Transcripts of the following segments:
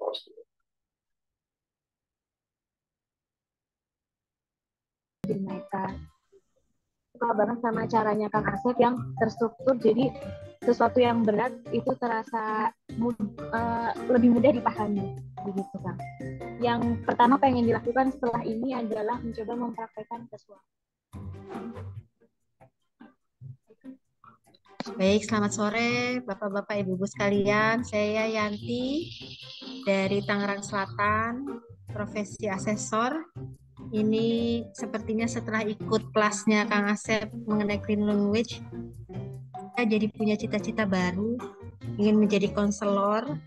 course. Mereka suka banget sama caranya Kang Asep yang terstruktur, jadi sesuatu yang berat itu terasa lebih mudah dipahami begitu Kang. Yang pertama pengen dilakukan setelah ini adalah mencoba mempraktekkan sesuatu. Baik, selamat sore Bapak-Bapak Ibu-Ibu sekalian. Saya Yanti dari Tangerang Selatan, profesi asesor. Ini sepertinya setelah ikut kelasnya Kang Asep mengenai clean language, saya jadi punya cita-cita baru, ingin menjadi konselor.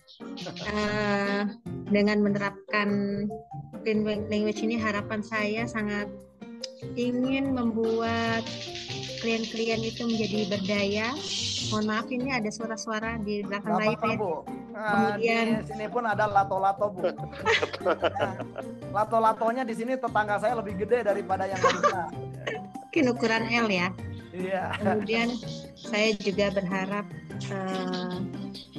Dengan menerapkan clean language ini, harapan saya sangat ingin membuat klien-klien itu menjadi berdaya. Mohon maaf, ini ada suara-suara di belakang live ya. Bu. Kemudian di sini pun ada lato-lato Bu. Nah, lato-latonya di sini tetangga saya lebih gede daripada yang lainnya. mungkin ukuran L ya. Iya. Kemudian saya juga berharap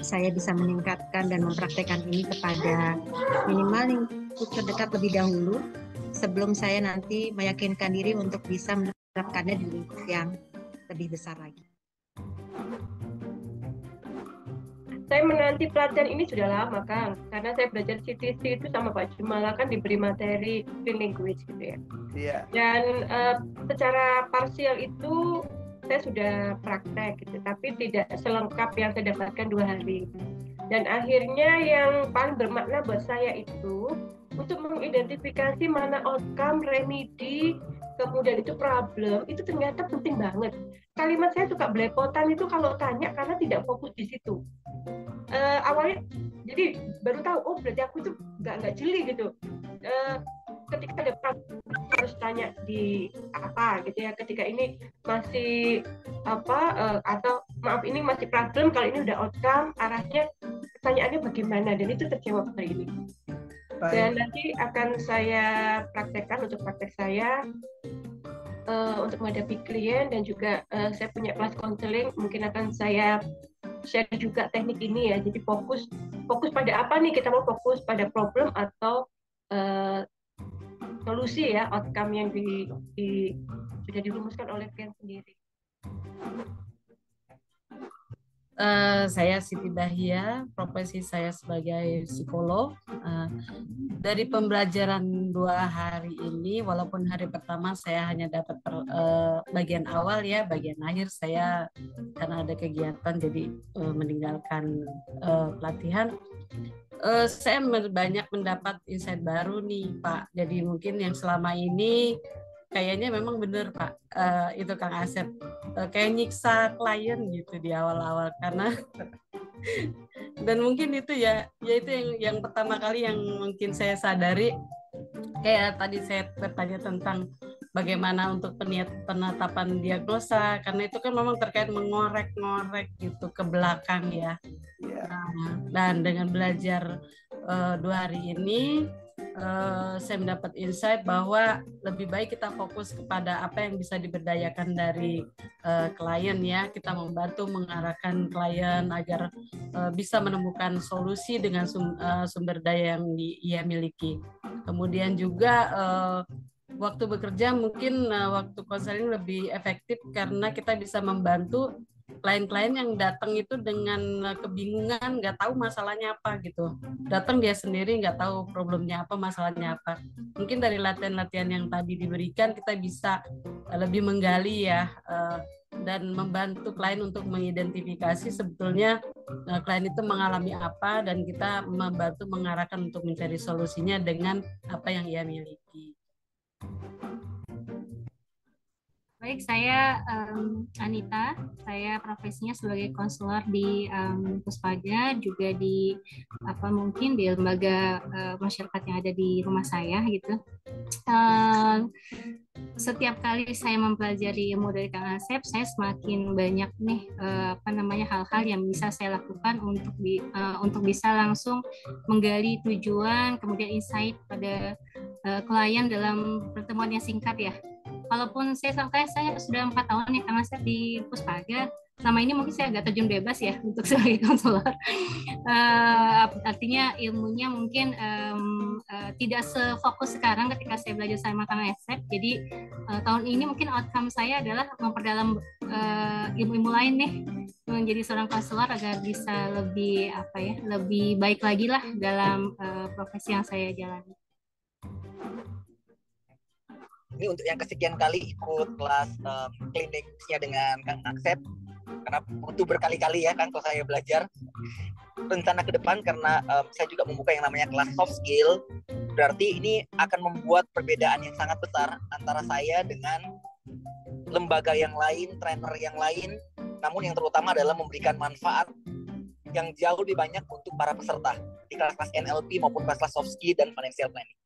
saya bisa meningkatkan dan mempraktekkan ini kepada minimal lingkup terdekat lebih dahulu sebelum saya nanti meyakinkan diri untuk bisa menerapkannya di lingkup yang lebih besar lagi. Saya menanti pelatihan ini sudah lama, Kang. Karena saya belajar CTC itu sama Pak Jumala kan diberi materi clean language gitu ya. Iya. Dan secara parsial itu saya sudah praktek gitu, tapi tidak selengkap yang saya dapatkan 2 hari. Dan akhirnya yang paling bermakna buat saya itu untuk mengidentifikasi mana outcome, remedy, kemudian itu problem, itu ternyata penting banget. Kalimat saya suka belepotan itu kalau tanya karena tidak fokus di situ. Awalnya jadi baru tahu, oh berarti aku itu nggak jeli gitu. Ketika ada harus tanya di apa gitu ya, ketika ini masih apa atau maaf ini masih problem, kalau ini udah outcome, arahnya pertanyaannya bagaimana, dan itu terjawab hari ini. Dan nanti akan saya praktekkan untuk praktek saya untuk menghadapi klien, dan juga saya punya kelas konseling, mungkin akan saya share juga teknik ini ya. Jadi fokus pada apa nih, kita mau fokus pada problem atau solusi ya, outcome yang sudah dirumuskan oleh klien sendiri. Saya Siti Dahia, profesi saya sebagai psikolog. Dari pembelajaran 2 hari ini, walaupun hari pertama saya hanya dapat bagian awal ya, bagian akhir saya karena ada kegiatan jadi meninggalkan pelatihan. Saya banyak mendapat insight baru nih Pak. Jadi mungkin yang selama ini kayaknya memang benar Pak, itu Kang Asep kayak nyiksa klien gitu di awal-awal, karena dan mungkin itu ya itu yang pertama kali yang mungkin saya sadari, kayak tadi saya bertanya tentang bagaimana untuk penetapan diagnosa, karena itu kan memang terkait mengorek-ngorek gitu ke belakang ya. Nah, dan dengan belajar 2 hari ini saya mendapat insight bahwa lebih baik kita fokus kepada apa yang bisa diberdayakan dari klien ya. Kita membantu mengarahkan klien agar bisa menemukan solusi dengan sumber daya yang ia miliki. Kemudian juga waktu bekerja mungkin waktu konseling lebih efektif karena kita bisa membantu klien-klien yang datang itu dengan kebingungan, nggak tahu masalahnya apa gitu. Datang dia sendiri nggak tahu problemnya apa, masalahnya apa. Mungkin dari latihan-latihan yang tadi diberikan kita bisa lebih menggali ya dan membantu klien untuk mengidentifikasi sebetulnya klien itu mengalami apa, dan kita membantu mengarahkan untuk mencari solusinya dengan apa yang ia miliki. Baik, saya Anita. Saya profesinya sebagai konselor di Puspaga, juga di mungkin di lembaga masyarakat yang ada di rumah saya gitu. Setiap kali saya mempelajari ilmu dari Kang Asep, saya semakin banyak nih hal-hal yang bisa saya lakukan untuk bisa langsung menggali tujuan, kemudian insight pada klien dalam pertemuan yang singkat ya. Walaupun saya sudah 4 tahun ya Kang Asep di Puspaga, selama ini mungkin saya agak terjun bebas ya untuk sebagai konselor. Artinya ilmunya mungkin tidak sefokus sekarang ketika saya belajar sama Kang Asep. Jadi tahun ini mungkin outcome saya adalah memperdalam ilmu-ilmu lain nih, menjadi seorang konselor agar bisa lebih baik lagi lah dalam profesi yang saya jalani. Ini untuk yang kesekian kali ikut kelas kliniknya dengan Kang Asep, karena butuh berkali-kali ya kan kalau saya belajar. Rencana ke depan karena saya juga membuka yang namanya kelas soft skill, berarti ini akan membuat perbedaan yang sangat besar antara saya dengan lembaga yang lain, trainer yang lain, namun yang terutama adalah memberikan manfaat yang jauh lebih banyak untuk para peserta di kelas-kelas NLP maupun kelas-kelas soft skill dan financial planning.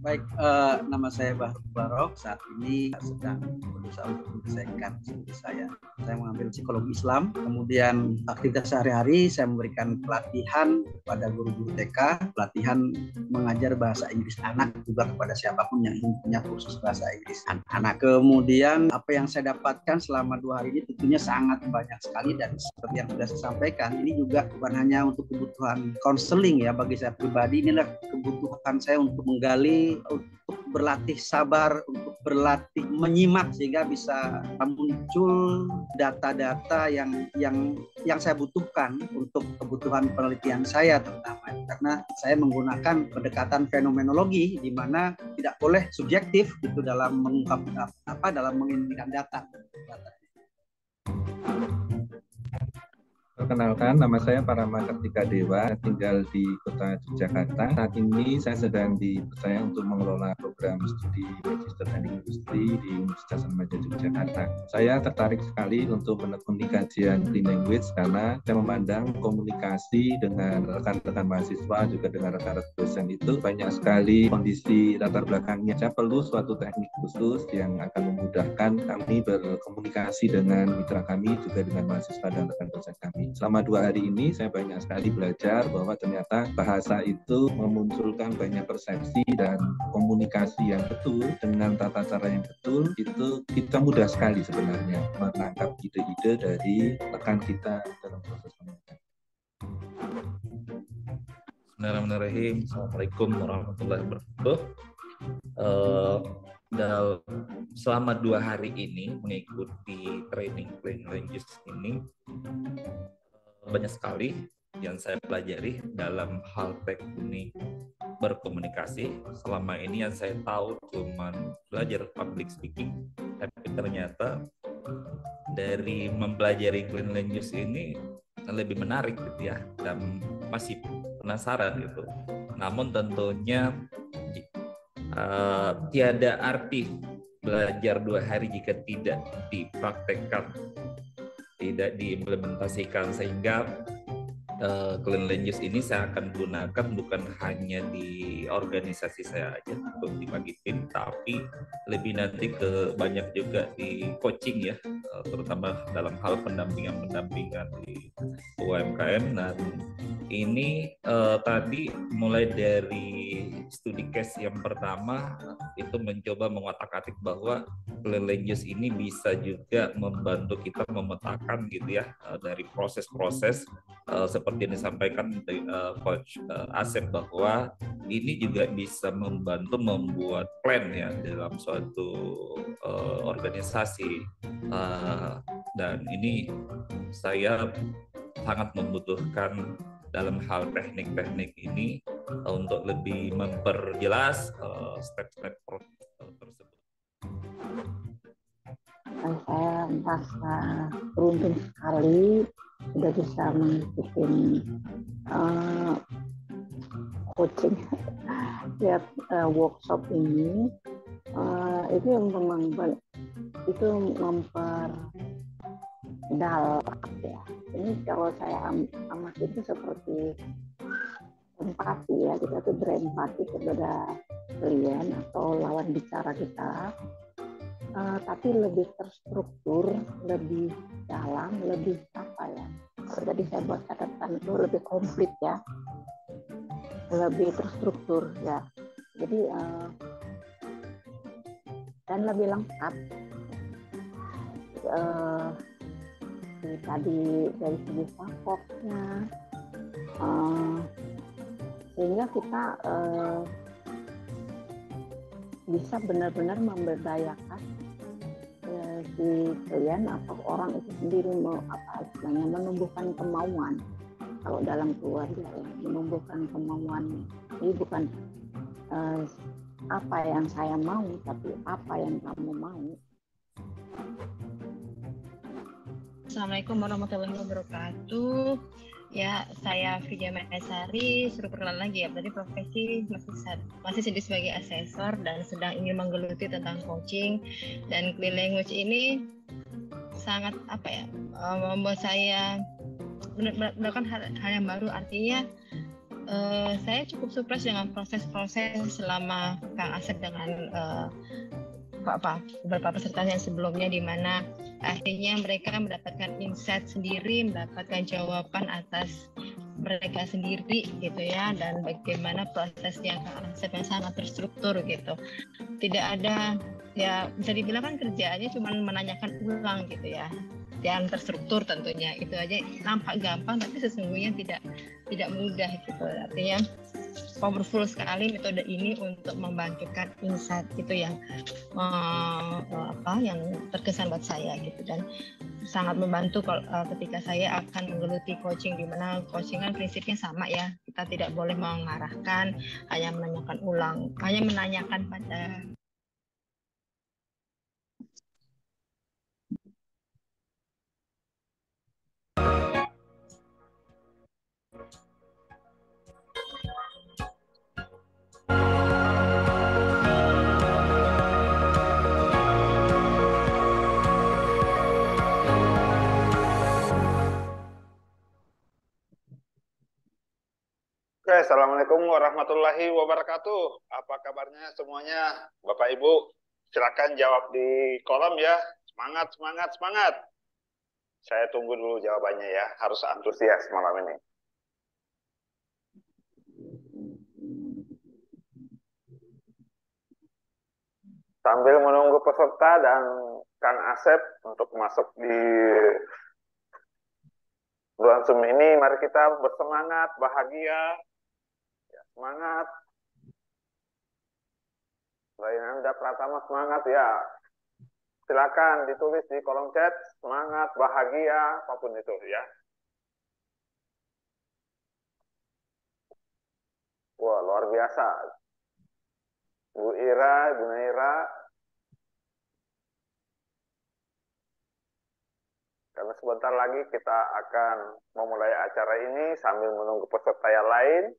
Baik, nama saya Bahru Barok. Saat ini sedang berusaha untuk menyelesaikan studi saya. Saya mengambil psikologi Islam. Kemudian aktivitas sehari-hari saya memberikan pelatihan kepada guru-guru TK, pelatihan mengajar bahasa Inggris anak juga kepada siapapun yang ingin punya kursus bahasa Inggris anak. Kemudian apa yang saya dapatkan selama 2 hari ini tentunya sangat banyak sekali, dan seperti yang sudah saya sampaikan, ini juga bukan hanya untuk kebutuhan konseling ya bagi saya pribadi, inilah kebutuhan saya untuk menggali, untuk berlatih sabar, untuk berlatih menyimak sehingga bisa muncul data-data yang saya butuhkan untuk kebutuhan penelitian saya, terutama karena saya menggunakan pendekatan fenomenologi di mana tidak boleh subjektif itu dalam mengungkap dalam menginginkan data. Perkenalkan, nama saya Parama Kartika Dewa, tinggal di kota Yogyakarta. Saat ini saya sedang dipercaya untuk mengelola program studi Magister Teknik Industri di Universitas Saranajaya Yogyakarta. Saya tertarik sekali untuk menekuni kajian Clean Language karena saya memandang komunikasi dengan rekan-rekan mahasiswa, juga dengan rekan-rekan dosen itu banyak sekali kondisi latar belakangnya. Saya perlu suatu teknik khusus yang akan memudahkan kami berkomunikasi dengan mitra kami, juga dengan mahasiswa dan rekan dosen kami. Selama 2 hari ini saya banyak sekali belajar bahwa ternyata bahasa itu memunculkan banyak persepsi dan komunikasi yang betul dengan tata cara yang betul. Itu kita mudah sekali sebenarnya menangkap ide-ide dari rekan kita dalam proses komunikasi. Bismillahirrahmanirrahim. Assalamualaikum warahmatullahi wabarakatuh. Selama 2 hari ini mengikuti training Clean Language ini, banyak sekali yang saya pelajari dalam hal teknik berkomunikasi. Selama ini yang saya tahu cuma belajar public speaking, tapi ternyata dari mempelajari Clean Language ini lebih menarik gitu ya, dan masih penasaran gitu. Namun tentunya tiada arti belajar 2 hari jika tidak dipraktekkan, tidak diimplementasikan, sehingga Clean Language ini saya akan gunakan bukan hanya di organisasi saya aja untuk dibagi tim, tapi lebih nanti ke banyak juga di coaching ya, terutama dalam hal pendampingan di UMKM. Dan ini tadi mulai dari studi case yang pertama itu mencoba mengotak-atik bahwa Clean Language ini bisa juga membantu kita memetakan gitu ya, dari proses-proses seperti yang disampaikan Coach Asep, bahwa ini juga bisa membantu membuat plan ya dalam suatu organisasi, dan ini saya sangat membutuhkan dalam hal teknik-teknik ini untuk lebih memperjelas step-step tersebut. Saya merasa beruntung sekali sudah bisa mengikuti coaching workshop ini. itu yang itu memperdalam ya. Ini kalau saya amati itu seperti empati ya, kita tuh berempati kepada klien atau lawan bicara kita, tapi lebih terstruktur, lebih dalam, lebih apa ya? Kalau tadi saya buat catatan itu lebih komplit ya, lebih terstruktur ya. Jadi dan lebih lengkap. Tadi dari segi faktornya, sehingga kita bisa benar-benar memberdayakan si klien atau orang itu sendiri menumbuhkan kemauan. Kalau dalam keluarga ya, menumbuhkan kemauan. Ini bukan apa yang saya mau, tapi apa yang kamu mau. Assalamualaikum warahmatullahi wabarakatuh. Ya, saya Vijaya Maesari, suruh perkenalan lagi ya. Berarti profesi masih sedih sebagai asesor dan sedang ingin menggeluti tentang coaching dan clean language ini sangat membuat saya melakukan hal yang baru. Artinya saya cukup surprise dengan proses-proses selama Kang Asep dengan beberapa peserta yang sebelumnya, di mana akhirnya mereka mendapatkan insight sendiri, mendapatkan jawaban atas mereka sendiri gitu ya, dan bagaimana proses yang Kang Asep yang sangat terstruktur gitu. Tidak ada, ya bisa dibilang kan kerjaannya cuma menanyakan ulang gitu ya, yang terstruktur tentunya. Itu aja nampak gampang tapi sesungguhnya tidak mudah gitu. Artinya powerful sekali metode ini untuk membangkitkan insight itu yang yang terkesan buat saya gitu, dan sangat membantu ketika saya akan menggeluti coaching, di mana coaching kan prinsipnya sama ya, kita tidak boleh mengarahkan, hanya menanyakan ulang, hanya menanyakan pada Oke, Assalamualaikum warahmatullahi wabarakatuh. Apa kabarnya semuanya, Bapak Ibu? Silakan jawab di kolom ya. Semangat, semangat, semangat. Saya tunggu dulu jawabannya ya. Harus antusias malam ini. Sambil menunggu peserta dan Kang Asep untuk masuk di bulan Zoom ini, mari kita bersemangat, bahagia. Semangat. Selain Anda Pratama semangat ya. Silakan ditulis di kolom chat, semangat, bahagia, apapun itu ya. Wah, luar biasa. Bu Ira, Bu Naira. Karena sebentar lagi kita akan memulai acara ini sambil menunggu peserta yang lain.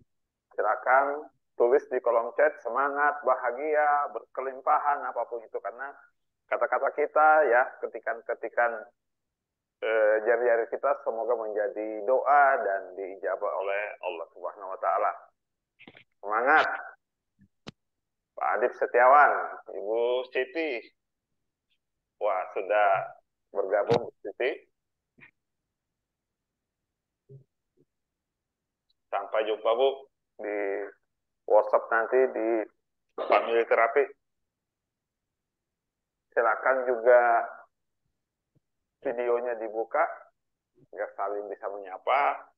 Silakan tulis di kolom chat semangat, bahagia, berkelimpahan, apapun itu, karena kata-kata kita ya, ketikan-ketikan jari-jari kita semoga menjadi doa dan diijabah oleh Allah Subhanahu wa taala. Semangat. Pak Adib Setiawan, Ibu Siti. Wah, sudah bergabung Bu Siti. Sampai jumpa Bu di workshop nanti di family terapi. Silakan juga videonya dibuka agar saling bisa menyapa.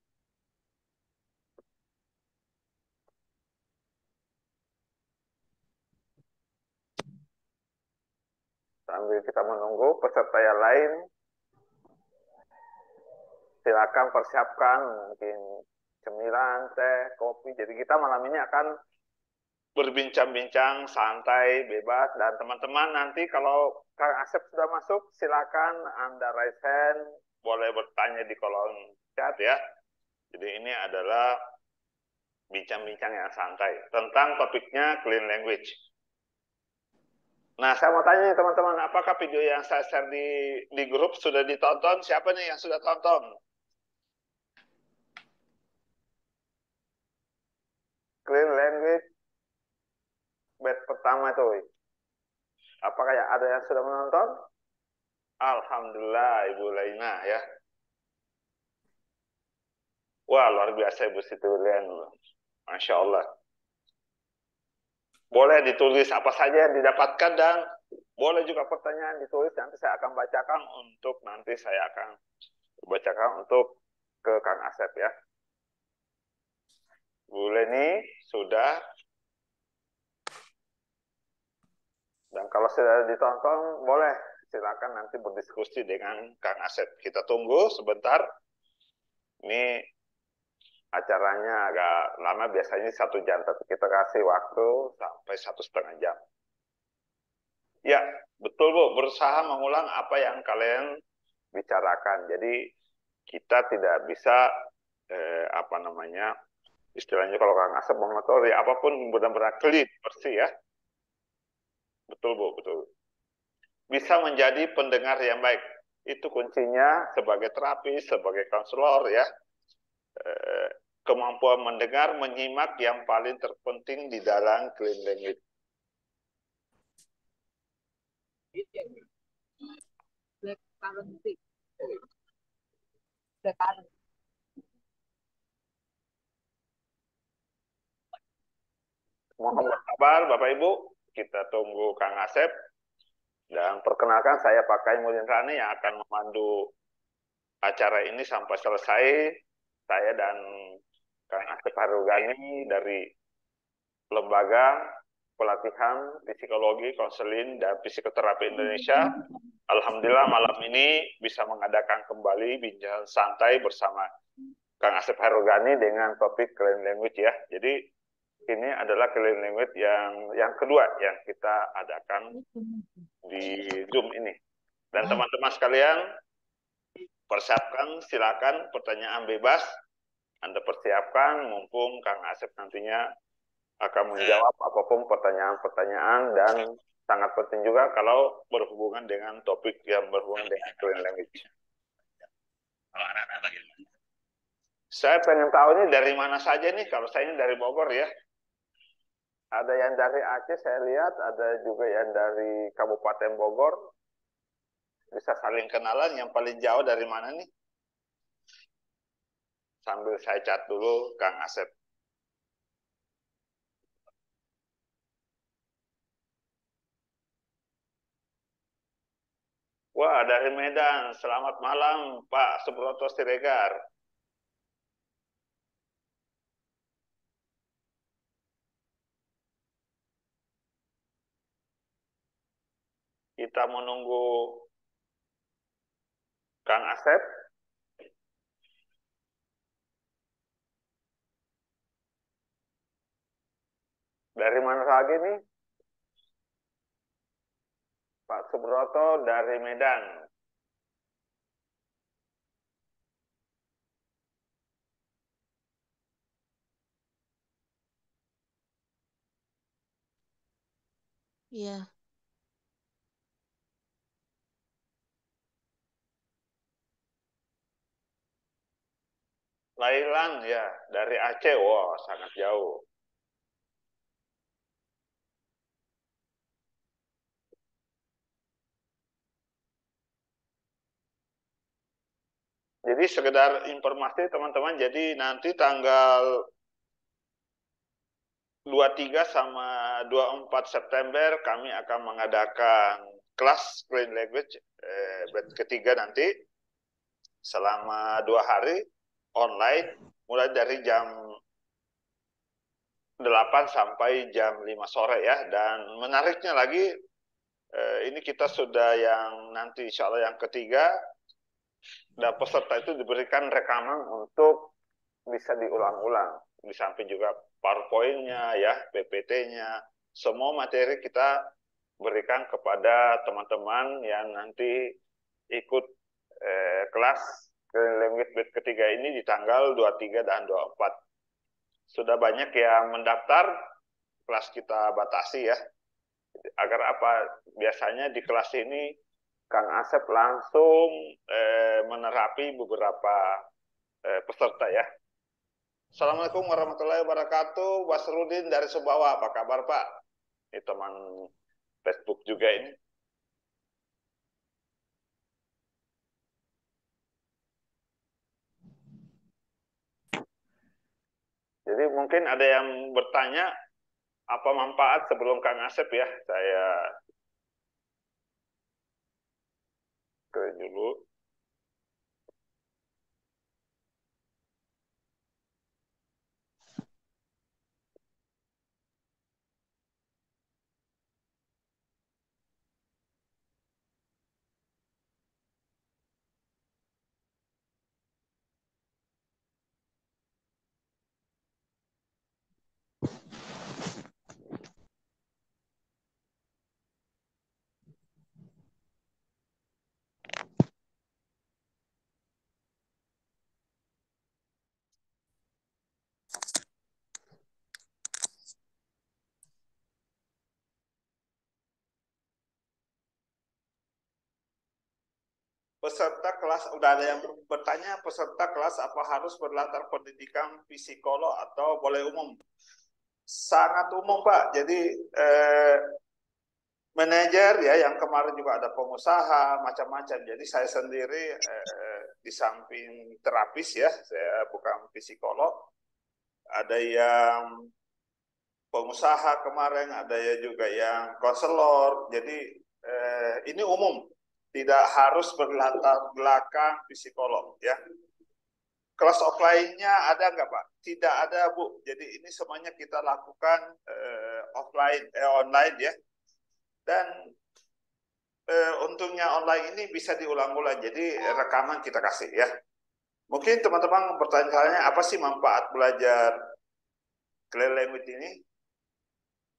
Sambil kita menunggu peserta yang lain, silakan persiapkan mungkin cemilan, teh, kopi. Jadi kita malam ini akan berbincang-bincang santai, bebas, dan teman-teman nanti kalau Kang Asep sudah masuk, silakan Anda raise hand, boleh bertanya di kolom chat ya. Jadi ini adalah bincang-bincang yang santai tentang topiknya clean language. Nah, saya mau tanya nih teman-teman, apakah video yang saya share di grup sudah ditonton? Siapa nih yang sudah tonton? Clean language batch pertama itu. Apakah ada yang sudah menonton? Alhamdulillah, Ibu Laina ya. Wah, luar biasa Ibu Siti Wilian. Masya Allah. Boleh ditulis apa saja yang didapatkan dan boleh juga pertanyaan ditulis. Nanti saya akan bacakan untuk ke Kang Asep ya. Bu Leni sudah. Dan kalau sudah ditonton, boleh silakan nanti berdiskusi dengan Kang Asep. Kita tunggu sebentar. Ini acaranya agak lama, biasanya 1 jam, tapi kita kasih waktu sampai 1,5 jam. Ya, betul Bu, berusaha mengulang apa yang kalian bicarakan. Jadi kita tidak bisa istilahnya kalau Kang Asep mengotori apapun benar-benar clean, bersih ya. Betul Bu, betul. Bisa menjadi pendengar yang baik. Itu kuncinya sebagai terapis, sebagai konselor ya. Kemampuan mendengar, menyimak yang paling terpenting di dalam clean language. Mohon bersabar Bapak Ibu, kita tunggu Kang Asep. Dan perkenalkan saya Pak Kaimudin Rani yang akan memandu acara ini sampai selesai. Saya dan Kang Asep Harugani dari Lembaga Pelatihan Psikologi, Konseling, dan Psikoterapi Indonesia. Alhamdulillah malam ini bisa mengadakan kembali bincang santai bersama Kang Asep Harugani dengan topik clean language ya. Jadi ini adalah clean language yang kedua yang kita adakan di Zoom ini. Dan teman-teman sekalian, persiapkan, silakan pertanyaan bebas. Anda persiapkan, mumpung Kang Asep nantinya akan menjawab apapun pertanyaan-pertanyaan, dan sangat penting juga kalau berhubungan dengan topik yang berhubungan dengan clean language. Saya pengen tahu ini dari mana saja nih, kalau saya ini dari Bogor ya. Ada yang dari Aceh saya lihat, ada juga yang dari Kabupaten Bogor. Bisa saling kenalan, yang paling jauh dari mana nih? Sambil saya cat dulu Kang Asep. Wah, dari Medan. Selamat malam Pak Subroto Siregar. Kita menunggu Kang Asep. Dari mana lagi nih? Pak Subroto dari Medan. Iya. Lailan ya, dari Aceh. Wah, sangat jauh. Jadi sekedar informasi teman-teman, jadi nanti tanggal 23 sama 24 September kami akan mengadakan kelas clean language ketiga nanti selama 2 hari online, mulai dari jam 8 sampai jam 5 sore ya. Dan menariknya lagi, ini kita sudah yang nanti insya Allah yang ketiga, dan peserta itu diberikan rekaman untuk bisa diulang-ulang. Di samping juga PowerPoint-nya ya, PPT-nya, semua materi kita berikan kepada teman-teman yang nanti ikut kelas language batch ketiga ini di tanggal 23 dan 24. Sudah banyak yang mendaftar, kelas kita batasi ya. Agar apa? Biasanya di kelas ini Kang Asep langsung menerapi beberapa peserta ya. Assalamualaikum warahmatullahi wabarakatuh. Wasrudin dari Sumbawa, apa kabar Pak? Ini teman Facebook juga ini. Jadi mungkin ada yang bertanya apa manfaat sebelum Kang Asep ya. Saya ke dulu. Peserta kelas, udah ada yang bertanya, peserta kelas apa harus berlatar pendidikan psikolog atau boleh umum? Sangat umum Pak, jadi manajer ya, yang kemarin juga ada pengusaha, macam-macam. Jadi saya sendiri di samping terapis ya, saya bukan psikolog, ada yang pengusaha kemarin, ada ya juga yang konselor, jadi ini umum. Tidak harus berlatar belakang psikolog ya. Kelas offline-nya ada nggak Pak? Tidak ada Bu. Jadi ini semuanya kita lakukan online ya. Dan untungnya online ini bisa diulang-ulang. Jadi rekaman kita kasih ya. Mungkin teman-teman bertanya-tanya apa sih manfaat belajar clear language ini?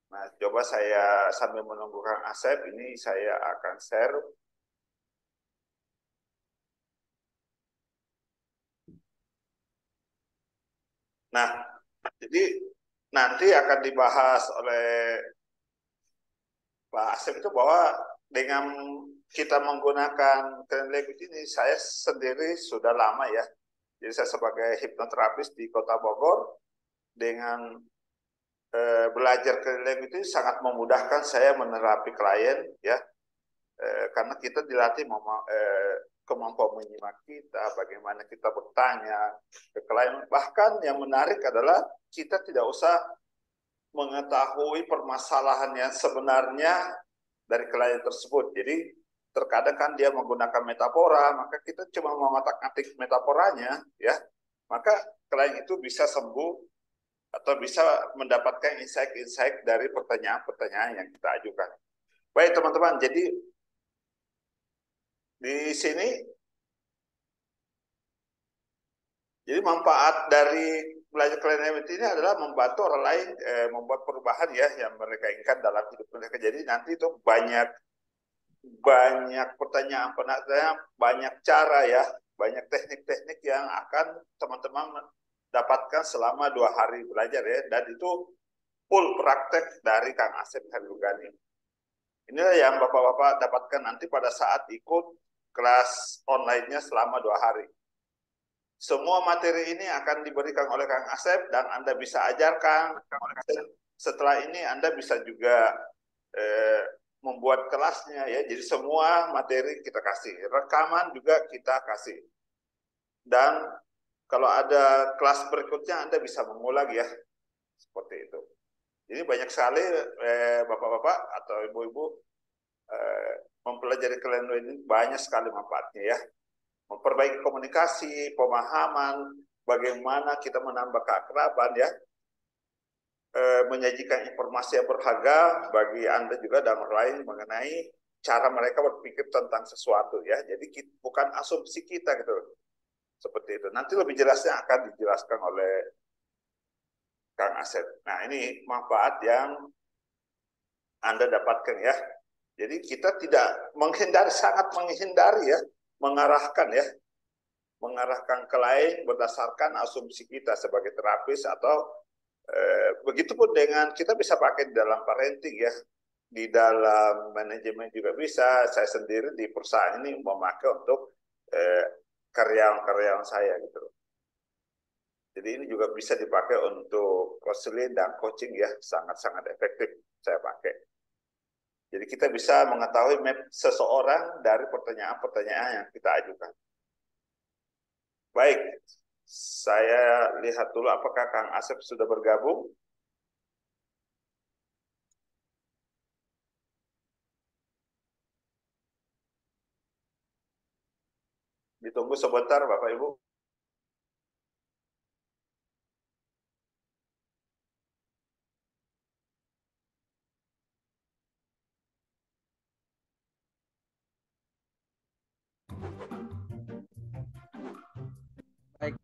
Nah, coba saya sambil menunggu Kang Asep ini saya akan share. Nah, jadi nanti akan dibahas oleh Pak Asep itu bahwa dengan kita menggunakan clear language ini, saya sendiri sudah lama ya. Jadi saya sebagai hipnoterapis di Kota Bogor, dengan belajar clear language itu sangat memudahkan saya menerapi klien ya. Karena kita dilatih kemampuan menyimak kita, bagaimana kita bertanya ke klien. Bahkan yang menarik adalah kita tidak usah mengetahui permasalahan yang sebenarnya dari klien tersebut. Jadi terkadang kan dia menggunakan metafora, maka kita cuma mengotak-atik metaforanya, ya, maka klien itu bisa sembuh atau bisa mendapatkan insight-insight dari pertanyaan-pertanyaan yang kita ajukan. Baik teman-teman, jadi di sini, jadi manfaat dari belajar clear language ini adalah membantu orang lain membuat perubahan ya yang mereka inginkan dalam hidup mereka. Jadi nanti itu banyak pertanyaan, banyak cara ya, banyak teknik-teknik yang akan teman-teman dapatkan selama 2 hari belajar ya, dan itu full praktek dari Kang Asep Halugani. Inilah yang Bapak-Bapak dapatkan nanti pada saat ikut kelas online-nya selama 2 hari. Semua materi ini akan diberikan oleh Kang Asep dan Anda bisa ajarkan. Setelah ini Anda bisa juga membuat kelasnya ya. Jadi semua materi kita kasih. Rekaman juga kita kasih. Dan kalau ada kelas berikutnya Anda bisa mengulang ya. Seperti itu. Jadi banyak sekali Bapak-Bapak atau Ibu-Ibu mempelajari clear language ini banyak sekali manfaatnya ya. Memperbaiki komunikasi, pemahaman, bagaimana kita menambah keakraban ya, menyajikan informasi yang berharga bagi Anda juga dan orang lain mengenai cara mereka berpikir tentang sesuatu ya. Jadi bukan asumsi kita gitu, seperti itu. Nanti lebih jelasnya akan dijelaskan oleh Kang Asep. Nah ini manfaat yang Anda dapatkan ya. Jadi kita tidak menghindari, sangat menghindari ya, mengarahkan klien berdasarkan asumsi kita sebagai terapis atau begitupun dengan kita bisa pakai dalam parenting ya. di dalam manajemen juga bisa. Saya sendiri di perusahaan ini memakai untuk karyawan-karyawan saya gitu. Jadi ini juga bisa dipakai untuk konseling dan coaching ya, sangat-sangat efektif saya pakai. Jadi kita bisa mengetahui map seseorang dari pertanyaan-pertanyaan yang kita ajukan. Baik, saya lihat dulu apakah Kang Asep sudah bergabung. Ditunggu sebentar Bapak Ibu. Baik,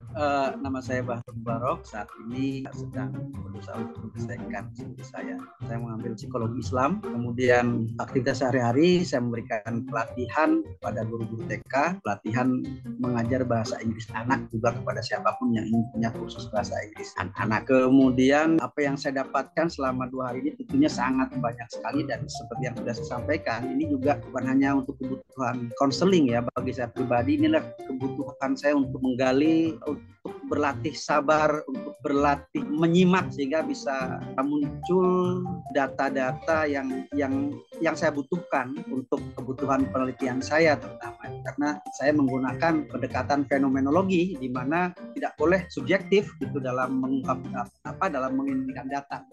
nama saya Bahru Barok. Saat ini sedang berusaha untuk menyelesaikan studi saya. Saya mengambil psikologi Islam. Kemudian aktivitas sehari-hari saya memberikan pelatihan kepada guru-guru TK, pelatihan mengajar bahasa Inggris anak juga kepada siapapun yang ingin punya kursus bahasa Inggris anak. Kemudian apa yang saya dapatkan selama 2 hari ini tentunya sangat banyak sekali, dan seperti yang sudah saya sampaikan, ini juga bukan hanya untuk kebutuhan konseling ya bagi saya pribadi, inilah kebutuhan saya untuk menggali, untuk berlatih sabar, untuk berlatih menyimak sehingga bisa muncul data-data yang saya butuhkan untuk kebutuhan penelitian saya terutama, karena saya menggunakan pendekatan fenomenologi di mana tidak boleh subjektif itu dalam mengungkapkan dalam menginginkan data.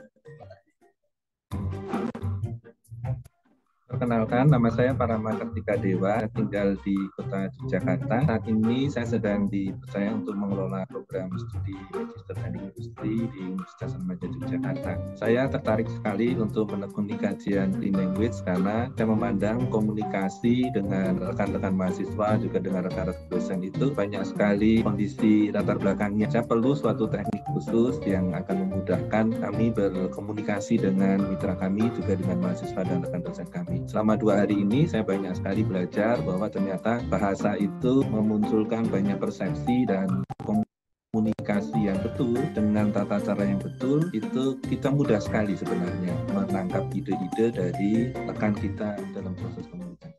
Perkenalkan, nama saya Parama Kartika Dewa, tinggal di Kota Yogyakarta. Saat ini saya sedang dipercaya untuk mengelola program studi Magister Teknik Industri di Universitas Saranajaya Yogyakarta. Saya tertarik sekali untuk menekuni kajian Clean Language karena saya memandang komunikasi dengan rekan-rekan mahasiswa juga dengan rekan-rekan dosen itu banyak sekali kondisi latar belakangnya. Saya perlu suatu teknik khusus yang akan memudahkan kami berkomunikasi dengan mitra kami juga dengan mahasiswa dan rekan dosen kami. Selama 2 hari ini saya banyak sekali belajar bahwa ternyata bahasa itu memunculkan banyak persepsi, dan komunikasi yang betul dengan tata cara yang betul itu kita mudah sekali sebenarnya menangkap ide-ide dari rekan kita dalam proses komunikasi.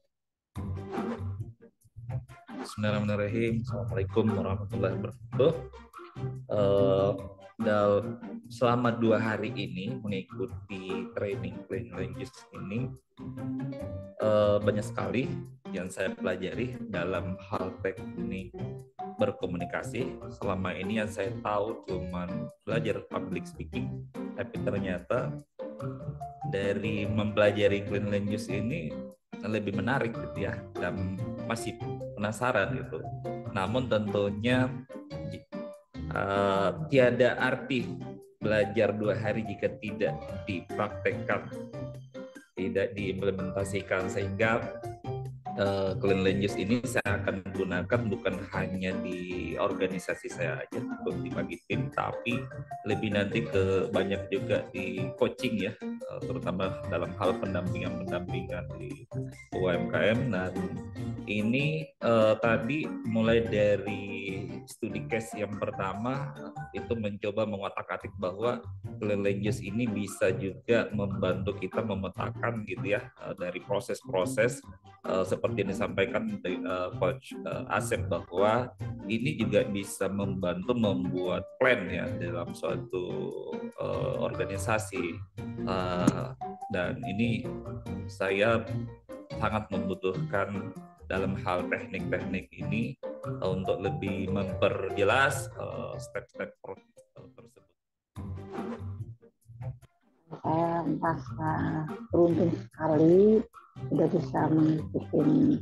Bismillahirrahmanirrahim. Assalamualaikum warahmatullahi wabarakatuh. Selama 2 hari ini mengikuti training Clean Language ini, banyak sekali yang saya pelajari dalam hal teknik berkomunikasi. Selama ini yang saya tahu cuma belajar public speaking, tapi ternyata dari mempelajari Clean Language ini lebih menarik gitu ya, dan masih penasaran gitu. Namun tentunya tiada arti belajar 2 hari jika tidak dipraktekkan, tidak diimplementasikan, sehingga Clean Language ini saya akan gunakan bukan hanya di organisasi saya aja untuk dibagi tim, tapi lebih nanti ke banyak juga di coaching ya, terutama dalam hal pendampingan di UMKM. Dan ini tadi mulai dari studi case yang pertama itu mencoba mengotak-atik bahwa Clean Language ini bisa juga membantu kita memetakan gitu ya, dari proses-proses seperti yang disampaikan Coach Asep, bahwa ini juga bisa membantu membuat plan ya dalam suatu organisasi, dan ini saya sangat membutuhkan dalam hal teknik-teknik ini untuk lebih memperjelas step-step tersebut. Saya merasa beruntung sekali sudah bisa mengikuti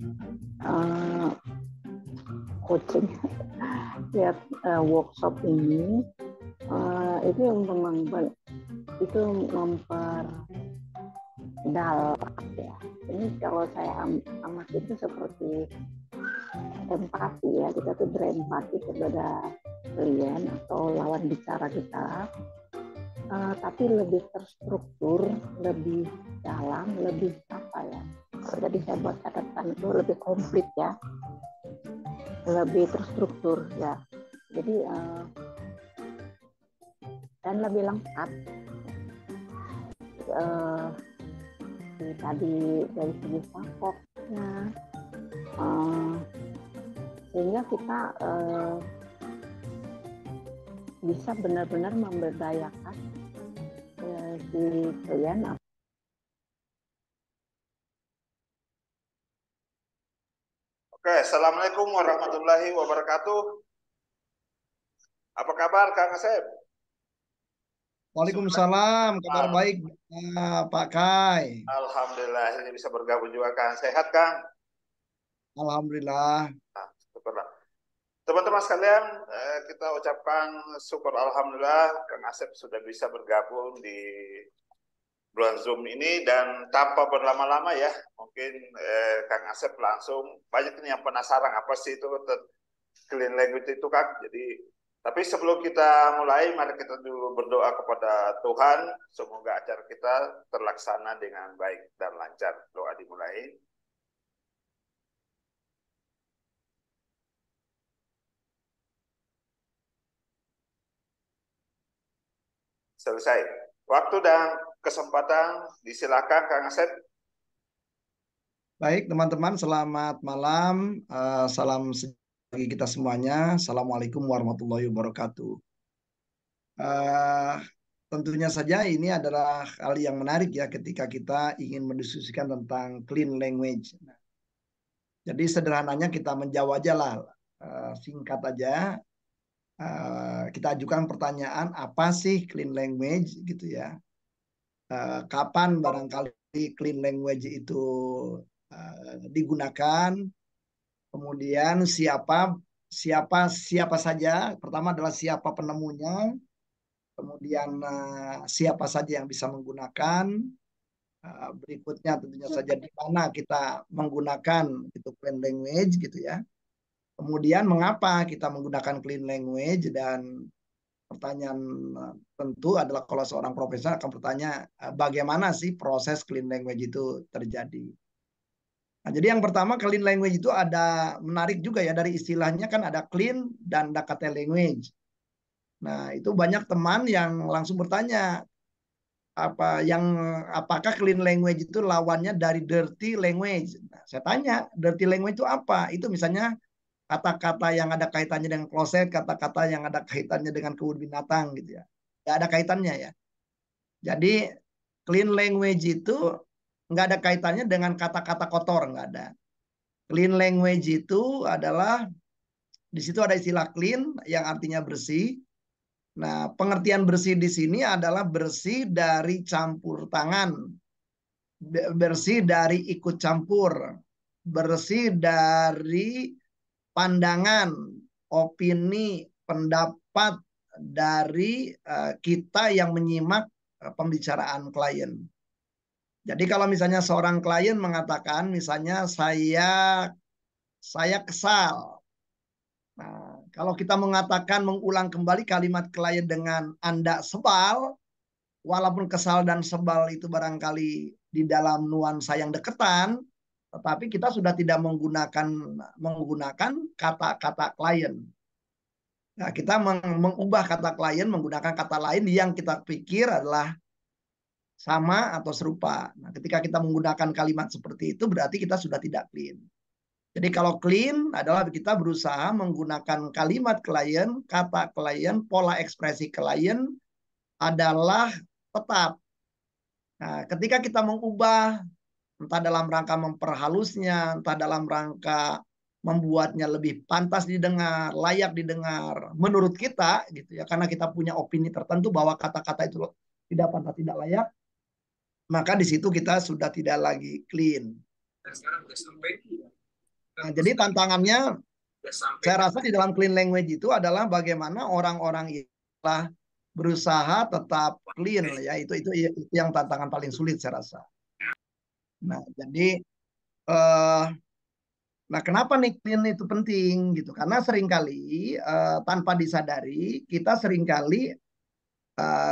coaching ya, workshop ini. Itu yang memperdalam ya. Ini kalau saya amati itu seperti empati ya, kita tuh berempati kepada klien atau lawan bicara kita, tapi lebih terstruktur, lebih dalam, lebih apa ya. Jadi saya buat catatan itu lebih komplit ya, lebih terstruktur ya. Jadi dan lebih lengkap. seperti tadi dari segi faktornya, sehingga kita bisa benar-benar memberdayakan si klien. Oke, Assalamualaikum warahmatullahi wabarakatuh. Apa kabar Kang Asep? Waalaikumsalam, kabar baik Pak Kai. Alhamdulillah ini bisa bergabung juga Kang. Sehat Kang? Alhamdulillah. Nah, syukurlah. Teman-teman sekalian, kita ucapkan syukur alhamdulillah Kang Asep sudah bisa bergabung di bulan Zoom ini, dan tanpa berlama-lama ya, mungkin Kang Asep langsung, banyak nih yang penasaran apa sih itu clean language itu Kang. Jadi tapi sebelum kita mulai, mari kita dulu berdoa kepada Tuhan, semoga acara kita terlaksana dengan baik dan lancar. Doa dimulai. Selesai. Waktu dan kesempatan disilakan Kang Asep. Baik teman-teman, selamat malam. Salam bagi kita semuanya. Assalamualaikum warahmatullahi wabarakatuh. Tentunya saja ini adalah hal yang menarik ya ketika kita ingin mendiskusikan tentang clean language. Nah, jadi sederhananya kita menjawab aja lah, singkat aja. Kita ajukan pertanyaan, apa sih clean language gitu ya? Kapan barangkali clean language itu digunakan? Kemudian siapa saja. Pertama adalah siapa penemunya, kemudian siapa saja yang bisa menggunakan. Berikutnya tentunya saja di mana kita menggunakan itu clean language gitu ya. Kemudian mengapa kita menggunakan clean language, dan pertanyaan tentu adalah kalau seorang profesor akan bertanya bagaimana sih proses clean language itu terjadi. Nah, jadi yang pertama clean language itu ada menarik juga ya, dari istilahnya kan ada clean dan decade language. Nah, itu banyak teman yang langsung bertanya apakah clean language itu lawannya dari dirty language. Nah, saya tanya dirty language itu apa? Itu misalnya kata-kata yang ada kaitannya dengan kloset, kata-kata yang ada kaitannya dengan kebun binatang gitu ya. Nggak ada kaitannya ya. Jadi clean language itu nggak ada kaitannya dengan kata-kata kotor, nggak ada. Clean language itu adalah, di situ ada istilah clean yang artinya bersih. Nah, pengertian bersih di sini adalah bersih dari campur tangan, bersih dari ikut campur, bersih dari pandangan, opini, pendapat dari kita yang menyimak pembicaraan klien. Jadi kalau misalnya seorang klien mengatakan misalnya saya kesal. Nah, kalau kita mengatakan mengulang kembali kalimat klien dengan Anda sebal, walaupun kesal dan sebal itu barangkali di dalam nuansa yang deketan, tetapi kita sudah tidak menggunakan kata-kata klien. Nah, kita mengubah kata klien menggunakan kata lain yang kita pikir adalah sama atau serupa. Nah, ketika kita menggunakan kalimat seperti itu berarti kita sudah tidak clean. Jadi kalau clean adalah kita berusaha menggunakan kalimat klien, kata klien, pola ekspresi klien adalah tetap. Nah, ketika kita mengubah, entah dalam rangka memperhalusnya, entah dalam rangka membuatnya lebih pantas didengar, layak didengar, menurut kita gitu ya, karena kita punya opini tertentu bahwa kata-kata itu tidak pantas, tidak layak, maka di situ kita sudah tidak lagi clean. Nah, jadi tantangannya saya rasa di dalam clean language itu adalah bagaimana orang-orang itu berusaha tetap clean ya, itu yang tantangan paling sulit saya rasa. Nah, jadi nah kenapa nih clean itu penting gitu? Karena seringkali tanpa disadari kita seringkali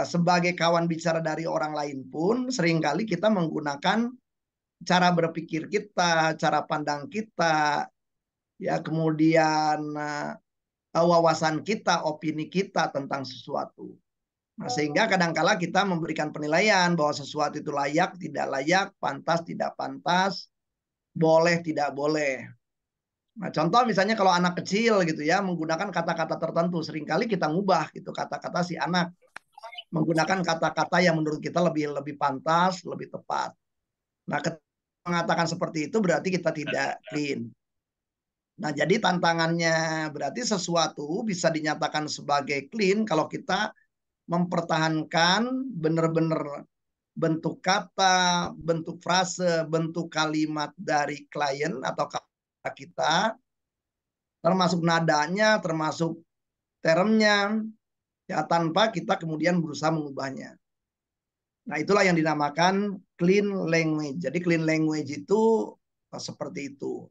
sebagai kawan bicara dari orang lain pun seringkali kita menggunakan cara berpikir kita, cara pandang kita, ya kemudian wawasan kita, opini kita tentang sesuatu. Nah, sehingga kadangkala kita memberikan penilaian bahwa sesuatu itu layak, tidak layak, pantas, tidak pantas, boleh, tidak boleh. Nah, contoh misalnya kalau anak kecil gitu ya menggunakan kata-kata tertentu, seringkali kita ngubah gitu kata-kata si anak, menggunakan kata-kata yang menurut kita lebih pantas, lebih tepat. Nah, ketika mengatakan seperti itu berarti kita tidak clean. Nah, jadi tantangannya berarti sesuatu bisa dinyatakan sebagai clean kalau kita mempertahankan benar-benar bentuk kata, bentuk frase, bentuk kalimat dari klien atau kata kita, termasuk nadanya, termasuk termnya, ya tanpa kita kemudian berusaha mengubahnya. Nah, itulah yang dinamakan clean language. Jadi clean language itu seperti itu.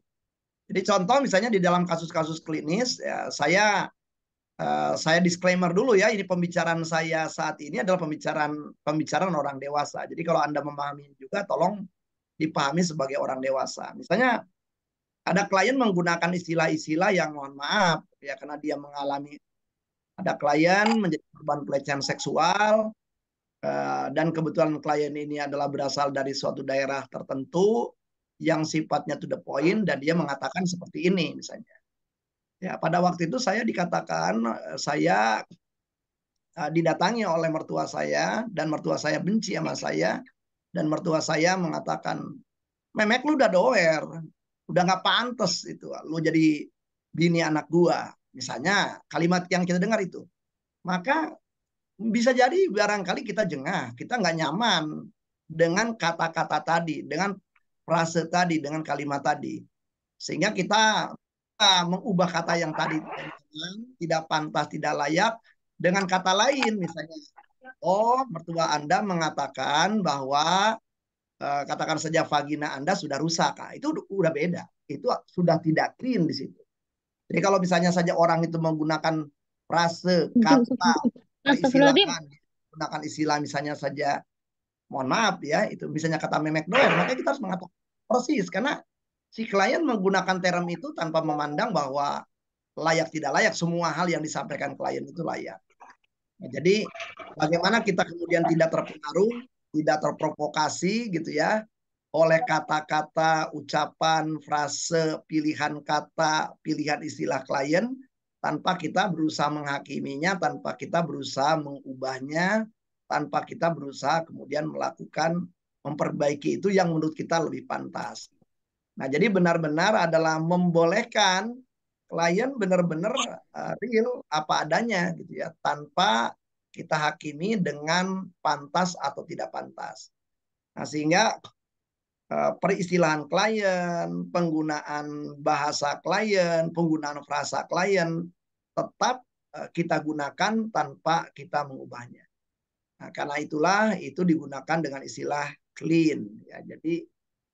Jadi contoh misalnya di dalam kasus-kasus klinis, ya, saya disclaimer dulu ya, ini pembicaraan saya saat ini adalah pembicaraan orang dewasa. Jadi kalau Anda memahami juga, tolong dipahami sebagai orang dewasa. Misalnya ada klien menggunakan istilah-istilah yang mohon maaf ya karena dia mengalami, ada klien menjadi korban pelecehan seksual dan kebetulan klien ini adalah berasal dari suatu daerah tertentu yang sifatnya to the point dan dia mengatakan seperti ini misalnya. Ya, pada waktu itu saya dikatakan saya didatangi oleh mertua saya dan mertua saya benci sama saya dan mertua saya mengatakan, "Memek lu udah doer, udah nggak pantas itu lu jadi bini anak gua." Misalnya kalimat yang kita dengar itu. Maka bisa jadi barangkali kita jengah, kita nggak nyaman dengan kata-kata tadi, dengan frase tadi, dengan kalimat tadi. Sehingga kita mengubah kata yang tadi tidak pantas, tidak layak dengan kata lain. Misalnya, oh mertua Anda mengatakan bahwa katakan saja vagina Anda sudah rusak. Nah, itu udah beda. Itu sudah tidak clean di situ. Jadi kalau misalnya saja orang itu menggunakan frase, kata, istilah, menggunakan istilah misalnya saja, mohon maaf ya, itu misalnya kata memek doer, maka kita harus mengatakan persis karena si klien menggunakan term itu tanpa memandang bahwa layak tidak layak, semua hal yang disampaikan klien itu layak. Nah, jadi bagaimana kita kemudian tidak terpengaruh, tidak terprovokasi gitu ya oleh kata-kata, ucapan, frase, pilihan kata, pilihan istilah klien tanpa kita berusaha menghakiminya, tanpa kita berusaha mengubahnya, tanpa kita berusaha kemudian melakukan memperbaiki itu yang menurut kita lebih pantas. Nah, jadi benar-benar adalah membolehkan klien benar-benar real apa adanya gitu ya, tanpa kita hakimi dengan pantas atau tidak pantas. Nah, sehingga peristilahan klien, penggunaan bahasa klien, penggunaan frasa klien tetap kita gunakan tanpa kita mengubahnya. Nah, karena itulah itu digunakan dengan istilah clean ya. Jadi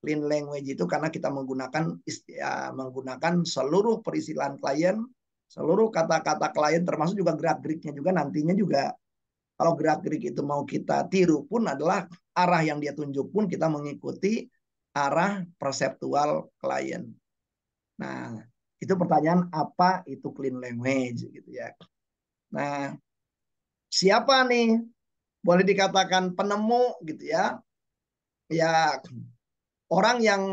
clean language itu karena kita menggunakan seluruh peristilahan klien, seluruh kata-kata klien termasuk juga gerak-geriknya juga nantinya juga kalau gerak-gerik itu mau kita tiru pun adalah arah yang dia tunjuk pun kita mengikuti arah perseptual klien. Nah, itu pertanyaan apa itu clean language gitu ya. Nah, siapa nih boleh dikatakan penemu gitu ya? Ya orang yang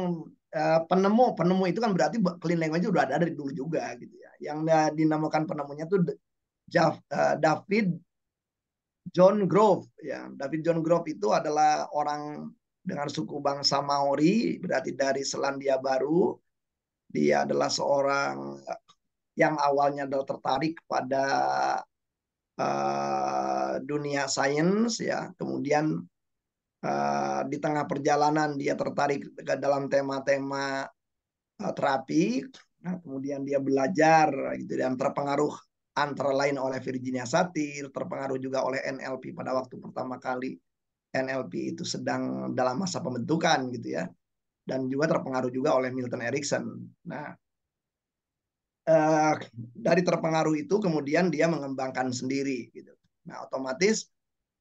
penemu itu kan berarti clean language udah ada dari dulu juga gitu ya. Yang dinamakan penemunya tuh David John Grove ya. David John Grove itu adalah orang dengan suku bangsa Maori, berarti dari Selandia Baru. Dia adalah seorang yang awalnya adalah tertarik pada dunia sains ya. Kemudian di tengah perjalanan dia tertarik dalam tema-tema terapi. Nah, kemudian dia belajar gitu dan terpengaruh antara lain oleh Virginia Satir, terpengaruh juga oleh NLP pada waktu pertama kali NLP itu sedang dalam masa pembentukan gitu ya, dan juga terpengaruh juga oleh Milton Erickson. Nah, dari terpengaruh itu kemudian dia mengembangkan sendiri gitu. Nah, otomatis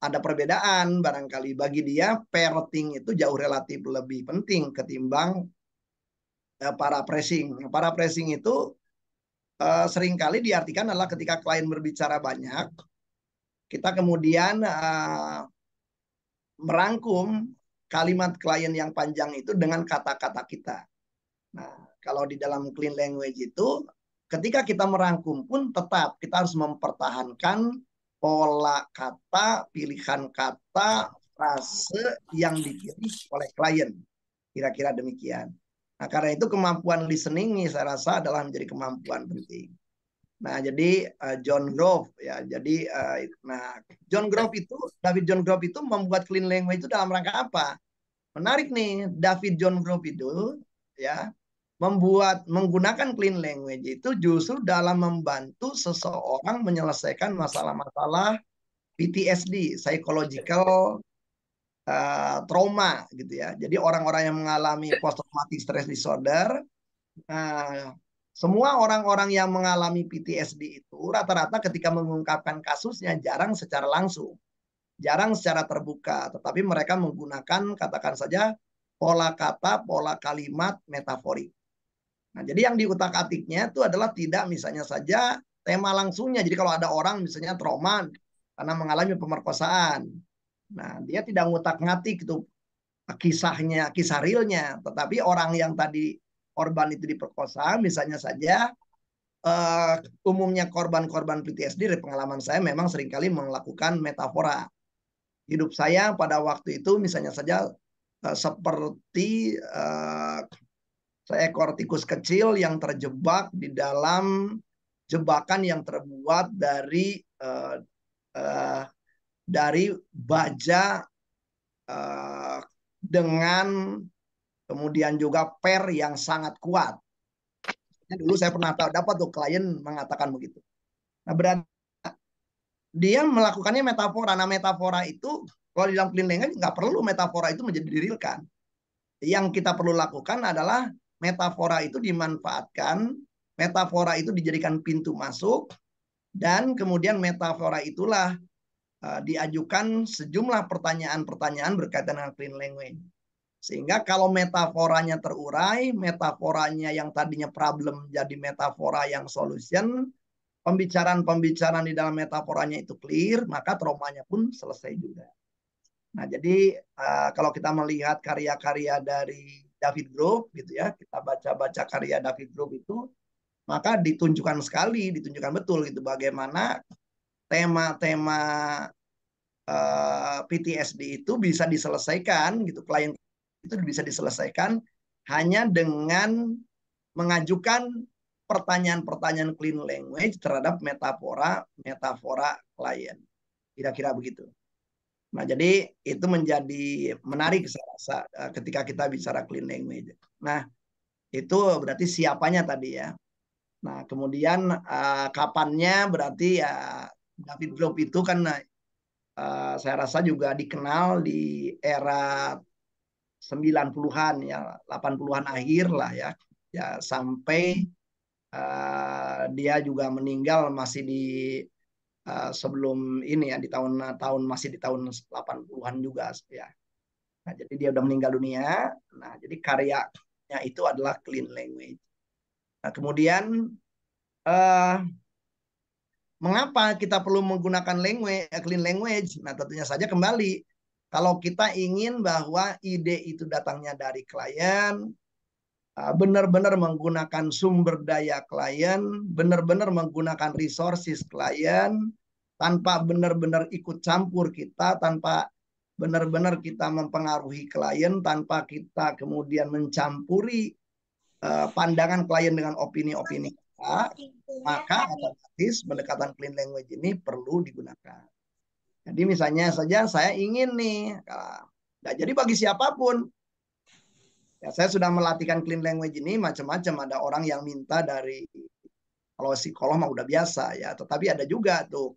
ada perbedaan barangkali bagi dia parenting itu jauh relatif lebih penting ketimbang paraphrasing. Paraphrasing itu seringkali diartikan adalah ketika klien berbicara banyak, kita kemudian merangkum kalimat klien yang panjang itu dengan kata-kata kita. Nah, kalau di dalam clean language itu, ketika kita merangkum pun tetap kita harus mempertahankan pola kata, pilihan kata, frase yang dipilih oleh klien. Kira-kira demikian. Nah, karena itu kemampuan listening ini saya rasa adalah menjadi kemampuan penting. Nah, jadi John Grove ya. Jadi David John Grove itu membuat clean language itu dalam rangka apa? Menarik nih, David John Grove itu ya menggunakan clean language itu justru dalam membantu seseorang menyelesaikan masalah-masalah PTSD, psychological trauma gitu ya. Jadi orang-orang yang mengalami post traumatic stress disorder, semua orang-orang yang mengalami PTSD itu rata-rata ketika mengungkapkan kasusnya jarang secara langsung, jarang secara terbuka, tetapi mereka menggunakan katakan saja pola kata, pola kalimat metaforik. Nah, jadi yang diutak-atiknya itu adalah tidak misalnya saja tema langsungnya. Jadi kalau ada orang misalnya trauma karena mengalami pemerkosaan, nah dia tidak ngutak-ngatik itu kisahnya, kisah realnya, tetapi orang yang tadi korban itu diperkosa, misalnya saja umumnya korban-korban PTSD dari pengalaman saya memang seringkali melakukan metafora. Hidup saya pada waktu itu misalnya saja seperti seekor tikus kecil yang terjebak di dalam jebakan yang terbuat dari baja dengan kemudian juga per yang sangat kuat. Dulu saya pernah dapat tuh klien mengatakan begitu. Nah, berarti dia melakukannya metafora. Nah, metafora itu kalau di dalam clean language nggak perlu metafora itu menjadi direalkan. Yang kita perlu lakukan adalah metafora itu dimanfaatkan, metafora itu dijadikan pintu masuk, dan kemudian metafora itulah diajukan sejumlah pertanyaan-pertanyaan berkaitan dengan clean language. Sehingga kalau metaforanya terurai, metaforanya yang tadinya problem jadi metafora yang solution, pembicaraan-pembicaraan di dalam metaforanya itu clear, maka traumanya pun selesai juga. Nah, jadi kalau kita melihat karya-karya dari David Grove gitu ya, kita baca-baca karya David Grove itu, maka ditunjukkan betul gitu bagaimana tema-tema PTSD itu bisa diselesaikan gitu, klien itu bisa diselesaikan hanya dengan mengajukan pertanyaan-pertanyaan clean language terhadap metafora klien. Kira-kira begitu. Nah, jadi itu menjadi menarik saya rasa ketika kita bicara clean language. Nah, itu berarti siapanya tadi ya. Nah, kemudian kapannya berarti ya David Grove itu kan saya rasa juga dikenal di era 90-an ya, 80-an akhir lah ya. Ya sampai dia juga meninggal masih di sebelum ini ya, di tahun masih di tahun 80-an juga ya. Nah, jadi dia udah meninggal dunia. Nah, jadi karyanya itu adalah clean language. Nah, kemudian mengapa kita perlu menggunakan clean language? Nah, tentunya saja kembali kalau kita ingin bahwa ide itu datangnya dari klien, benar-benar menggunakan sumber daya klien, benar-benar menggunakan resources klien, tanpa benar-benar ikut campur kita, tanpa benar-benar kita mempengaruhi klien, tanpa kita kemudian mencampuri pandangan klien dengan opini-opini kita, maka otomatis pendekatan clean language ini perlu digunakan. Jadi misalnya saja saya ingin nih, nggak jadi bagi siapapun. Ya, saya sudah melatihkan clean language ini macam-macam. Ada orang yang minta dari, kalau psikolog mah udah biasa ya, tetapi ada juga tuh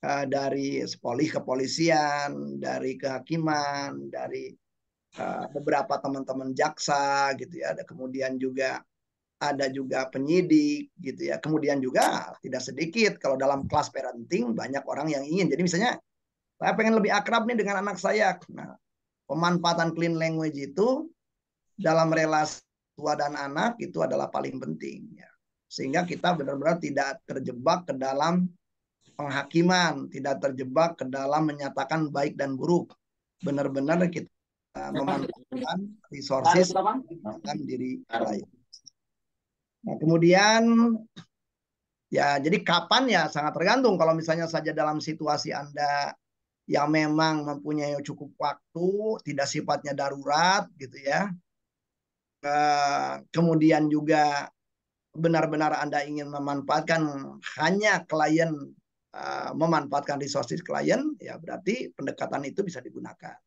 dari kepolisian, dari kehakiman, dari beberapa teman-teman jaksa gitu ya. Ada kemudian juga ada penyidik gitu ya. Kemudian juga tidak sedikit kalau dalam kelas parenting banyak orang yang ingin. Jadi misalnya saya pengen lebih akrab nih dengan anak saya. Nah, pemanfaatan clean language itu dalam relasi tua dan anak itu adalah paling penting ya. Sehingga kita benar-benar tidak terjebak ke dalam penghakiman, tidak terjebak ke dalam menyatakan baik dan buruk. Benar-benar kita memanfaatkan resources dalam diri klien. Nah, kemudian ya, jadi kapan ya sangat tergantung. Kalau misalnya saja dalam situasi Anda yang memang mempunyai cukup waktu, tidak sifatnya darurat gitu ya. Kemudian juga benar-benar Anda ingin memanfaatkan hanya klien, memanfaatkan resources klien, ya berarti pendekatan itu bisa digunakan.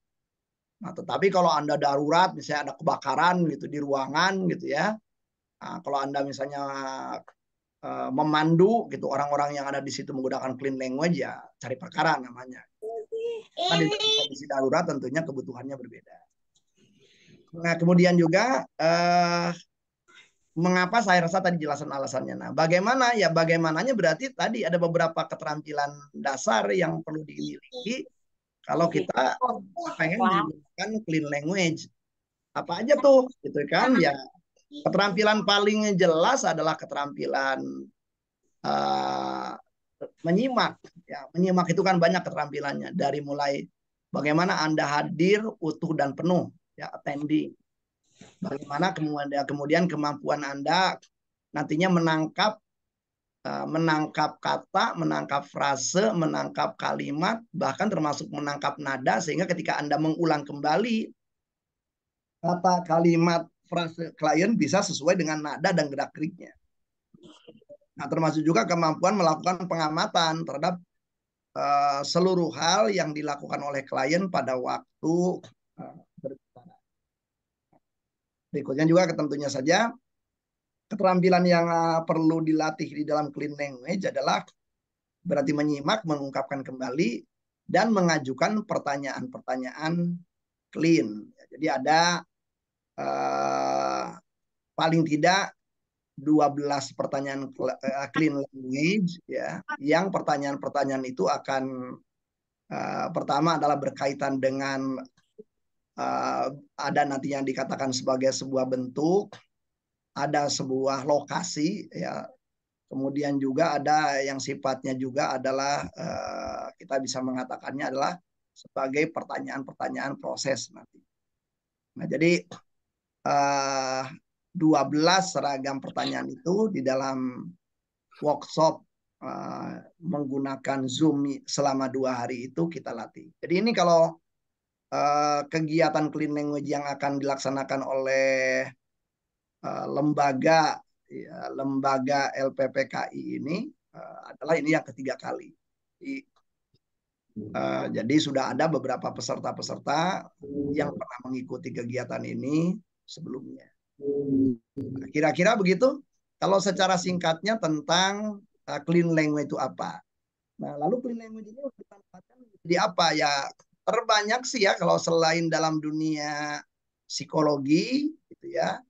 Nah, tetapi kalau Anda darurat, misalnya ada kebakaran gitu di ruangan gitu ya. Nah, kalau Anda misalnya memandu gitu orang-orang yang ada di situ menggunakan clean language, ya cari perkara namanya. Nah, di kondisi darurat tentunya kebutuhannya berbeda. Nah, kemudian juga mengapa saya rasa tadi jelasan alasannya. Nah, bagaimana ya, bagaimananya berarti tadi ada beberapa keterampilan dasar yang perlu dimiliki kalau kita pengen menggunakan clean language. Apa aja tuh gitu kan ya. Keterampilan paling jelas adalah keterampilan menyimak. Ya, menyimak itu kan banyak keterampilannya, dari mulai bagaimana Anda hadir utuh dan penuh, ya, attending. Bagaimana kemudian kemampuan Anda nantinya menangkap kata, menangkap frase, menangkap kalimat, bahkan termasuk menangkap nada, sehingga ketika Anda mengulang kembali kata, kalimat, frase klien bisa sesuai dengan nada dan gerak-geriknya. Nah, termasuk juga kemampuan melakukan pengamatan terhadap seluruh hal yang dilakukan oleh klien pada waktu berbicara. Berikutnya juga tentunya saja keterampilan yang perlu dilatih di dalam clean language adalah berarti menyimak, mengungkapkan kembali, dan mengajukan pertanyaan-pertanyaan clean. Jadi ada paling tidak 12 pertanyaan clean language ya, yang pertanyaan-pertanyaan itu akan pertama adalah berkaitan dengan ada nanti yang dikatakan sebagai sebuah bentuk, ada sebuah lokasi ya, kemudian juga ada yang sifatnya juga adalah kita bisa mengatakannya adalah sebagai pertanyaan-pertanyaan proses nanti. Nah, jadi 12 seragam pertanyaan itu di dalam workshop menggunakan Zoom selama 2 hari itu kita latih. Jadi ini kalau kegiatan clean language yang akan dilaksanakan oleh lembaga LPPKI ini adalah ini yang ketiga kali. Jadi sudah ada beberapa peserta-peserta yang pernah mengikuti kegiatan ini sebelumnya. Kira-kira begitu. Kalau secara singkatnya tentang clean language itu apa. Nah, lalu clean language ini dimanfaatkan jadi apa ya? Terbanyak sih ya kalau selain dalam dunia psikologi gitu ya.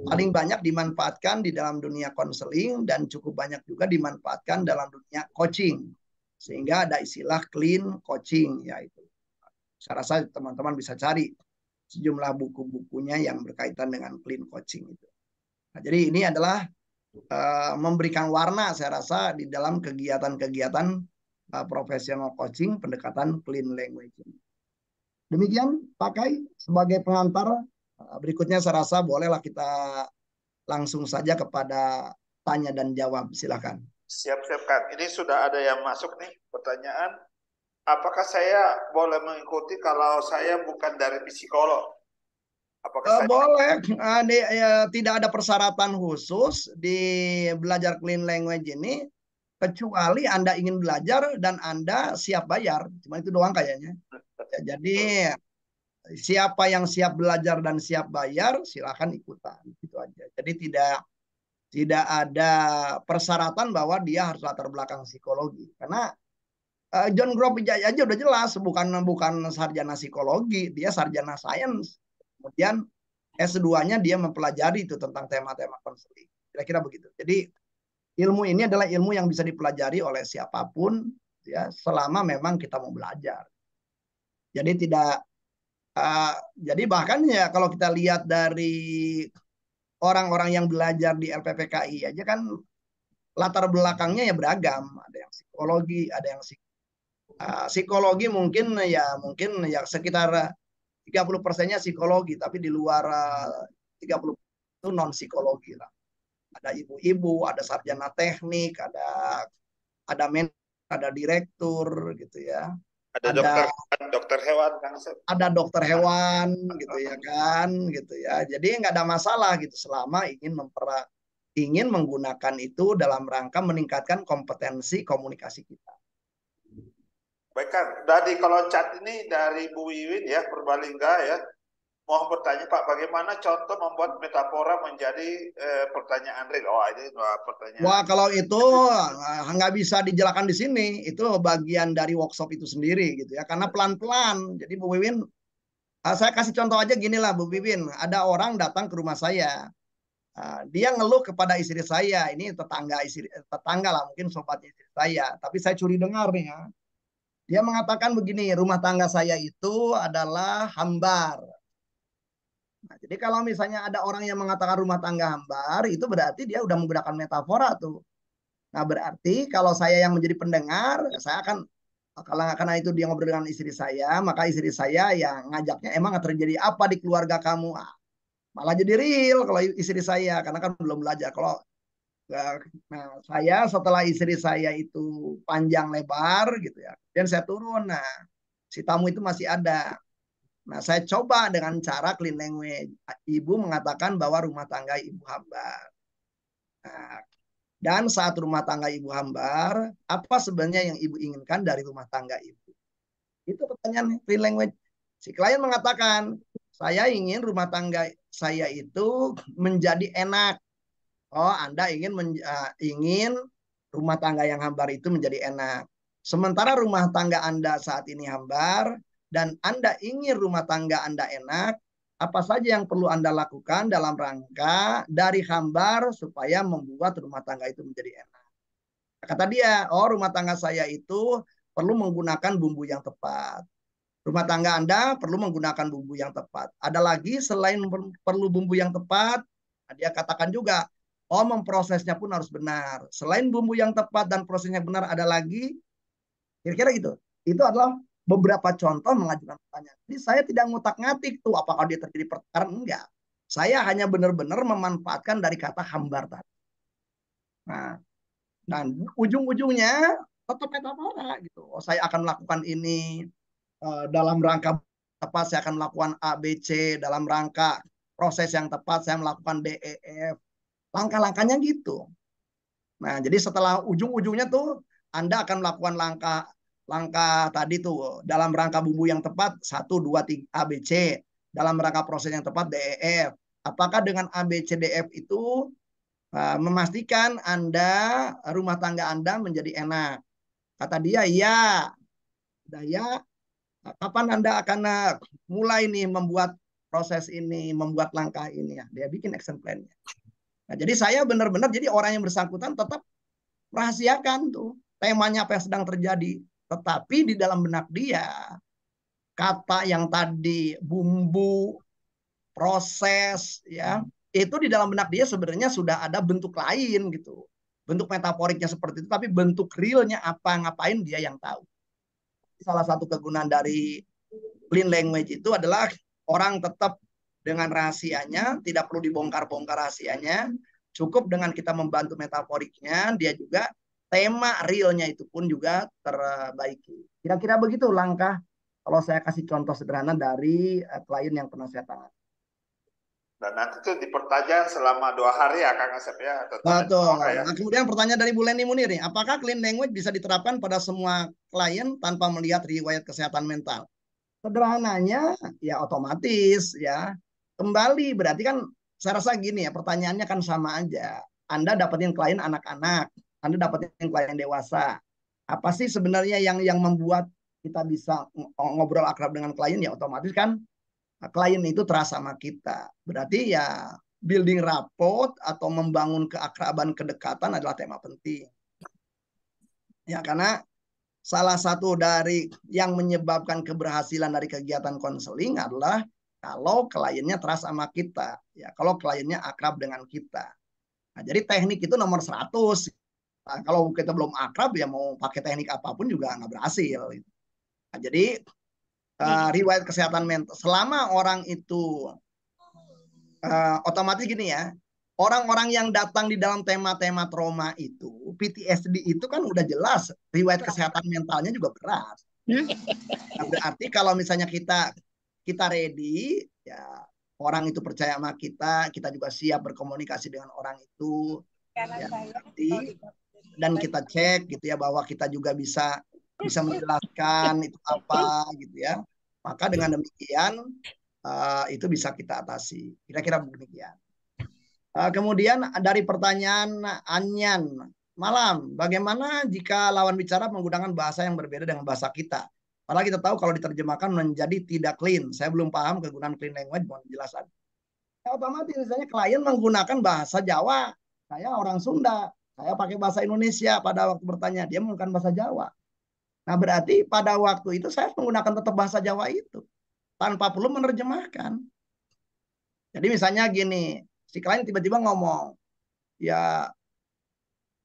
Paling banyak dimanfaatkan di dalam dunia konseling dan cukup banyak juga dimanfaatkan dalam dunia coaching. Sehingga ada istilah clean coaching yaitu. Saya rasa teman-teman bisa cari sejumlah buku-bukunya yang berkaitan dengan clean coaching itu. Nah, jadi ini adalah memberikan warna saya rasa di dalam kegiatan-kegiatan profesional coaching pendekatan clean language. Demikian pakai sebagai pengantar. Berikutnya saya rasa bolehlah kita langsung saja kepada tanya dan jawab. Silakan. Siap-siap Kang. Ini sudah ada yang masuk nih pertanyaan. Apakah saya boleh mengikuti kalau saya bukan dari psikolog? Apakah saya... Boleh. Tidak ada persyaratan khusus di belajar clean language ini, kecuali Anda ingin belajar dan Anda siap bayar. Cuma itu doang kayaknya. Jadi siapa yang siap belajar dan siap bayar, silakan ikutan. Itu aja. Jadi tidak ada persyaratan bahwa dia harus latar belakang psikologi. Karena John Groff aja udah jelas bukan sarjana psikologi, dia sarjana sains. Kemudian S2-nya dia mempelajari itu tentang tema-tema konseling. Kira-kira begitu. Jadi ilmu ini adalah ilmu yang bisa dipelajari oleh siapapun ya, selama memang kita mau belajar. Jadi jadi bahkan ya kalau kita lihat dari orang-orang yang belajar di LPPKI aja kan latar belakangnya ya beragam. Ada yang psikologi, ada yang psikologi mungkin ya sekitar 30%-nya psikologi, tapi di luar 30% itu non psikologi lah. Ada ibu-ibu, ada sarjana teknik, ada ada direktur gitu ya. Ada dokter hewan Kang Asep. Ada dokter hewan gitu ya kan gitu ya. Jadi nggak ada masalah gitu selama ingin menggunakan itu dalam rangka meningkatkan kompetensi komunikasi kita. Baik Kang, dari kolom chat ini dari Bu Wiwin ya, Purbalingga ya. Mohon bertanya Pak, bagaimana contoh membuat metafora menjadi pertanyaan real? Oh, ini pertanyaan. Wah, kalau itu nggak bisa dijelaskan di sini. Itu bagian dari workshop itu sendiri gitu ya. Karena pelan-pelan. Jadi Bu Wiwin, saya kasih contoh aja gini lah Bu Wiwin. Ada orang datang ke rumah saya. Dia ngeluh kepada istri saya. Ini tetangga lah, mungkin sobat istri saya. Tapi saya curi dengar nih ya. Dia mengatakan begini, rumah tangga saya itu adalah hambar. Nah, jadi kalau misalnya ada orang yang mengatakan rumah tangga hambar, itu berarti dia udah menggunakan metafora tuh. Nah, berarti kalau saya yang menjadi pendengar, saya akan, karena itu dia ngobrol dengan istri saya, maka istri saya yang ngajaknya, emang terjadi apa di keluarga kamu? Malah jadi real kalau istri saya, karena kan belum belajar. Kalau nah, saya setelah istri saya itu panjang lebar gitu ya, dan saya turun, nah si tamu itu masih ada. Nah, saya coba dengan cara clean language. Ibu mengatakan bahwa rumah tangga ibu hambar. Nah, dan saat rumah tangga ibu hambar, apa sebenarnya yang ibu inginkan dari rumah tangga ibu? Itu pertanyaan clean language. Si klien mengatakan, saya ingin rumah tangga saya itu menjadi enak. Oh, Anda ingin rumah tangga yang hambar itu menjadi enak. Sementara rumah tangga Anda saat ini hambar dan Anda ingin rumah tangga Anda enak, apa saja yang perlu Anda lakukan dalam rangka dari hambar supaya membuat rumah tangga itu menjadi enak. Kata dia, oh rumah tangga saya itu perlu menggunakan bumbu yang tepat. Rumah tangga Anda perlu menggunakan bumbu yang tepat. Ada lagi selain perlu bumbu yang tepat, dia katakan juga, oh memprosesnya pun harus benar. Selain bumbu yang tepat dan prosesnya benar, ada lagi, kira-kira gitu. Itu adalah beberapa contoh mengajukan pertanyaan. Jadi saya tidak ngutak-ngatik tuh apakah dia terjadi pertukaran, enggak. Saya hanya benar-benar memanfaatkan dari kata hambar tadi. Nah, dan ujung-ujungnya tetap metafora gitu. Oh, saya akan melakukan ini dalam rangka tepat, saya akan melakukan A, B, C, dalam rangka proses yang tepat, saya melakukan D, E, F. Langkah-langkahnya gitu. Nah, jadi setelah ujung-ujungnya tuh Anda akan melakukan langkah tadi tuh dalam rangka bumbu yang tepat 1, 2, 3 A, B, C, dalam rangka proses yang tepat D, E, F. Apakah dengan A, B, C, D, F itu memastikan rumah tangga Anda menjadi enak? Kata dia, ya. Ya, kapan Anda akan mulai nih membuat proses ini, membuat langkah ini ya? Dia bikin action plan-nya. Nah, jadi saya benar-benar jadi orang yang bersangkutan tetap rahasiakan tuh temanya apa yang sedang terjadi. Tetapi di dalam benak dia, kata yang tadi bumbu, proses, ya itu di dalam benak dia sebenarnya sudah ada bentuk lain gitu. Bentuk metaforiknya seperti itu, tapi bentuk realnya apa, ngapain dia yang tahu. Salah satu kegunaan dari clean language itu adalah orang tetap dengan rahasianya, tidak perlu dibongkar-bongkar rahasianya, cukup dengan kita membantu metaforiknya, dia juga tema realnya itu pun juga terbaiki. Kira-kira begitu langkah kalau saya kasih contoh sederhana dari klien yang pernah saya tangani. Dan nanti itu dipertajam selama 2 hari ya Kang Asep ya. Betul. Ya. Nah, kemudian pertanyaan dari Bu Leni Munir nih, apakah clean language bisa diterapkan pada semua klien tanpa melihat riwayat kesehatan mental? Sederhananya ya otomatis ya. Kembali berarti kan saya rasa gini ya, pertanyaannya kan sama aja. Anda dapetin klien anak-anak, Anda dapetin klien dewasa. Apa sih sebenarnya yang membuat kita bisa ngobrol akrab dengan klien? Ya otomatis kan klien itu terasa sama kita. Berarti ya building rapport atau membangun keakraban, kedekatan adalah tema penting. Ya karena salah satu dari yang menyebabkan keberhasilan dari kegiatan konseling adalah kalau kliennya terasa sama kita, ya kalau kliennya akrab dengan kita. Nah, jadi teknik itu nomor 100 Nah, kalau kita belum akrab ya mau pakai teknik apapun juga nggak berhasil. Nah, jadi riwayat kesehatan mental selama orang itu otomatis gini ya, orang-orang yang datang di dalam tema-tema trauma itu, PTSD itu kan udah jelas riwayat kesehatan mentalnya juga berat. Nah, berarti kalau misalnya kita ready, ya orang itu percaya sama kita, kita juga siap berkomunikasi dengan orang itu, ya, berarti, dan kita cek gitu ya bahwa kita juga bisa menjelaskan itu apa gitu ya. Maka dengan demikian itu bisa kita atasi. Kira-kira demikian. Kemudian dari pertanyaan Anyan, malam, bagaimana jika lawan bicara menggunakan bahasa yang berbeda dengan bahasa kita? Padahal kita tahu kalau diterjemahkan menjadi tidak clean. Saya belum paham kegunaan clean language, mohon penjelasan. Ya, otomatis misalnya klien menggunakan bahasa Jawa, saya orang Sunda, saya pakai bahasa Indonesia pada waktu bertanya, dia menggunakan bahasa Jawa. Nah, berarti pada waktu itu saya menggunakan tetap bahasa Jawa itu tanpa perlu menerjemahkan. Jadi misalnya gini, si klien tiba-tiba ngomong, ya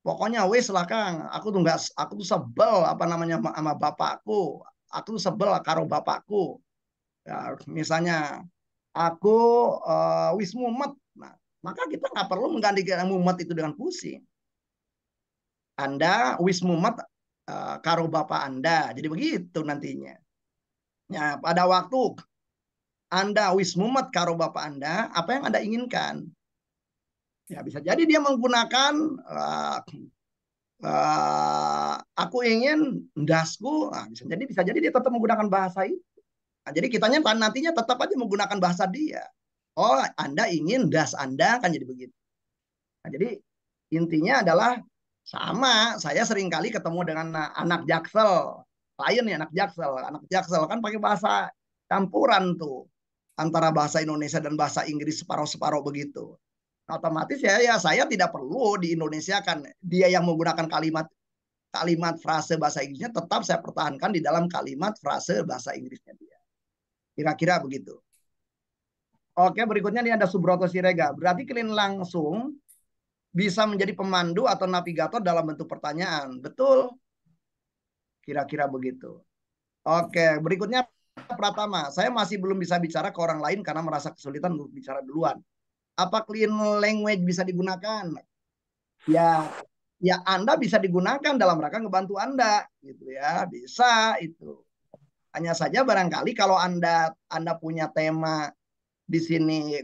pokoknya wes lah Kang, aku tuh sebel apa namanya sama bapakku, aku tuh sebel karo bapakku. Ya, misalnya aku wis mumet, nah, maka kita nggak perlu menggantikan mumet itu dengan pusing. Anda wis mumet karo bapak Anda, jadi begitu nantinya. Ya, pada waktu Anda wis mumet karo bapak Anda, apa yang Anda inginkan? Ya bisa jadi dia menggunakan aku ingin ndasku, nah, bisa jadi dia tetap menggunakan bahasa itu. Nah, jadi kitanya nantinya tetap aja menggunakan bahasa dia. Oh, Anda ingin das Anda, kan jadi begitu. Nah, jadi intinya adalah sama. Saya sering kali ketemu dengan anak Jaksel, klien nih anak Jaksel kan pakai bahasa campuran tuh antara bahasa Indonesia dan bahasa Inggris separuh-separuh begitu. Nah, otomatis ya saya tidak perlu di Indonesia kan dia yang menggunakan kalimat frase bahasa Inggrisnya tetap saya pertahankan di dalam kalimat frase bahasa Inggrisnya dia. Kira-kira begitu. Oke, berikutnya ini ada Subroto Sirega. Berarti kalian langsung bisa menjadi pemandu atau navigator dalam bentuk pertanyaan. Betul? Kira-kira begitu. Oke, berikutnya Pratama. Saya masih belum bisa bicara ke orang lain karena merasa kesulitan untuk bicara duluan. Apa clean language bisa digunakan? Ya Anda bisa digunakan dalam rangka ngebantu Anda, gitu ya. Bisa itu. Hanya saja barangkali kalau Anda punya tema di sini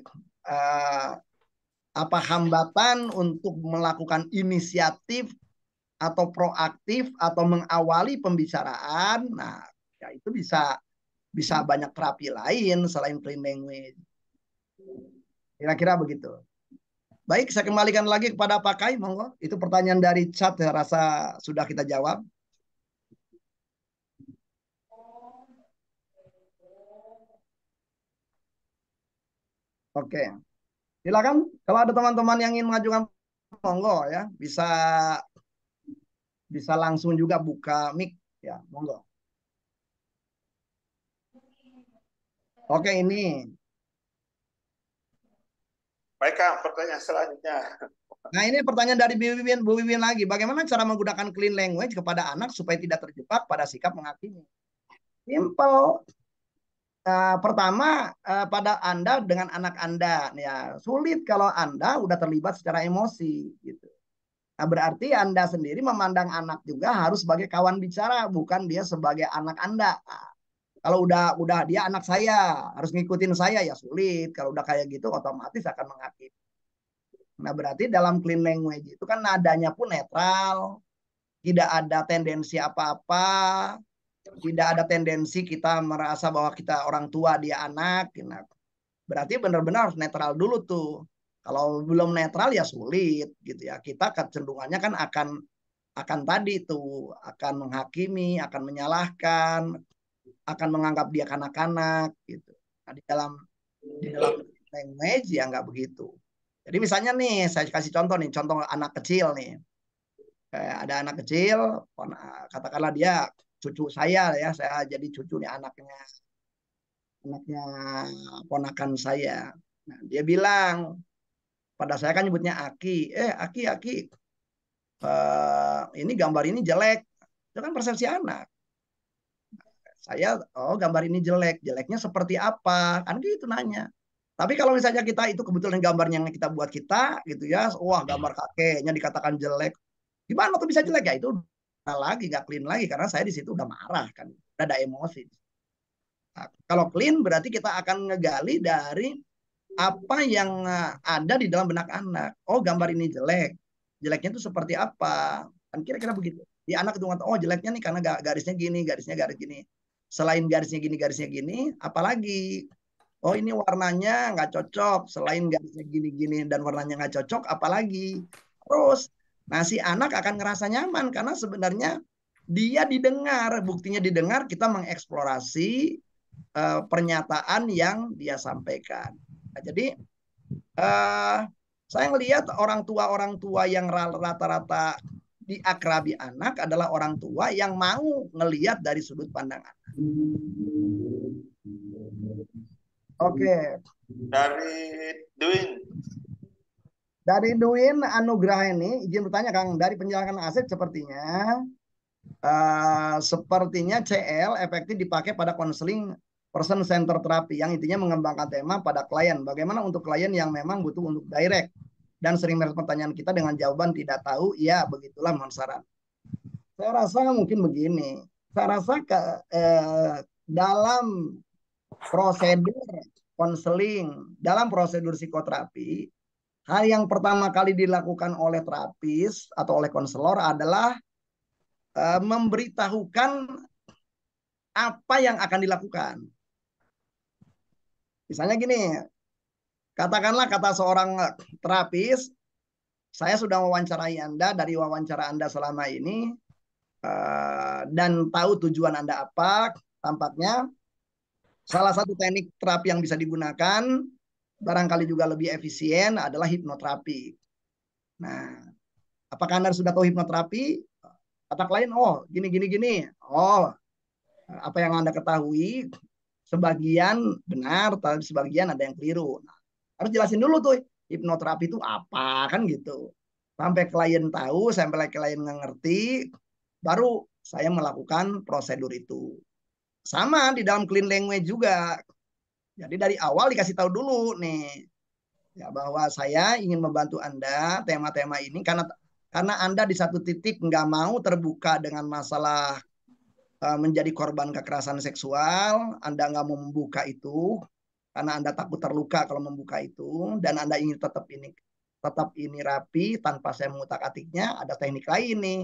apa hambatan untuk melakukan inisiatif atau proaktif atau mengawali pembicaraan, nah ya itu bisa banyak terapi lain selain clean language. Kira-kira begitu. Baik, saya kembalikan lagi kepada Pak Kai, monggo. Itu pertanyaan dari chat, saya rasa sudah kita jawab. Oke, silakan. Kalau ada teman-teman yang ingin mengajukan, monggo ya, bisa langsung juga buka mic ya, monggo. Oke, ini. Baik, Kang, pertanyaan selanjutnya. Nah, ini pertanyaan dari Bu Wiwin lagi. Bagaimana cara menggunakan clean language kepada anak supaya tidak terjebak pada sikap menghakimi? Simple. Pertama, pada Anda dengan anak Anda, ya sulit kalau Anda udah terlibat secara emosi, gitu. Nah, berarti Anda sendiri memandang anak juga harus sebagai kawan bicara, bukan dia sebagai anak Anda. Nah, kalau udah dia anak saya, harus ngikutin saya, ya sulit. Kalau udah kayak gitu, otomatis akan menghakimi. Nah, berarti dalam clean language itu kan nadanya pun netral, tidak ada tendensi apa-apa, tidak ada tendensi kita merasa bahwa kita orang tua, dia anak. Nah, berarti benar-benar harus netral dulu tuh. Kalau belum netral ya sulit gitu ya. Kita kecenderungannya kan akan tadi tuh, akan menghakimi, akan menyalahkan, akan menganggap dia kanak-kanak gitu. Nah, di dalam language ya nggak begitu. Jadi misalnya nih, saya kasih contoh nih, contoh anak kecil nih. Ada anak kecil, katakanlah dia cucu saya ya, saya jadi cucu nih anaknya ponakan saya. Nah, dia bilang pada saya kan nyebutnya Aki, Aki, ini gambar ini jelek. Itu kan persepsi anak. Saya, oh gambar ini jelek. Jeleknya seperti apa? Kan gitu nanya. Tapi kalau misalnya kita itu kebetulan gambarnya yang kita buat kita gitu ya, wah gambar kakeknya dikatakan jelek. Gimana tuh bisa jelek ya? Itu lagi nggak clean lagi karena saya di situ udah marah kan, udah ada emosi. Nah, kalau clean berarti kita akan ngegali dari apa yang ada di dalam benak anak. Oh gambar ini jelek, jeleknya itu seperti apa? Kan kira-kira begitu. Di anak itu ngatakan, oh jeleknya nih karena garisnya gini, garis gini. Selain garisnya gini, apalagi? Oh ini warnanya nggak cocok. Selain garisnya gini-gini dan warnanya nggak cocok, apalagi? Terus, nah si anak akan ngerasa nyaman karena sebenarnya dia didengar. Buktinya didengar, kita mengeksplorasi pernyataan yang dia sampaikan. Nah, jadi saya melihat orang tua yang rata-rata diakrabi anak adalah orang tua yang mau ngelihat dari sudut pandang anak. Oke. Dari Duin Anugrah ini, izin bertanya Kang, dari penjelasan Asep sepertinya CL efektif dipakai pada konseling person center terapi yang intinya mengembangkan tema pada klien. Bagaimana untuk klien yang memang butuh untuk direct dan sering merespon pertanyaan kita dengan jawaban tidak tahu, ya begitulah mohon saran. Saya rasa mungkin begini. Saya rasa dalam prosedur konseling, dalam prosedur psikoterapi, hal yang pertama kali dilakukan oleh terapis atau oleh konselor adalah memberitahukan apa yang akan dilakukan. Misalnya gini, katakanlah kata seorang terapis, saya sudah mewawancarai Anda dari wawancara Anda selama ini dan tahu tujuan Anda apa. Tampaknya salah satu teknik terapi yang bisa digunakan, barangkali juga lebih efisien, adalah hipnoterapi. Nah, apakah Anda sudah tahu hipnoterapi? Kata klien, oh gini. Oh, apa yang Anda ketahui sebagian benar, tapi sebagian ada yang keliru. Nah, harus jelasin dulu tuh hipnoterapi itu apa kan gitu. Sampai klien tahu, sampai klien ngerti, baru saya melakukan prosedur itu. Sama di dalam clean language juga. Jadi dari awal dikasih tahu dulu nih, ya bahwa saya ingin membantu Anda tema-tema ini karena Anda di satu titik nggak mau terbuka dengan masalah menjadi korban kekerasan seksual, Anda nggak mau membuka itu karena Anda takut terluka kalau membuka itu, dan Anda ingin tetap ini rapi tanpa saya mengutak-atiknya. Ada teknik lain nih.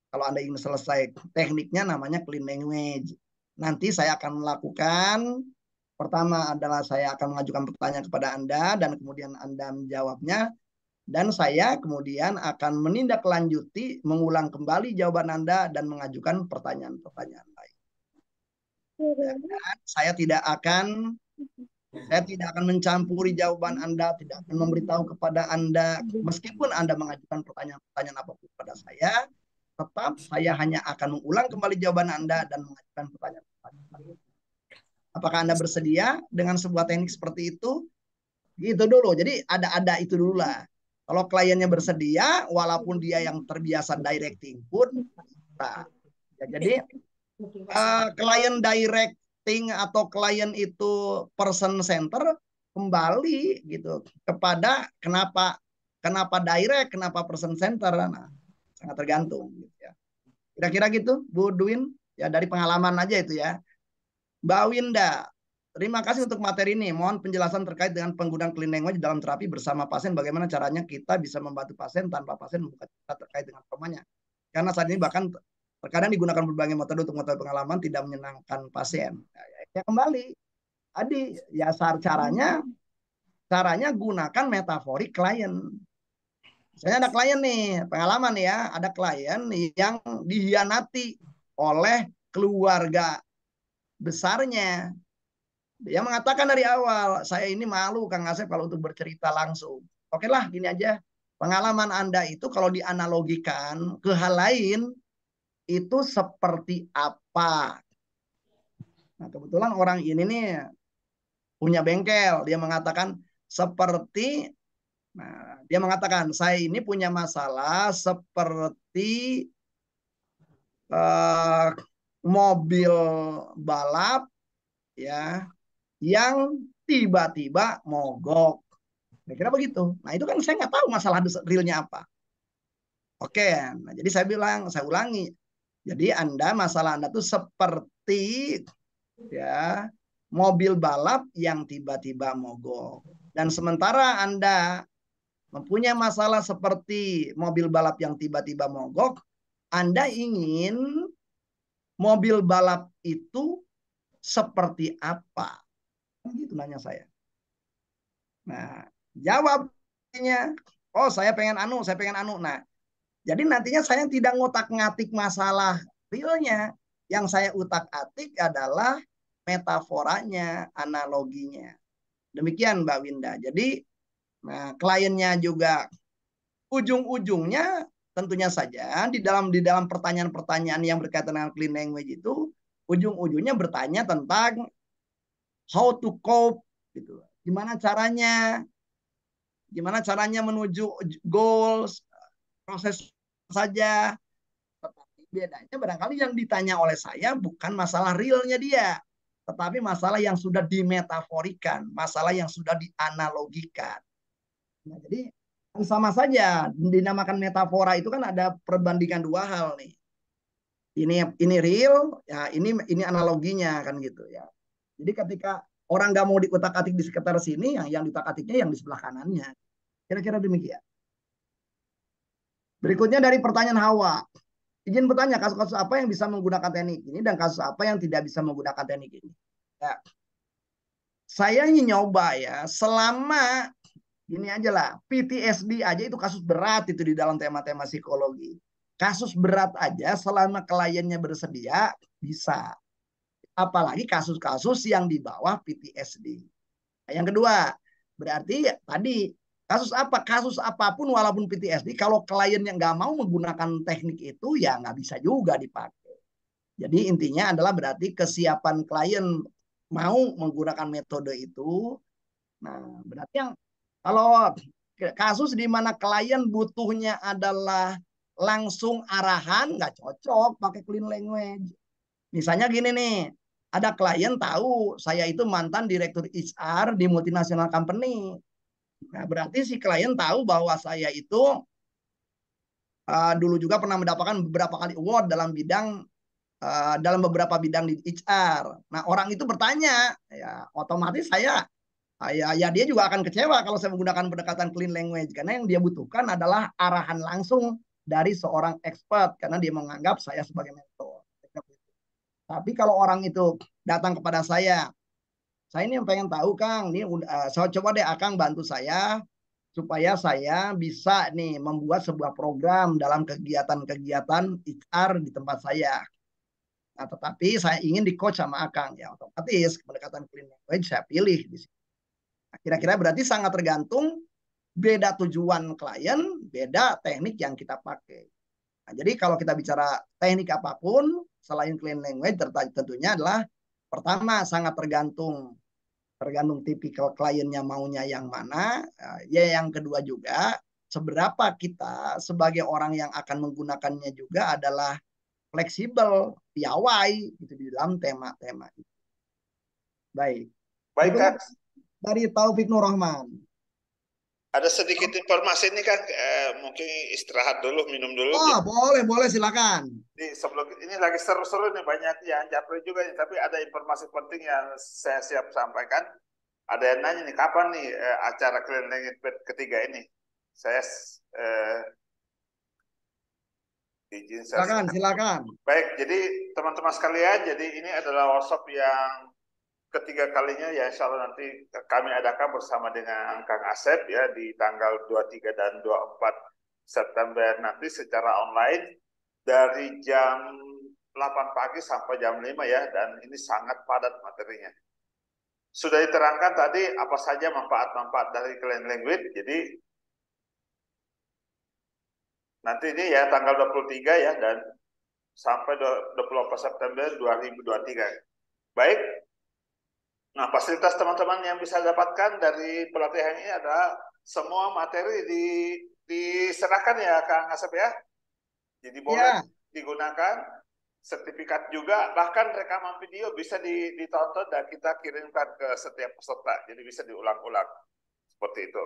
Kalau Anda ingin selesai tekniknya, namanya clean language. Nanti saya akan melakukan, pertama adalah saya akan mengajukan pertanyaan kepada Anda dan kemudian Anda menjawabnya. Dan saya kemudian akan menindaklanjuti, mengulang kembali jawaban Anda dan mengajukan pertanyaan-pertanyaan lain. Dan saya tidak akan mencampuri jawaban Anda, tidak akan memberitahu kepada Anda, meskipun Anda mengajukan pertanyaan-pertanyaan apapun kepada saya, tetap saya hanya akan mengulang kembali jawaban Anda dan mengajukan pertanyaan-pertanyaan lain. Apakah Anda bersedia dengan sebuah teknik seperti itu? Gitu dulu. Jadi ada itu dulu lah. Kalau kliennya bersedia, walaupun dia yang terbiasa directing pun, nah, ya, jadi klien directing atau klien itu person center kembali gitu kepada kenapa direct, kenapa person center, nah sangat tergantung. Gitu ya. Kira-kira gitu, Bu Duin, ya dari pengalaman aja itu ya. Mbak Winda, terima kasih untuk materi ini. Mohon penjelasan terkait dengan penggunaan clean language dalam terapi bersama pasien. Bagaimana caranya kita bisa membantu pasien tanpa pasien membuka cerita terkait dengan traumanya. Karena saat ini bahkan terkadang digunakan berbagai metode untuk mengetahui pengalaman tidak menyenangkan pasien. Ya kembali, tadi ya caranya gunakan metaforik klien. Misalnya ada klien nih, pengalaman ya, ada klien yang dihianati oleh keluarga besarnya. Dia mengatakan dari awal, saya ini malu Kang Asep kalau untuk bercerita langsung. Oke lah, gini aja. Pengalaman Anda itu kalau dianalogikan ke hal lain, itu seperti apa? Nah, kebetulan orang ini nih punya bengkel. Dia mengatakan seperti, nah, Dia mengatakan, saya ini punya masalah seperti mobil balap ya yang tiba-tiba mogok. Kira-kira begitu. Nah itu kan saya nggak tahu masalah realnya apa. Oke, nah jadi saya bilang, saya ulangi. Jadi masalah Anda tuh seperti ya mobil balap yang tiba-tiba mogok. Dan sementara Anda mempunyai masalah seperti mobil balap yang tiba-tiba mogok, Anda ingin mobil balap itu seperti apa? Gitu nanya saya. Nah, jawabnya, oh saya pengen anu, saya pengen anu. Nah, jadi nantinya saya tidak ngotak-ngatik masalah realnya. Yang saya utak-atik adalah metaforanya, analoginya. Demikian Mbak Winda. Jadi nah, kliennya juga ujung-ujungnya tentunya saja di dalam pertanyaan-pertanyaan yang berkaitan dengan clean language itu ujung-ujungnya bertanya tentang how to cope gitu. Gimana caranya menuju goals, proses saja. Tetapi bedanya barangkali yang ditanya oleh saya bukan masalah realnya dia, tetapi masalah yang sudah dimetaforikan, masalah yang sudah dianalogikan. Nah, jadi sama saja dinamakan metafora itu kan ada perbandingan dua hal nih. Ini real, ya ini analoginya kan gitu ya. Jadi ketika orang nggak mau dikutak-atik di sekitar sini, yang diutak-atiknya yang di sebelah kanannya. Kira-kira demikian. Berikutnya dari pertanyaan Hawa. Izin bertanya, kasus-kasus apa yang bisa menggunakan teknik ini dan kasus apa yang tidak bisa menggunakan teknik ini. Ya. Saya ingin nyoba ya, selama gini aja lah, PTSD aja itu kasus berat itu di dalam tema-tema psikologi. Kasus berat aja selama kliennya bersedia bisa. Apalagi kasus-kasus yang di bawah PTSD. Nah, yang kedua, berarti ya, tadi kasus apapun walaupun PTSD, kalau kliennya nggak mau menggunakan teknik itu ya nggak bisa juga dipakai. Jadi intinya adalah berarti kesiapan klien mau menggunakan metode itu. Nah, berarti yang kalau kasus di mana klien butuhnya adalah langsung arahan, nggak cocok pakai clean language. Misalnya gini nih, ada klien tahu saya itu mantan direktur HR di multinasional company. Nah, berarti si klien tahu bahwa saya itu dulu juga pernah mendapatkan beberapa kali award dalam beberapa bidang di HR. Nah, orang itu bertanya, ya otomatis ya dia juga akan kecewa kalau saya menggunakan pendekatan clean language karena yang dia butuhkan adalah arahan langsung dari seorang expert karena dia menganggap saya sebagai mentor. Tapi kalau orang itu datang kepada saya ini yang pengen tahu Kang, saya coba deh Akang bantu saya supaya saya bisa nih membuat sebuah program dalam kegiatan-kegiatan HR di tempat saya. Nah, tetapi saya ingin di coach sama Akang ya, otomatis pendekatan clean language saya pilih di sini. Nah, kira-kira berarti sangat tergantung beda tujuan klien, beda teknik yang kita pakai. Nah, jadi kalau kita bicara teknik apapun selain clean language tentunya adalah pertama sangat tergantung tipikal kliennya maunya yang mana. Ya yang kedua juga seberapa kita sebagai orang yang akan menggunakannya juga adalah fleksibel, piawai gitu di dalam tema-tema itu. Baik. Baik Kak. Dari Taufik Nur Rahman. Ada sedikit informasi ini kan, mungkin istirahat dulu, minum dulu. Oh, boleh silakan. Sebelum ini lagi seru-seru nih, banyak yang japri juga nih, tapi ada informasi penting yang saya siap sampaikan. Ada yang nanya nih, kapan nih acara clean language ketiga ini? Saya izin saya. Silakan. Baik, jadi teman-teman sekalian, jadi ini adalah workshop yang ketiga kalinya ya, insya Allah nanti kami adakan bersama dengan Kang Asep ya di tanggal 23 dan 24 September nanti secara online dari jam 8 pagi sampai jam 5 ya, dan ini sangat padat materinya. Sudah diterangkan tadi apa saja manfaat-manfaat dari clean language, jadi nanti ini ya tanggal 23 ya dan sampai 24 September 2023. Baik. Nah, fasilitas teman-teman yang bisa dapatkan dari pelatihan ini adalah semua materi diserahkan ya Kang Asep ya. Jadi boleh Ya. digunakan. Sertifikat juga, bahkan rekaman video bisa ditonton dan kita kirimkan ke setiap peserta. Jadi bisa diulang-ulang. Seperti itu.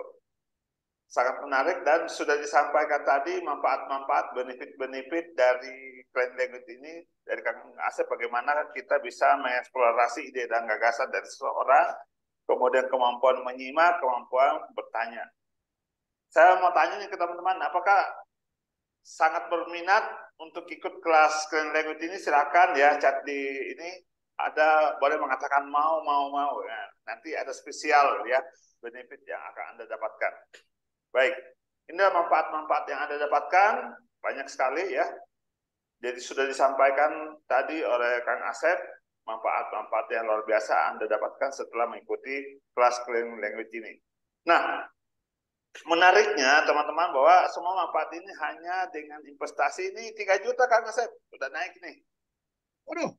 Sangat menarik dan sudah disampaikan tadi manfaat-manfaat, benefit-benefit dari Clean Language ini dari Kang Asep, bagaimana kita bisa mengeksplorasi ide dan gagasan dari seseorang, kemudian kemampuan menyimak, kemampuan bertanya. Saya mau tanya nih ke teman-teman, apakah sangat berminat untuk ikut kelas Clean Language ini? Silakan ya, chat di ini ada, boleh mengatakan mau ya. Nanti ada spesial ya benefit yang akan Anda dapatkan. Baik, ini adalah manfaat-manfaat yang Anda dapatkan banyak sekali ya. Jadi sudah disampaikan tadi oleh Kang Asep, manfaat-manfaat yang luar biasa Anda dapatkan setelah mengikuti kelas Clean Language ini. Nah, menariknya teman-teman bahwa semua manfaat ini hanya dengan investasi ini 3 juta Kang Asep, udah naik nih. Waduh.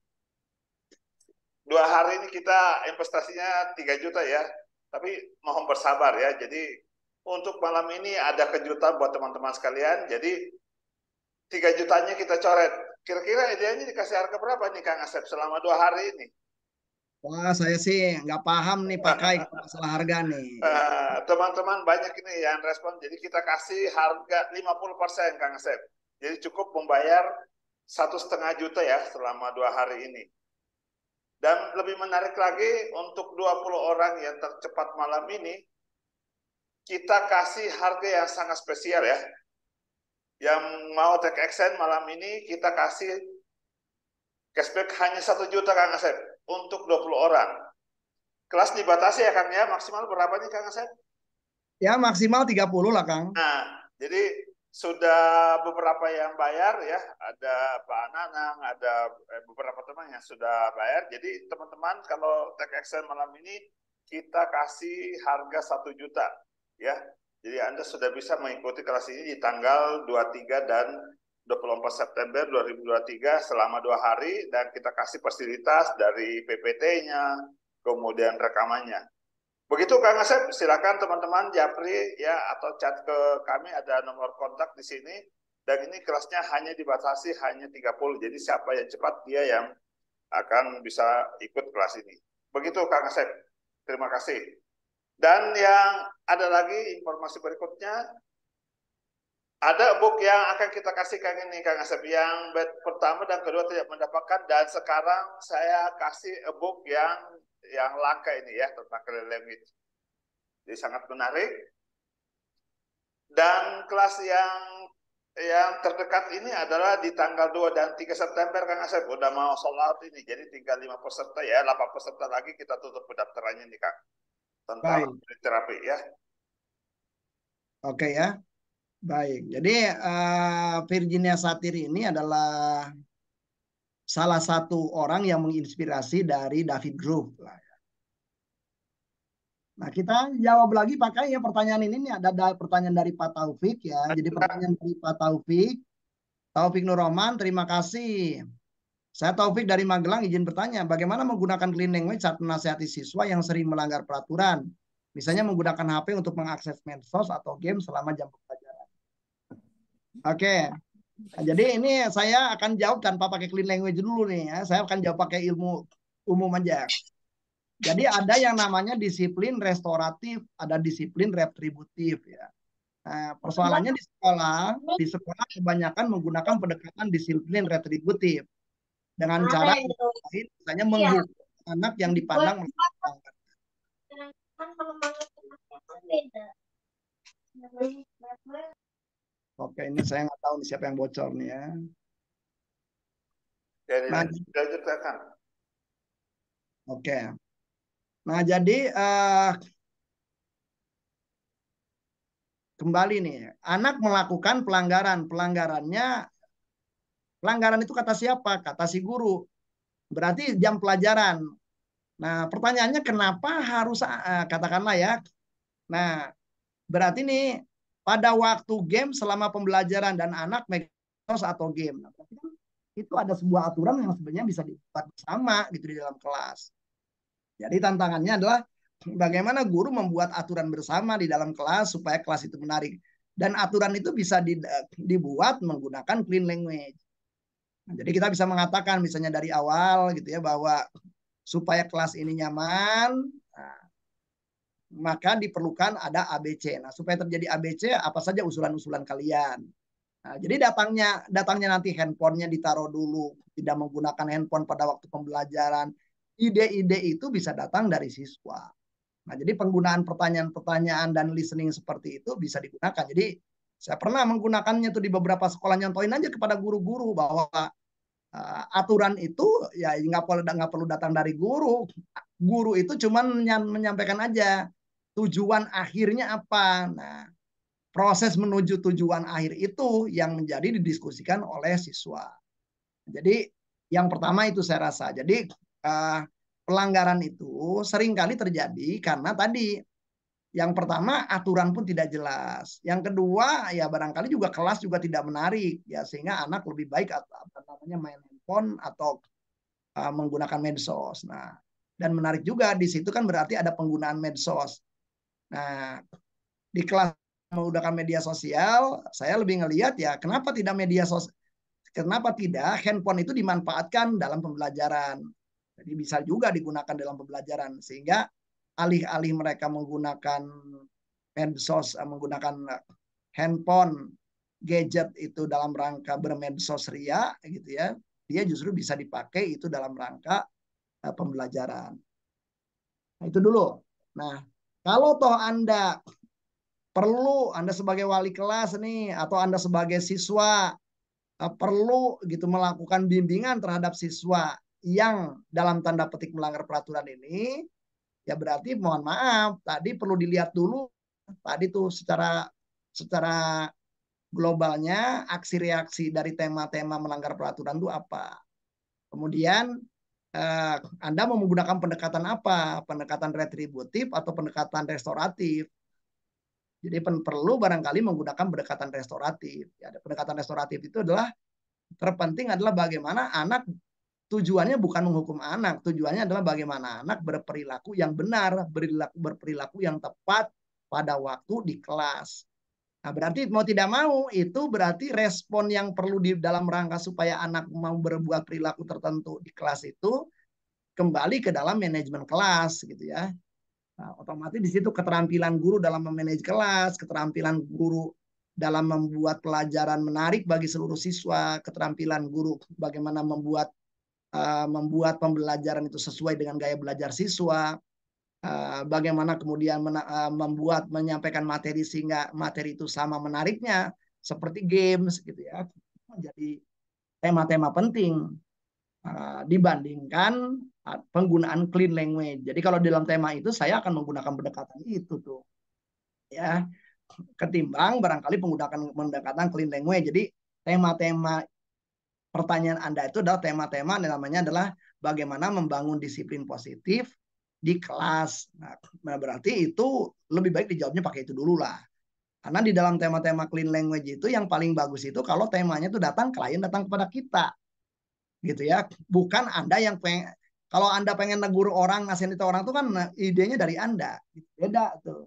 2 hari ini kita investasinya 3 juta ya. Tapi mohon bersabar ya. Jadi untuk malam ini ada kejutan buat teman-teman sekalian. Jadi 3 jutanya kita coret. Kira-kira ideanya dikasih harga berapa nih Kang Asep selama 2 hari ini? Wah, saya sih nggak paham nih pakai masalah harga nih. Teman-teman banyak ini yang respon. Jadi kita kasih harga 50% Kang Asep. Jadi cukup membayar 1,5 juta ya selama 2 hari ini. Dan lebih menarik lagi, untuk 20 orang yang tercepat malam ini, kita kasih harga yang sangat spesial ya. Yang mau take action malam ini, kita kasih cashback hanya 1 juta Kang Asep untuk 20 orang. Kelas dibatasi ya Kang ya, maksimal berapa nih Kang Asep? Ya maksimal 30 lah Kang. Nah, jadi sudah beberapa yang bayar ya, ada Pak Nanang, ada beberapa teman yang sudah bayar. Jadi teman-teman kalau take action malam ini kita kasih harga 1 juta ya. Jadi Anda sudah bisa mengikuti kelas ini di tanggal 23 dan 24 September 2023 selama 2 hari, dan kita kasih fasilitas dari PPT-nya, kemudian rekamannya. Begitu Kang Asep, silakan teman-teman japri ya atau chat ke kami, ada nomor kontak di sini. Dan ini kelasnya hanya dibatasi hanya 30. Jadi siapa yang cepat dia yang akan bisa ikut kelas ini. Begitu Kang Asep. Terima kasih. Dan yang ada lagi informasi berikutnya, ada book yang akan kita kasihkan ini Kang Asep, yang pertama dan kedua tidak mendapatkan, dan sekarang saya kasih book yang langka ini ya tentang Clean Language. Jadi sangat menarik. Dan kelas yang terdekat ini adalah di tanggal 2 dan 3 September Kang Asep, udah mau sold out ini. Jadi tinggal 5 peserta ya, 8 peserta lagi kita tutup pendaftarannya nih Kang. Tentang terapi ya. Oke ya. Baik, jadi Virginia Satir ini adalah salah satu orang yang menginspirasi dari David Grove. Nah, kita jawab lagi pakai ya pertanyaan ini. Ada pertanyaan dari Pak Taufik ya. Jadi pertanyaan dari Pak Taufik Nur Rahman, terima kasih. Saya Taufik dari Magelang, izin bertanya, bagaimana menggunakan Clean Language saat menasihati siswa yang sering melanggar peraturan? Misalnya menggunakan HP untuk mengakses medsos atau game selama jam pelajaran. Oke, nah, jadi ini saya akan jawab tanpa pakai Clean Language dulu nih ya. Saya akan jawab pakai ilmu umum aja. Jadi ada yang namanya disiplin restoratif, ada disiplin retributif ya. Nah, persoalannya di sekolah kebanyakan menggunakan pendekatan disiplin retributif dengan cara misalnya menghukum anak yang dipandang melanggar. Oke, ini saya nggak tahu nih siapa yang bocor nih ya. Nah, oke. Nah, jadi kembali nih, anak melakukan pelanggaran. Pelanggaran itu kata siapa? Kata si guru. Berarti jam pelajaran. Nah, pertanyaannya kenapa harus katakanlah ya. Nah, berarti nih pada waktu game selama pembelajaran dan anak medsos atau game. Nah, itu ada sebuah aturan yang sebenarnya bisa dibuat bersama gitu di dalam kelas. Jadi tantangannya adalah bagaimana guru membuat aturan bersama di dalam kelas supaya kelas itu menarik. Dan aturan itu bisa dibuat menggunakan clean language. Nah, jadi kita bisa mengatakan misalnya dari awal gitu ya, bahwa supaya kelas ini nyaman, nah, maka diperlukan ada ABC. Nah, supaya terjadi ABC, apa saja usulan-usulan kalian. Nah, jadi datangnya nanti handphonenya ditaruh dulu, tidak menggunakan handphone pada waktu pembelajaran. Ide-ide itu bisa datang dari siswa. Nah, jadi penggunaan pertanyaan-pertanyaan dan listening seperti itu bisa digunakan. Jadi saya pernah menggunakannya tuh di beberapa sekolah, nyontoin aja kepada guru-guru bahwa aturan itu ya nggak perlu datang dari guru. Guru itu cuma menyampaikan aja tujuan akhirnya apa. Nah, proses menuju tujuan akhir itu yang menjadi didiskusikan oleh siswa. Jadi yang pertama itu saya rasa. Jadi pelanggaran itu seringkali terjadi karena tadi yang pertama aturan pun tidak jelas. Yang kedua ya barangkali juga kelas juga tidak menarik ya, sehingga anak lebih baik main handphone atau menggunakan medsos. Nah, dan menarik juga di situ kan berarti ada penggunaan medsos. Nah, di kelas menggunakan media sosial, saya lebih ngelihat ya kenapa tidak handphone itu dimanfaatkan dalam pembelajaran. Jadi bisa juga digunakan dalam pembelajaran sehingga alih-alih mereka menggunakan medsos, menggunakan handphone, gadget itu dalam rangka bermedsos ria gitu ya, dia justru bisa dipakai itu dalam rangka pembelajaran. Nah, itu dulu. Nah, kalau toh Anda sebagai wali kelas nih atau Anda sebagai siswa perlu gitu melakukan bimbingan terhadap siswa yang dalam tanda petik melanggar peraturan ini, ya berarti mohon maaf, tadi perlu dilihat dulu tadi tuh secara globalnya aksi reaksi dari tema-tema melanggar peraturan itu apa. Kemudian Anda mau menggunakan pendekatan apa? Pendekatan retributif atau pendekatan restoratif? Jadi perlu barangkali menggunakan pendekatan restoratif. Ya, pendekatan restoratif itu terpenting adalah bagaimana anak, tujuannya bukan menghukum anak, tujuannya adalah bagaimana anak berperilaku yang benar, berperilaku yang tepat pada waktu di kelas. Nah, berarti mau tidak mau itu berarti respon yang perlu di dalam rangka supaya anak mau berbuat perilaku tertentu di kelas itu kembali ke dalam manajemen kelas gitu ya. Nah, otomatis di situ keterampilan guru dalam memanage kelas, keterampilan guru dalam membuat pelajaran menarik bagi seluruh siswa, keterampilan guru bagaimana membuat pembelajaran itu sesuai dengan gaya belajar siswa, bagaimana kemudian menyampaikan materi sehingga materi itu sama menariknya seperti games gitu ya, menjadi tema-tema penting dibandingkan penggunaan clean language. Jadi kalau dalam tema itu saya akan menggunakan pendekatan itu tuh ya, ketimbang barangkali menggunakan pendekatan clean language. Jadi tema-tema pertanyaan Anda itu adalah tema-tema namanya adalah bagaimana membangun disiplin positif di kelas. Nah, berarti itu lebih baik dijawabnya pakai itu dulu lah. Karena di dalam tema-tema clean language itu yang paling bagus itu kalau temanya itu klien datang kepada kita. Gitu ya. Bukan Anda yang kalau Anda pengen negur orang, nasihatin orang itu kan idenya dari Anda. Beda tuh.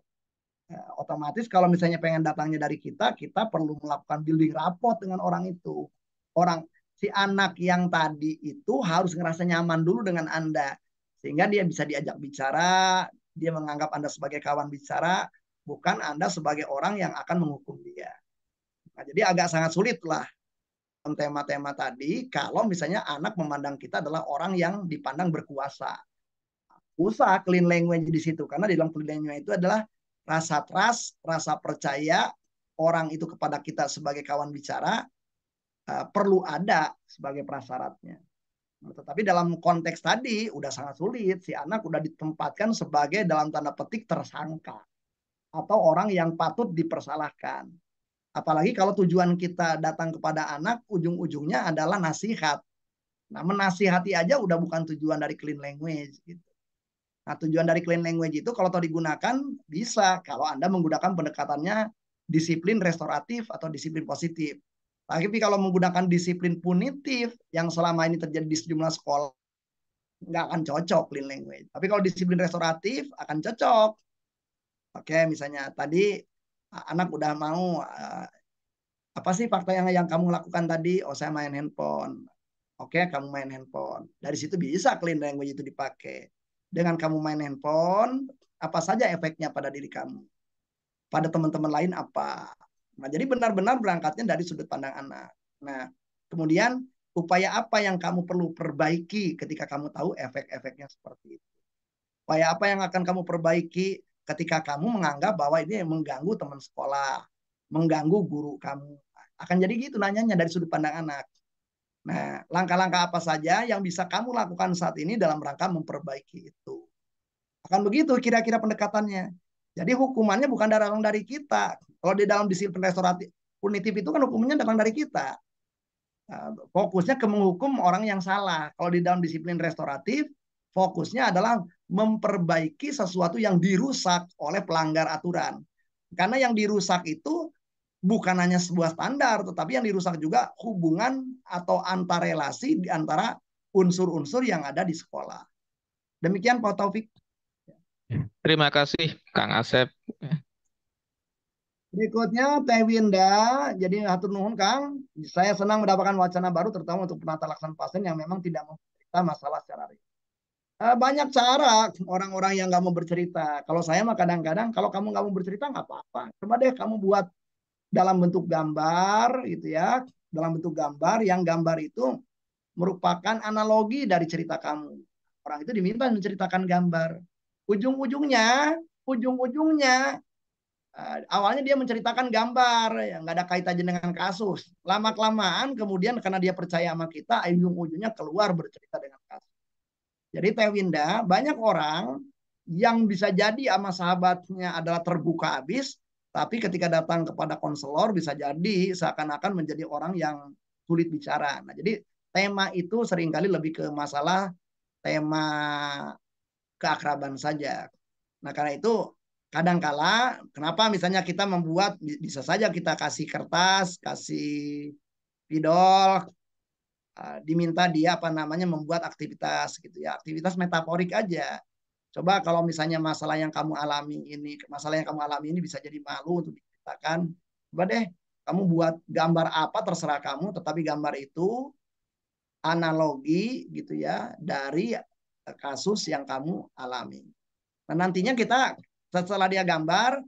Otomatis kalau misalnya pengen datangnya dari kita perlu melakukan building rapport dengan orang itu. Si anak yang tadi itu harus ngerasa nyaman dulu dengan Anda. Sehingga dia bisa diajak bicara, dia menganggap Anda sebagai kawan bicara, bukan Anda sebagai orang yang akan menghukum dia. Nah, jadi agak sangat sulit lah tema-tema tadi kalau misalnya anak memandang kita adalah orang yang dipandang berkuasa. Usaha clean language di situ, karena di dalam clean language itu adalah rasa trust, rasa percaya orang itu kepada kita sebagai kawan bicara, perlu ada sebagai prasyaratnya. Tetapi dalam konteks tadi udah sangat sulit, si anak udah ditempatkan sebagai dalam tanda petik tersangka atau orang yang patut dipersalahkan. Apalagi kalau tujuan kita datang kepada anak ujung-ujungnya adalah nasihat. Nah, menasihati aja udah bukan tujuan dari clean language gitu. Nah, tujuan dari clean language itu kalau tahu digunakan bisa kalau Anda menggunakan pendekatannya disiplin restoratif atau disiplin positif. Tapi kalau menggunakan disiplin punitif yang selama ini terjadi di sejumlah sekolah, nggak akan cocok clean language. Tapi kalau disiplin restoratif akan cocok. Oke, misalnya tadi anak udah mau apa sih fakta yang kamu lakukan tadi? Oh, saya main handphone. Oke, kamu main handphone. Dari situ bisa clean language itu dipakai. Dengan kamu main handphone, apa saja efeknya pada diri kamu? Pada teman-teman lain apa? Nah, jadi benar-benar berangkatnya dari sudut pandang anak. Nah, kemudian upaya apa yang kamu perlu perbaiki ketika kamu tahu efek-efeknya seperti itu? Upaya apa yang akan kamu perbaiki ketika kamu menganggap bahwa ini mengganggu teman sekolah, mengganggu guru kamu? Akan jadi gitu nanyanya dari sudut pandang anak. Nah, langkah-langkah apa saja yang bisa kamu lakukan saat ini dalam rangka memperbaiki itu? Akan begitu kira-kira pendekatannya. Jadi hukumannya bukan datang dari kita. Kalau di dalam disiplin restoratif punitif itu kan hukumannya datang dari kita. Fokusnya ke menghukum orang yang salah. Kalau di dalam disiplin restoratif, fokusnya adalah memperbaiki sesuatu yang dirusak oleh pelanggar aturan. Karena yang dirusak itu bukan hanya sebuah standar, tetapi yang dirusak juga hubungan atau antar relasi di antara unsur-unsur yang ada di sekolah. Demikian Pak Taufik. Terima kasih Kang Asep. Berikutnya Teh Winda. Jadi hatur nuhun Kang. Saya senang mendapatkan wacana baru terutama untuk penata laksana pasien yang memang tidak mau bercerita masalah secara real. Banyak cara orang-orang yang nggak mau bercerita. Kalau saya mah kadang-kadang kalau kamu nggak mau bercerita nggak apa-apa. Coba deh kamu buat dalam bentuk gambar gitu ya. Dalam bentuk gambar yang gambar itu merupakan analogi dari cerita kamu. Orang itu diminta menceritakan gambar. Ujung-ujungnya awalnya dia menceritakan gambar yang nggak ada kaitannya dengan kasus. Lama-kelamaan kemudian karena dia percaya sama kita, ujung-ujungnya keluar bercerita dengan kasus. Jadi Teh Winda, banyak orang yang bisa jadi sama sahabatnya adalah terbuka habis, tapi ketika datang kepada konselor bisa jadi seakan-akan menjadi orang yang sulit bicara. Nah, jadi tema itu seringkali lebih ke masalah tema keakraban saja. Nah, karena itu kadangkala kenapa misalnya kita membuat, bisa saja kita kasih kertas, kasih spidol, diminta dia membuat aktivitas gitu ya, aktivitas metaforik aja. Coba kalau misalnya masalah yang kamu alami ini bisa jadi malu untuk diceritakan. Coba deh kamu buat gambar apa terserah kamu, tetapi gambar itu analogi gitu ya dari kasus yang kamu alami. Nah, nantinya kita setelah dia gambar,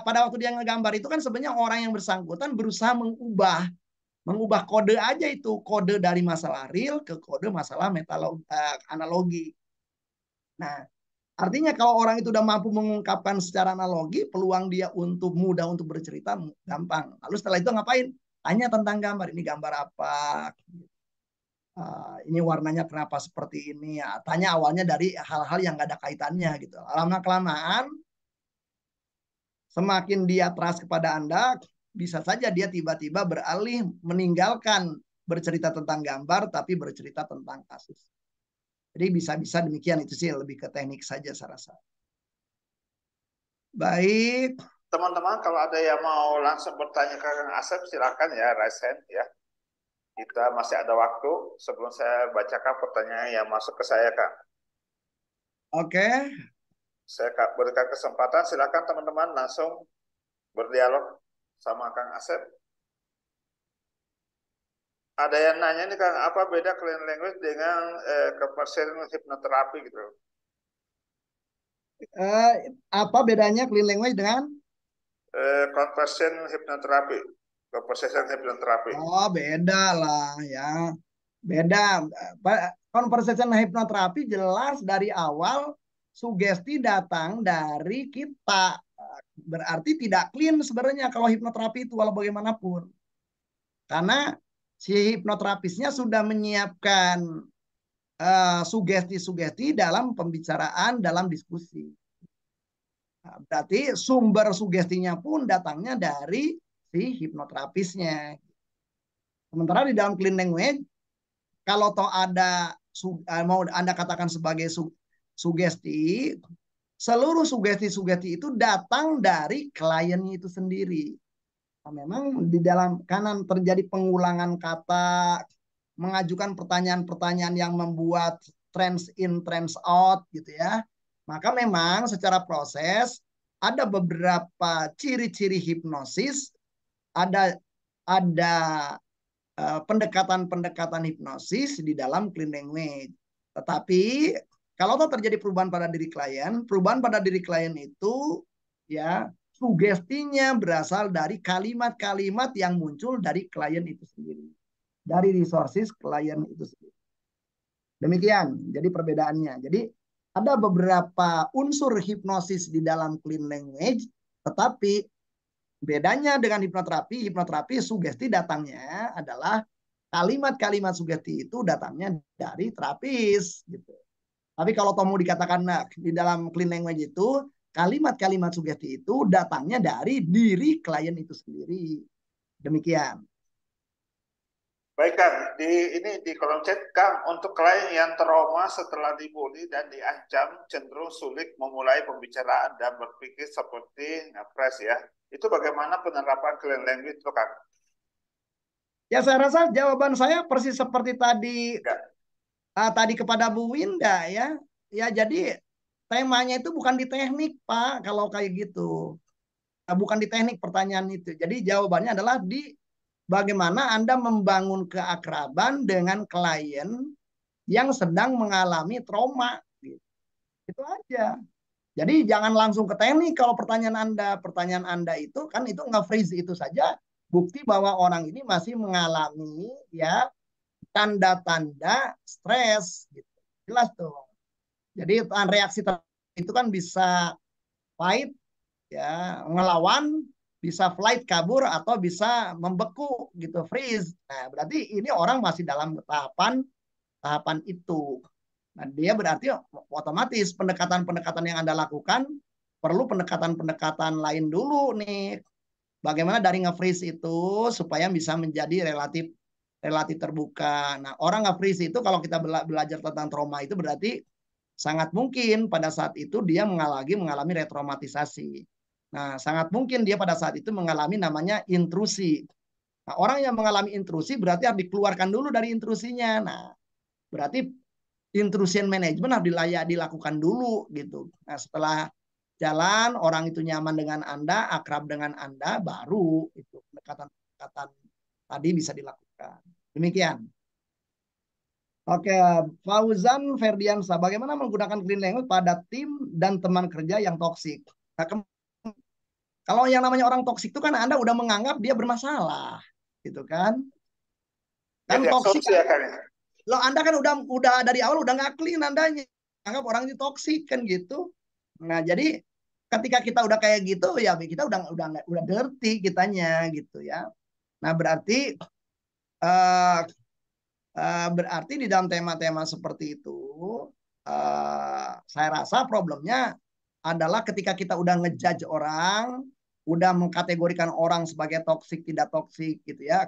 pada waktu dia ngegambar itu kan sebenarnya orang yang bersangkutan berusaha mengubah kode aja, itu kode dari masalah real ke kode masalah analogi. Nah, artinya kalau orang itu udah mampu mengungkapkan secara analogi, peluang dia untuk mudah untuk bercerita gampang. Lalu setelah itu ngapain? Tanya tentang gambar. Ini gambar apa? Ini warnanya kenapa seperti ini? Ya, tanya awalnya dari hal-hal yang gak ada kaitannya gitu. Lama-kelamaan, semakin dia trust kepada Anda, bisa saja dia tiba-tiba beralih meninggalkan bercerita tentang gambar, tapi bercerita tentang kasus. Jadi bisa-bisa demikian, itu sih lebih ke teknik saja saya rasa. Baik. Teman-teman, kalau ada yang mau langsung bertanya ke Kang Asep, silakan ya, raise hand ya. Kita masih ada waktu sebelum saya bacakan pertanyaan yang masuk ke saya, Kang. Oke. Saya berikan kesempatan, silakan teman-teman langsung berdialog sama Kang Asep. Ada yang nanya nih Kang, apa beda clean language dengan conversion hipnoterapi gitu? Apa bedanya clean language dengan conversion hipnoterapi? Conversation hipnoterapi. Oh, beda lah ya. Beda. Conversation hipnoterapi jelas dari awal sugesti datang dari kita. Berarti tidak clean sebenarnya kalau hipnoterapi itu walau bagaimanapun. Karena si hipnoterapisnya sudah menyiapkan sugesti-sugesti dalam pembicaraan, dalam diskusi. Nah, berarti sumber sugestinya pun datangnya dari si hipnoterapisnya. Sementara di dalam clean language, kalau toh ada mau Anda katakan sebagai sugesti, seluruh sugesti-sugesti itu datang dari kliennya itu sendiri. Nah, memang di dalam kanan terjadi pengulangan kata, mengajukan pertanyaan-pertanyaan yang membuat trans in, trans out gitu ya. Maka memang secara proses ada beberapa ciri-ciri hipnosis, ada pendekatan-pendekatan hipnosis di dalam clean language. Tetapi kalau terjadi perubahan pada diri klien itu ya sugestinya berasal dari kalimat-kalimat yang muncul dari klien itu sendiri, dari resources klien itu sendiri. Demikian, jadi perbedaannya. Jadi ada beberapa unsur hipnosis di dalam clean language, tetapi bedanya dengan hipnoterapi sugesti datangnya adalah kalimat-kalimat sugesti itu datangnya dari terapis gitu. Tapi kalau mau dikatakan di dalam clean language itu kalimat-kalimat sugesti itu datangnya dari diri klien itu sendiri. Demikian. Baik Kang, di kolom chat Kang, untuk klien yang trauma setelah dibully dan diancam cenderung sulit memulai pembicaraan dan berpikir seperti ngepres ya. Itu bagaimana penerapan clean language itu Kang? Ya saya rasa jawaban saya persis seperti tadi tadi kepada Bu Winda ya. Ya jadi temanya itu bukan di teknik Pak kalau kayak gitu. Bukan di teknik pertanyaan itu. Jadi jawabannya adalah di bagaimana Anda membangun keakraban dengan klien yang sedang mengalami trauma. Itu aja. Jadi jangan langsung ke teknik kalau pertanyaan Anda itu kan itu nge-freeze itu saja bukti bahwa orang ini masih mengalami ya tanda-tanda stres gitu. Jelas tuh. Jadi reaksi itu kan bisa fight ya, ngelawan, bisa flight kabur atau bisa membeku gitu, freeze. Nah, berarti ini orang masih dalam tahapan itu. Nah, dia berarti otomatis pendekatan-pendekatan yang Anda lakukan perlu pendekatan-pendekatan lain dulu nih. Bagaimana dari nge-freeze itu supaya bisa menjadi relatif terbuka. Nah, orang nge-freeze itu kalau kita belajar tentang trauma itu berarti sangat mungkin pada saat itu dia mengalami retraumatisasi. Nah, sangat mungkin dia pada saat itu mengalami namanya intrusi. Nah, orang yang mengalami intrusi berarti harus dikeluarkan dulu dari intrusinya. Nah, berarti intrusion management harus dilakukan dulu gitu. Nah, setelah jalan, orang itu nyaman dengan Anda, akrab dengan Anda, baru itu pendekatan-pendekatan tadi bisa dilakukan. Demikian. Oke, Fauzan Ferdiansa, bagaimana menggunakan clean language pada tim dan teman kerja yang toksik? Nah, kalau yang namanya orang toksik itu kan Anda udah menganggap dia bermasalah, gitu kan? Kan toksik ya kan? Lo Anda kan udah dari awal udah nggak clean Andanya, anggap orang itu toksik kan gitu. Nah, jadi ketika kita udah kayak gitu ya kita udah dirty kitanya gitu ya. Nah, berarti di dalam tema-tema seperti itu saya rasa problemnya adalah ketika kita udah ngejudge orang, udah mengkategorikan orang sebagai toksik tidak toksik gitu ya,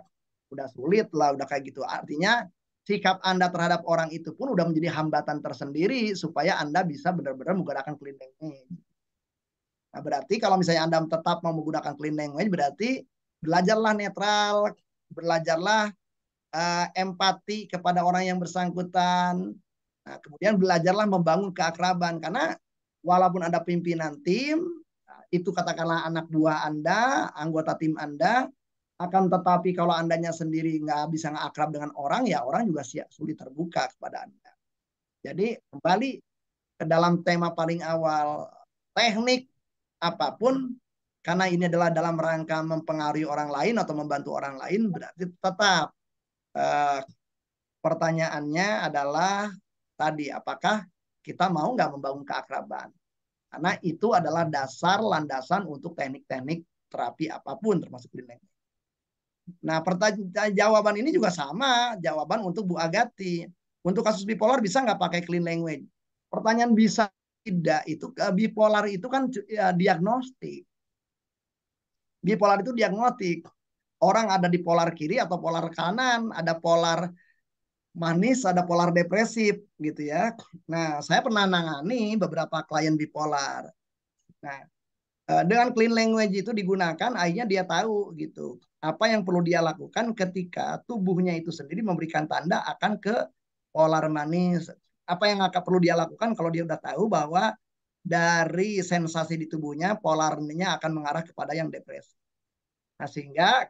udah sulit lah udah kayak gitu. Artinya sikap Anda terhadap orang itu pun udah menjadi hambatan tersendiri supaya Anda bisa benar-benar menggunakan clean language. Nah, berarti kalau misalnya Anda tetap mau menggunakan clean language berarti belajarlah netral, belajarlah empati kepada orang yang bersangkutan. Nah, kemudian belajarlah membangun keakraban karena walaupun Anda pimpinan tim, itu katakanlah anak buah Anda, anggota tim Anda, akan tetapi kalau Andanya sendiri nggak bisa akrab dengan orang, ya orang juga sulit terbuka kepada Anda. Jadi kembali ke dalam tema paling awal, teknik apapun, karena ini adalah dalam rangka mempengaruhi orang lain atau membantu orang lain, berarti tetap pertanyaannya adalah tadi apakah kita mau nggak membangun keakraban, karena itu adalah dasar landasan untuk teknik-teknik terapi apapun termasuk clean language. Nah, jawaban ini juga sama jawaban untuk Bu Agati. Untuk kasus bipolar bisa nggak pakai clean language? Pertanyaan bisa tidak itu bipolar itu kan ya, diagnostik. Bipolar itu diagnostik. Orang ada di polar kiri atau polar kanan, ada polar manis, ada polar depresif gitu ya. Nah, saya pernah nangani beberapa klien bipolar. Nah, dengan clean language itu digunakan, akhirnya dia tahu gitu apa yang perlu dia lakukan ketika tubuhnya itu sendiri memberikan tanda akan ke polar manis apa yang akan perlu dia lakukan kalau dia udah tahu bahwa dari sensasi di tubuhnya polarnya akan mengarah kepada yang depresi. Nah, sehingga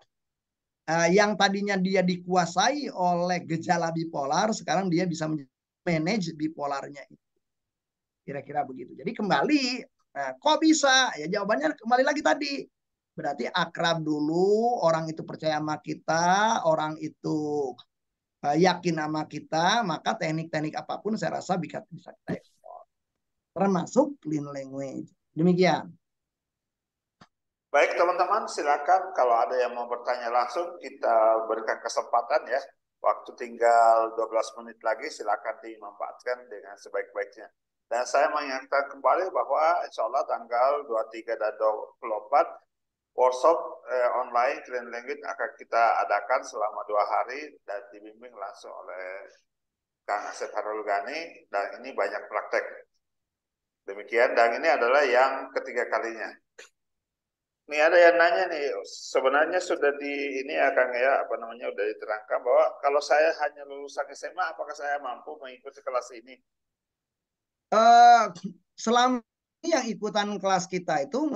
yang tadinya dia dikuasai oleh gejala bipolar, sekarang dia bisa manage bipolarnya itu. Kira-kira begitu. Jadi kembali, kok bisa? Ya jawabannya kembali lagi tadi. Berarti akrab dulu, orang itu percaya sama kita, orang itu yakin sama kita, maka teknik-teknik apapun saya rasa bisa kita ekspor. Termasuk clean language. Demikian. Baik teman-teman, silakan kalau ada yang mau bertanya langsung kita berikan kesempatan ya. Waktu tinggal 12 menit lagi, silakan dimanfaatkan dengan sebaik-baiknya. Dan saya mengingatkan kembali bahwa insya Allah tanggal 23 dan 24 workshop online Clean Language akan kita adakan selama 2 hari dan dibimbing langsung oleh Kang Asep Harul Ghani, dan ini banyak praktek. Demikian, dan ini adalah yang ketiga kalinya. Nih ada yang nanya nih, sebenarnya sudah di ini ya Kang ya, apa namanya, udah diterangkan bahwa kalau saya hanya lulusan SMA, apakah saya mampu mengikuti kelas ini? Selama ini yang ikutan kelas kita itu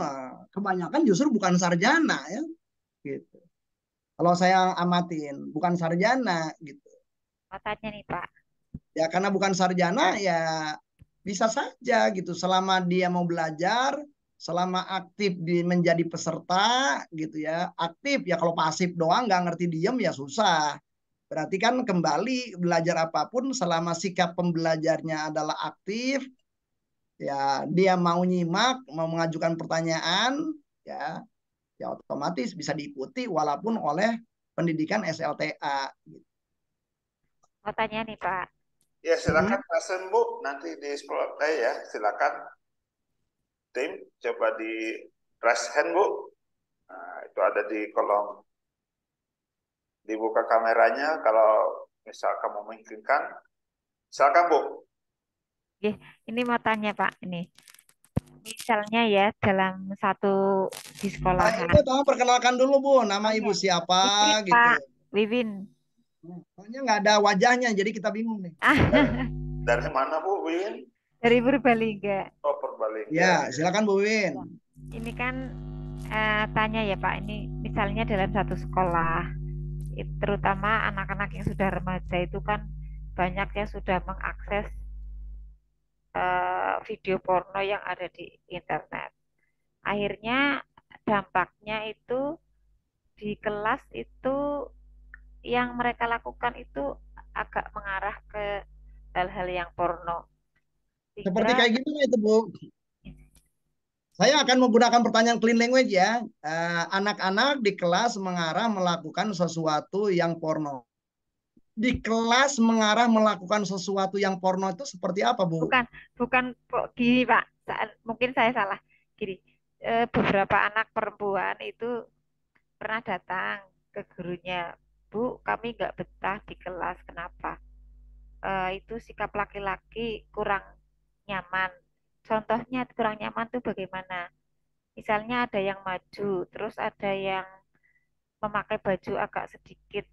kebanyakan justru bukan sarjana ya, gitu. Kalau saya amatin, bukan sarjana gitu. Tanya nih Pak. Ya karena bukan sarjana ya bisa saja gitu, selama dia mau belajar. Selama aktif menjadi peserta gitu ya, aktif ya. Kalau pasif doang nggak ngerti diem ya susah. Berarti kan kembali belajar apapun selama sikap pembelajarnya adalah aktif, ya dia mau nyimak, mau mengajukan pertanyaan, ya otomatis bisa diikuti walaupun oleh pendidikan SLTA. Gitu. Mau tanya nih Pak. Ya silakan present Bu, nanti di play ya, silakan. Tim, coba di raise hand Bu. Nah, itu ada di kolom. Dibuka kameranya kalau misalkan memungkinkan. Silakan Bu. Ini mau tanya Pak, ini. Misalnya ya dalam satu di sekolahan. Ibu tolong perkenalkan dulu Bu, nama Ibu siapa Wibin, gitu. Pak. Wibin. Soalnya nggak ada wajahnya, jadi kita bingung nih. Dari mana Bu Win? Dari Purbalingga. Oh Purbalingga. Ya silakan Bu Win. Ini kan tanya ya Pak, ini misalnya dalam satu sekolah, terutama anak-anak yang sudah remaja itu kan banyak yang sudah mengakses video porno yang ada di internet. Akhirnya dampaknya itu di kelas itu yang mereka lakukan itu agak mengarah ke hal-hal yang porno. Seperti kayak gimana itu Bu? Saya akan menggunakan pertanyaan clean language ya. Anak-anak di kelas mengarah melakukan sesuatu yang porno. Di kelas mengarah melakukan sesuatu yang porno itu seperti apa Bu? Bukan gini Pak. Mungkin saya salah. Gini, beberapa anak perempuan itu pernah datang ke gurunya. Bu, kami nggak betah di kelas. Kenapa? Itu sikap laki-laki kurang nyaman. Contohnya kurang nyaman tuh bagaimana? Misalnya ada yang maju, terus ada yang memakai baju agak sedikit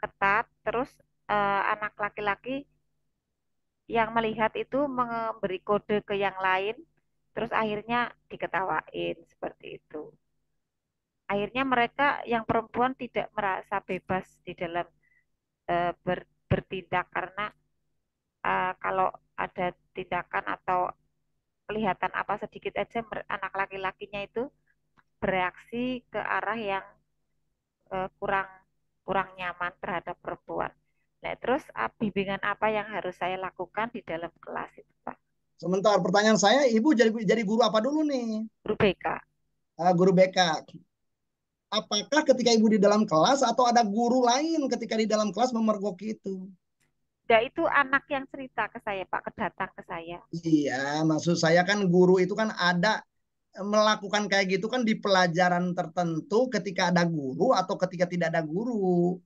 ketat, terus anak laki-laki yang melihat itu memberi kode ke yang lain, terus akhirnya diketawain seperti itu. Akhirnya mereka yang perempuan tidak merasa bebas di dalam bertindak karena kalau ada tindakan atau kelihatan apa sedikit aja anak laki-lakinya itu bereaksi ke arah yang kurang nyaman terhadap perempuan. Nah, terus bimbingan apa yang harus saya lakukan di dalam kelas itu, Pak? Sebentar, pertanyaan saya, Ibu jadi guru apa dulu nih? Guru BK. Guru BK. Apakah ketika Ibu di dalam kelas atau ada guru lain ketika di dalam kelas memergoki itu? Ya itu anak yang cerita ke saya Pak, kedatang ke saya. Iya, maksud saya kan guru itu kan ada melakukan kayak gitu kan di pelajaran tertentu ketika ada guru atau ketika tidak ada guru.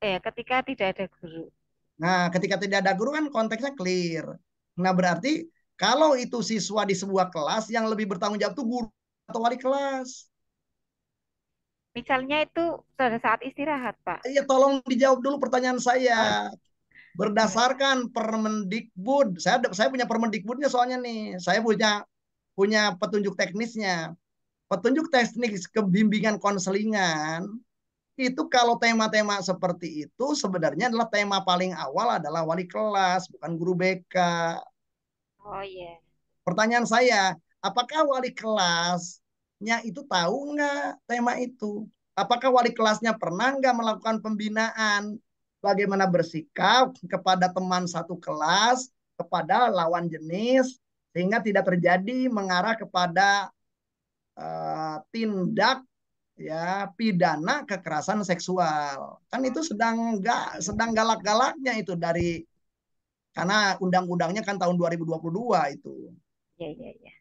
Ketika tidak ada guru. Nah, ketika tidak ada guru kan konteksnya clear. Nah, berarti kalau itu siswa di sebuah kelas yang lebih bertanggung jawab itu guru atau wali kelas. Misalnya itu pada saat istirahat, Pak. Iya, tolong dijawab dulu pertanyaan saya. berdasarkan Permendikbud. Saya punya Permendikbudnya soalnya nih. Saya punya petunjuk teknisnya. Petunjuk teknis kebimbingan konselingan itu kalau tema-tema seperti itu sebenarnya adalah tema paling awal adalah wali kelas, bukan guru BK. Oh iya. Pertanyaan saya, apakah wali kelasnya itu tahu nggak tema itu? Apakah wali kelasnya pernah nggak melakukan pembinaan? Bagaimana bersikap kepada teman satu kelas, kepada lawan jenis, sehingga tidak terjadi mengarah kepada tindak ya pidana kekerasan seksual. Kan itu sedang galak-galaknya itu karena undang-undangnya kan tahun 2022 itu. Iya.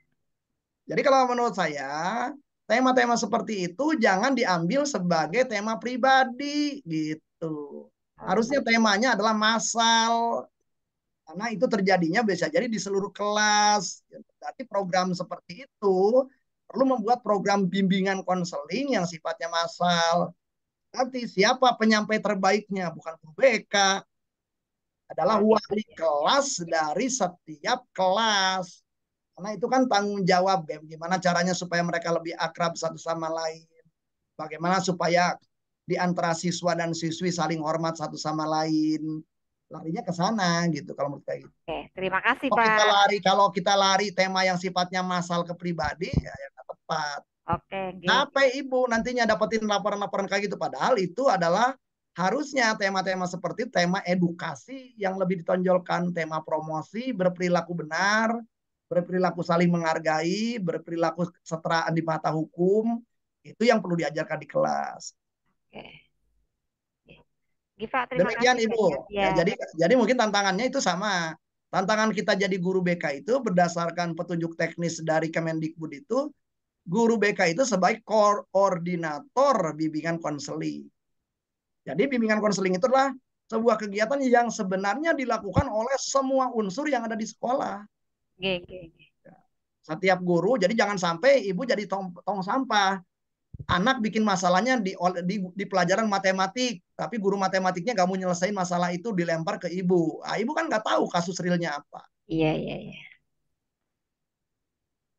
Jadi kalau menurut saya tema-tema seperti itu jangan diambil sebagai tema pribadi gitu. Harusnya temanya adalah massal. Karena itu terjadinya bisa jadi di seluruh kelas. Berarti program seperti itu perlu membuat program bimbingan konseling yang sifatnya massal. Nanti siapa penyampai terbaiknya? Bukan guru BK. Adalah wali kelas dari setiap kelas. Karena itu kan tanggung jawab. Gimana caranya supaya mereka lebih akrab satu sama lain. Bagaimana supaya di antara siswa dan siswi saling hormat satu sama lain. Larinya ke sana gitu kalau menurut saya gitu. Oke, terima kasih Kalau Pak. kalau kita lari tema yang sifatnya massal ke pribadi ya nggak tepat. Oke, Capek ibu nantinya dapetin laporan-laporan kayak gitu. Padahal itu adalah harusnya tema-tema seperti tema edukasi yang lebih ditonjolkan, tema promosi, berperilaku benar, berperilaku saling menghargai, berperilaku kesetaraan di mata hukum, itu yang perlu diajarkan di kelas. Oke. Giva, terima Demikian kasih Ibu. banyak. Ya, jadi mungkin tantangannya itu sama. Tantangan kita jadi guru BK itu berdasarkan petunjuk teknis dari Kemendikbud itu, guru BK itu sebagai koordinator bimbingan konseling. Jadi bimbingan konseling itu adalah sebuah kegiatan yang sebenarnya dilakukan oleh semua unsur yang ada di sekolah. Setiap guru, jadi jangan sampai ibu jadi tong sampah. Anak bikin masalahnya di pelajaran matematik, tapi guru matematiknya nggak mau nyelesain masalah itu, dilempar ke ibu. Ah, ibu kan nggak tahu kasus realnya apa. Iya.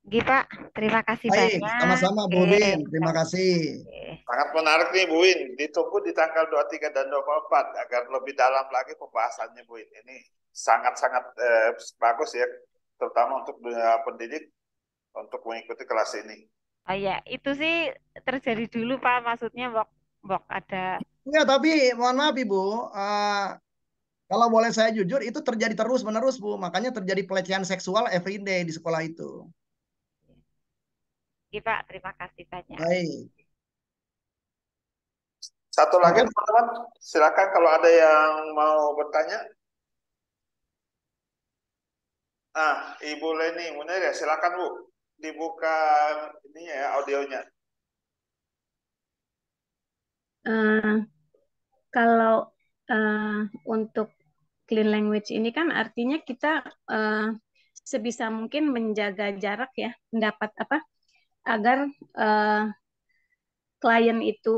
Giva, terima kasih Baik, banyak. sama-sama Bu Win, terima kasih. Sangat menarik nih Bu Win, ditunggu di tanggal 23 dan 24 agar lebih dalam lagi pembahasannya Bu Win. Ini sangat-sangat bagus ya, terutama untuk dunia pendidik untuk mengikuti kelas ini. Oh iya, itu sih terjadi dulu Pak, maksudnya Bok ada. Enggak, tapi mohon maaf Ibu, kalau boleh saya jujur itu terjadi terus-menerus Bu, makanya terjadi pelecehan seksual everyday di sekolah itu. Oke Pak, terima kasih banyak. Baik. Satu lagi teman-teman, silakan kalau ada yang mau bertanya. Nah, Ibu Leni Munir ya, silakan Bu, dibuka ini ya audionya. Kalau untuk clean language ini kan artinya kita sebisa mungkin menjaga jarak ya, mendapat agar klien itu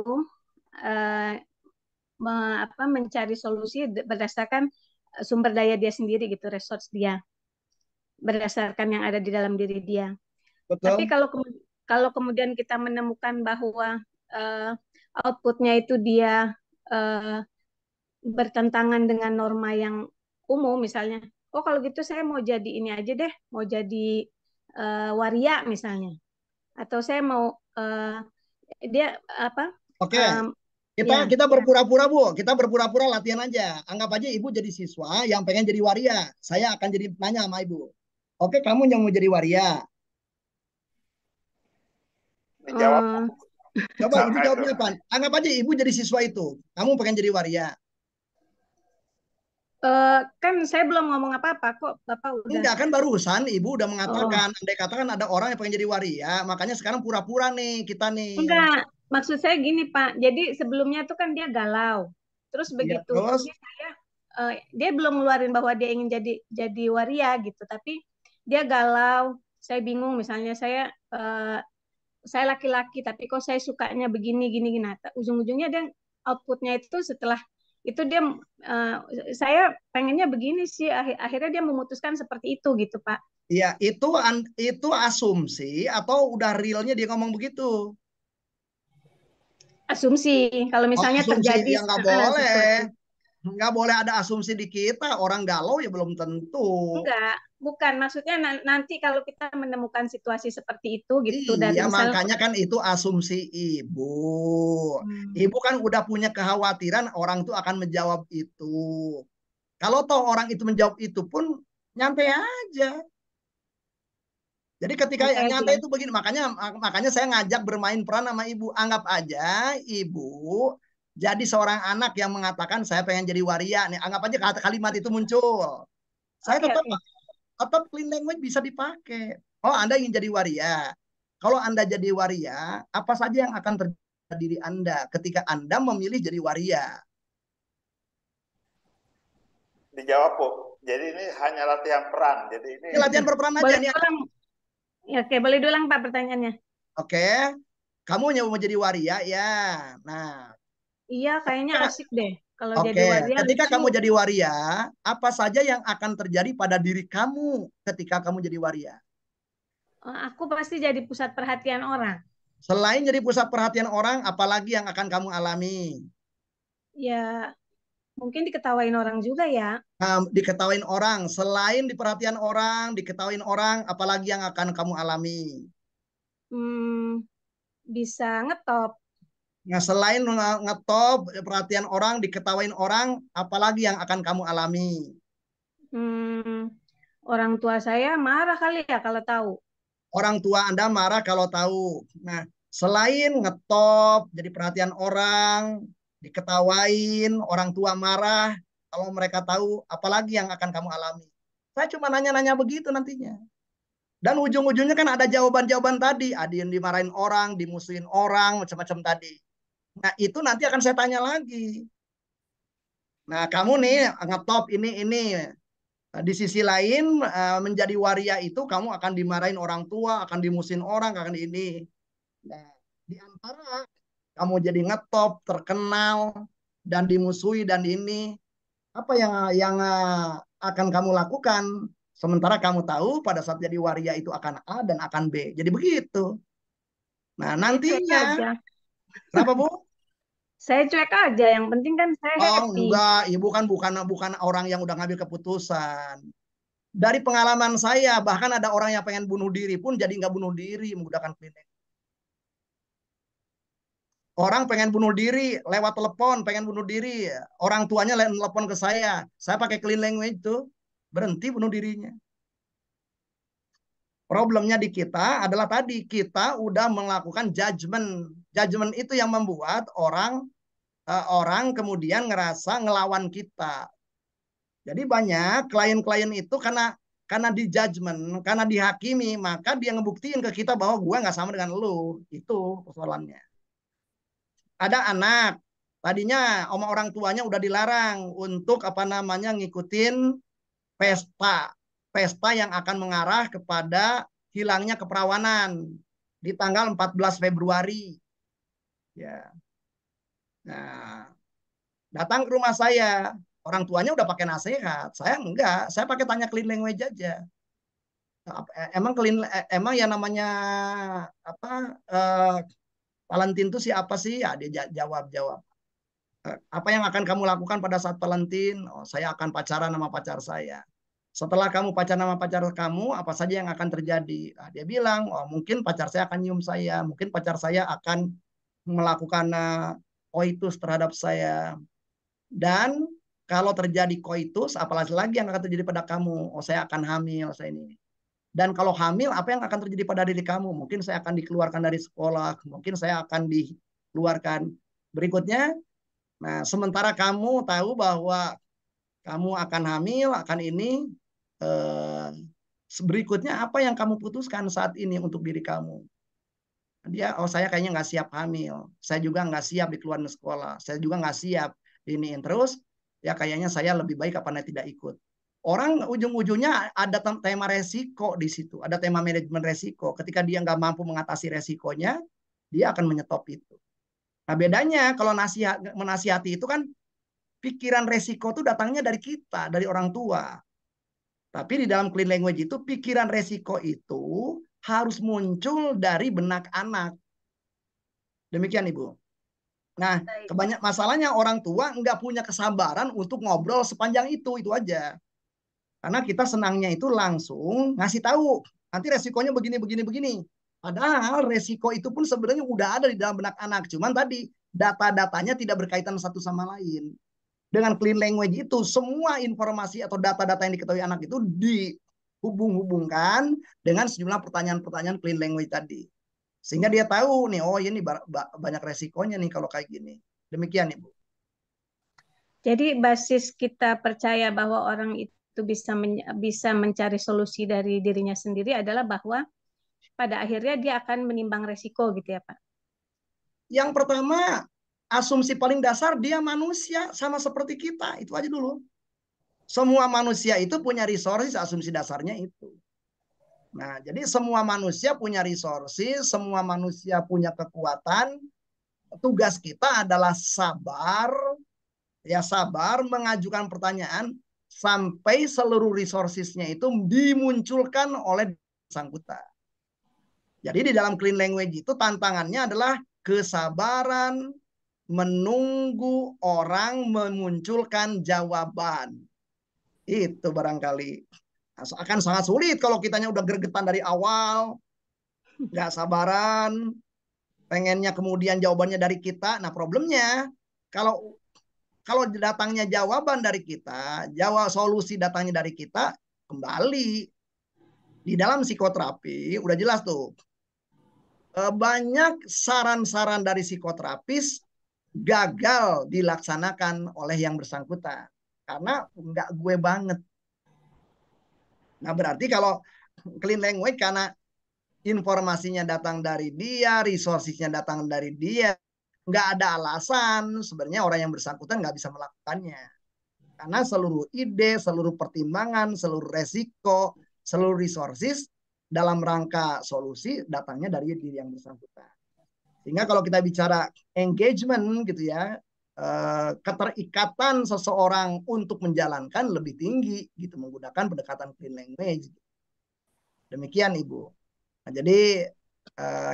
mencari solusi berdasarkan sumber daya dia sendiri gitu, resource dia, berdasarkan yang ada di dalam diri dia. Betul. Tapi kalau kemudian kita menemukan bahwa outputnya itu dia bertentangan dengan norma yang umum, misalnya, oh kalau gitu saya mau jadi ini aja deh, mau jadi waria misalnya, atau saya mau dia apa? Oke. Kita berpura-pura Bu, kita berpura-pura latihan aja. Anggap aja Ibu jadi siswa yang pengen jadi waria. Saya akan jadi nanya sama Ibu. Oke, kamu yang mau jadi waria. Dijawab. Coba Ibu jawabnya apa? Anggap aja Ibu jadi siswa itu. Kamu pengen jadi waria. Kan saya belum ngomong apa-apa kok, Bapak udah. Enggak, kan barusan Ibu udah mengatakan, andai katakan ada orang yang pengen jadi waria, makanya sekarang pura-pura nih kita nih. Enggak, maksud saya gini Pak. Jadi sebelumnya tuh kan dia galau. Terus begitu terus? ini saya dia belum ngeluarin bahwa dia ingin jadi waria gitu, tapi dia galau. Saya bingung, misalnya saya laki-laki tapi kok saya sukanya begini gini. Nah, ujung-ujungnya dia outputnya itu setelah itu dia saya pengennya begini sih, akhirnya dia memutuskan seperti itu gitu Pak. Iya, itu asumsi atau udah realnya dia ngomong begitu? Asumsi, kalau misalnya asumsi terjadi ya nggak boleh. sesuatu. Nggak boleh ada asumsi di kita. Orang galau ya belum tentu. Enggak, bukan. Maksudnya nanti kalau kita menemukan situasi seperti itu gitu dari Iya, misal makanya kan itu asumsi ibu. Ibu kan udah punya kekhawatiran orang itu akan menjawab itu. Kalau toh orang itu menjawab itu pun nyantai aja. Jadi ketika Nyantai nyantai aja. itu begini, makanya saya ngajak bermain peran sama ibu. Anggap aja ibu jadi seorang anak yang mengatakan saya pengen jadi waria. Nih, anggap aja kalimat itu muncul. Saya Oke, tetap clean language bisa dipakai. Oh, Anda ingin jadi waria. Kalau Anda jadi waria, apa saja yang akan terjadi pada diri Anda ketika Anda memilih jadi waria? Dijawab, Bu. Jadi ini hanya latihan peran. Jadi ini latihan berperan aja Boleh nih. diulang? Ya, oke, boleh diulang Pak pertanyaannya. Oke. Kamu mau jadi waria ya. Nah, iya kayaknya asik deh kalau oke, jadi waria. ketika Lucu. kamu jadi waria, apa saja yang akan terjadi pada diri kamu ketika kamu jadi waria? Aku pasti jadi pusat perhatian orang. Selain jadi pusat perhatian orang, apalagi yang akan kamu alami? Ya, mungkin diketawain orang juga ya. Diketawain orang. Selain diperhatian orang, diketawain orang, apalagi yang akan kamu alami? Bisa ngetop. Nah, selain ngetop, perhatian orang, diketawain orang, apalagi yang akan kamu alami? Orang tua saya marah kali ya kalau tahu. Orang tua Anda marah kalau tahu. Nah, selain ngetop, jadi perhatian orang, diketawain, orang tua marah, kalau mereka tahu, apalagi yang akan kamu alami? Saya cuma nanya-nanya begitu nantinya. Dan ujung-ujungnya kan ada jawaban-jawaban tadi. Ada yang dimarahin orang, dimusuhin orang, macam-macam tadi. Nah, itu nanti akan saya tanya lagi. Nah, kamu nih ngetop ini. Di sisi lain, menjadi waria itu kamu akan dimarahin orang tua, akan dimusuhin orang, akan ini. Nah, di antara kamu jadi ngetop, terkenal, dan dimusuhi dan ini, apa yang akan kamu lakukan? Sementara kamu tahu pada saat jadi waria itu akan A dan akan B. Jadi begitu. Nah, nantinya, kenapa Bu? Saya cuek aja, yang penting kan saya happy. Enggak, ibu kan bukan orang yang udah ngambil keputusan. Dari pengalaman saya, bahkan ada orang yang pengen bunuh diri pun jadi nggak bunuh diri menggunakan klinik. Orang pengen bunuh diri lewat telepon, pengen bunuh diri, orang tuanya telepon ke saya pakai clean language itu, berhenti bunuh dirinya. Problemnya di kita adalah tadi, kita udah melakukan judgment. Judgment itu yang membuat orang kemudian ngerasa ngelawan kita. Jadi banyak klien-klien itu karena di judgment, karena dihakimi, maka dia ngebuktiin ke kita bahwa gue nggak sama dengan lu. Itu persoalannya. Ada anak, tadinya sama orang tuanya udah dilarang untuk ngikutin pesta yang akan mengarah kepada hilangnya keperawanan di tanggal 14 Februari. Ya. Nah, datang ke rumah saya, orang tuanya udah pakai nasihat, saya enggak, saya pakai tanya clean language aja. Emang yang namanya Valentine itu siapa sih? Ya, dia jawab. Apa yang akan kamu lakukan pada saat Valentine? Oh, saya akan pacaran sama pacar saya. Setelah kamu pacaran sama pacar kamu, apa saja yang akan terjadi? Nah, dia bilang, oh mungkin pacar saya akan nyium saya, mungkin pacar saya akan melakukan koitus terhadap saya. Dan kalau terjadi koitus, apalagi lagi yang akan terjadi pada kamu? Oh, saya akan hamil, saya ini. Dan kalau hamil, apa yang akan terjadi pada diri kamu? Mungkin saya akan dikeluarkan dari sekolah, mungkin saya akan dikeluarkan. Berikutnya, nah sementara kamu tahu bahwa kamu akan hamil, akan ini, berikutnya apa yang kamu putuskan saat ini untuk diri kamu? Dia, oh saya kayaknya nggak siap hamil, saya juga nggak siap dikeluarin sekolah, saya juga nggak siap iniin terus, ya kayaknya saya lebih baik apa tidak ikut. Orang ujung-ujungnya ada tema resiko di situ, ada tema manajemen resiko. Ketika dia nggak mampu mengatasi resikonya, dia akan menyetop itu. Nah bedanya kalau menasihati itu kan pikiran resiko itu datangnya dari kita, dari orang tua. Tapi di dalam clean language itu pikiran resiko itu harus muncul dari benak anak. Demikian Ibu. Nah, kebanyak masalahnya orang tua nggak punya kesabaran untuk ngobrol sepanjang itu aja. Karena kita senangnya itu langsung ngasih tahu, nanti resikonya begini, begini, begini. Padahal resiko itu pun sebenarnya udah ada di dalam benak anak. Cuman tadi data-datanya tidak berkaitan satu sama lain. Dengan clean language itu, semua informasi atau data-data yang diketahui anak itu dihubung-hubungkan dengan sejumlah pertanyaan-pertanyaan clean language tadi. Sehingga dia tahu nih, oh ini banyak resikonya nih kalau kayak gini. Demikian Ibu. Jadi basis kita percaya bahwa orang itu bisa mencari solusi dari dirinya sendiri adalah bahwa pada akhirnya dia akan menimbang resiko gitu ya Pak. Yang pertama, asumsi paling dasar dia manusia sama seperti kita. Itu aja dulu. Semua manusia itu punya resources, asumsi dasarnya itu. Nah, jadi semua manusia punya resources, semua manusia punya kekuatan. Tugas kita adalah sabar, ya sabar mengajukan pertanyaan sampai seluruh resourcesnya itu dimunculkan oleh bersangkutan. Jadi di dalam clean language itu tantangannya adalah kesabaran menunggu orang memunculkan jawaban. Itu barangkali akan sangat sulit kalau kitanya udah gregetan dari awal, nggak sabaran, pengennya kemudian jawabannya dari kita. Nah problemnya kalau datangnya jawaban dari kita, solusi datangnya dari kita, kembali di dalam psikoterapi udah jelas tuh, banyak saran-saran dari psikoterapis gagal dilaksanakan oleh yang bersangkutan karena nggak gue banget. Nah berarti kalau clean language karena informasinya datang dari dia, resourcesnya datang dari dia, nggak ada alasan sebenarnya orang yang bersangkutan nggak bisa melakukannya. Karena seluruh ide, seluruh pertimbangan, seluruh resiko, seluruh resources dalam rangka solusi datangnya dari diri yang bersangkutan. Sehingga kalau kita bicara engagement gitu ya, keterikatan seseorang untuk menjalankan lebih tinggi gitu menggunakan pendekatan clean language. Demikian Ibu. Nah, jadi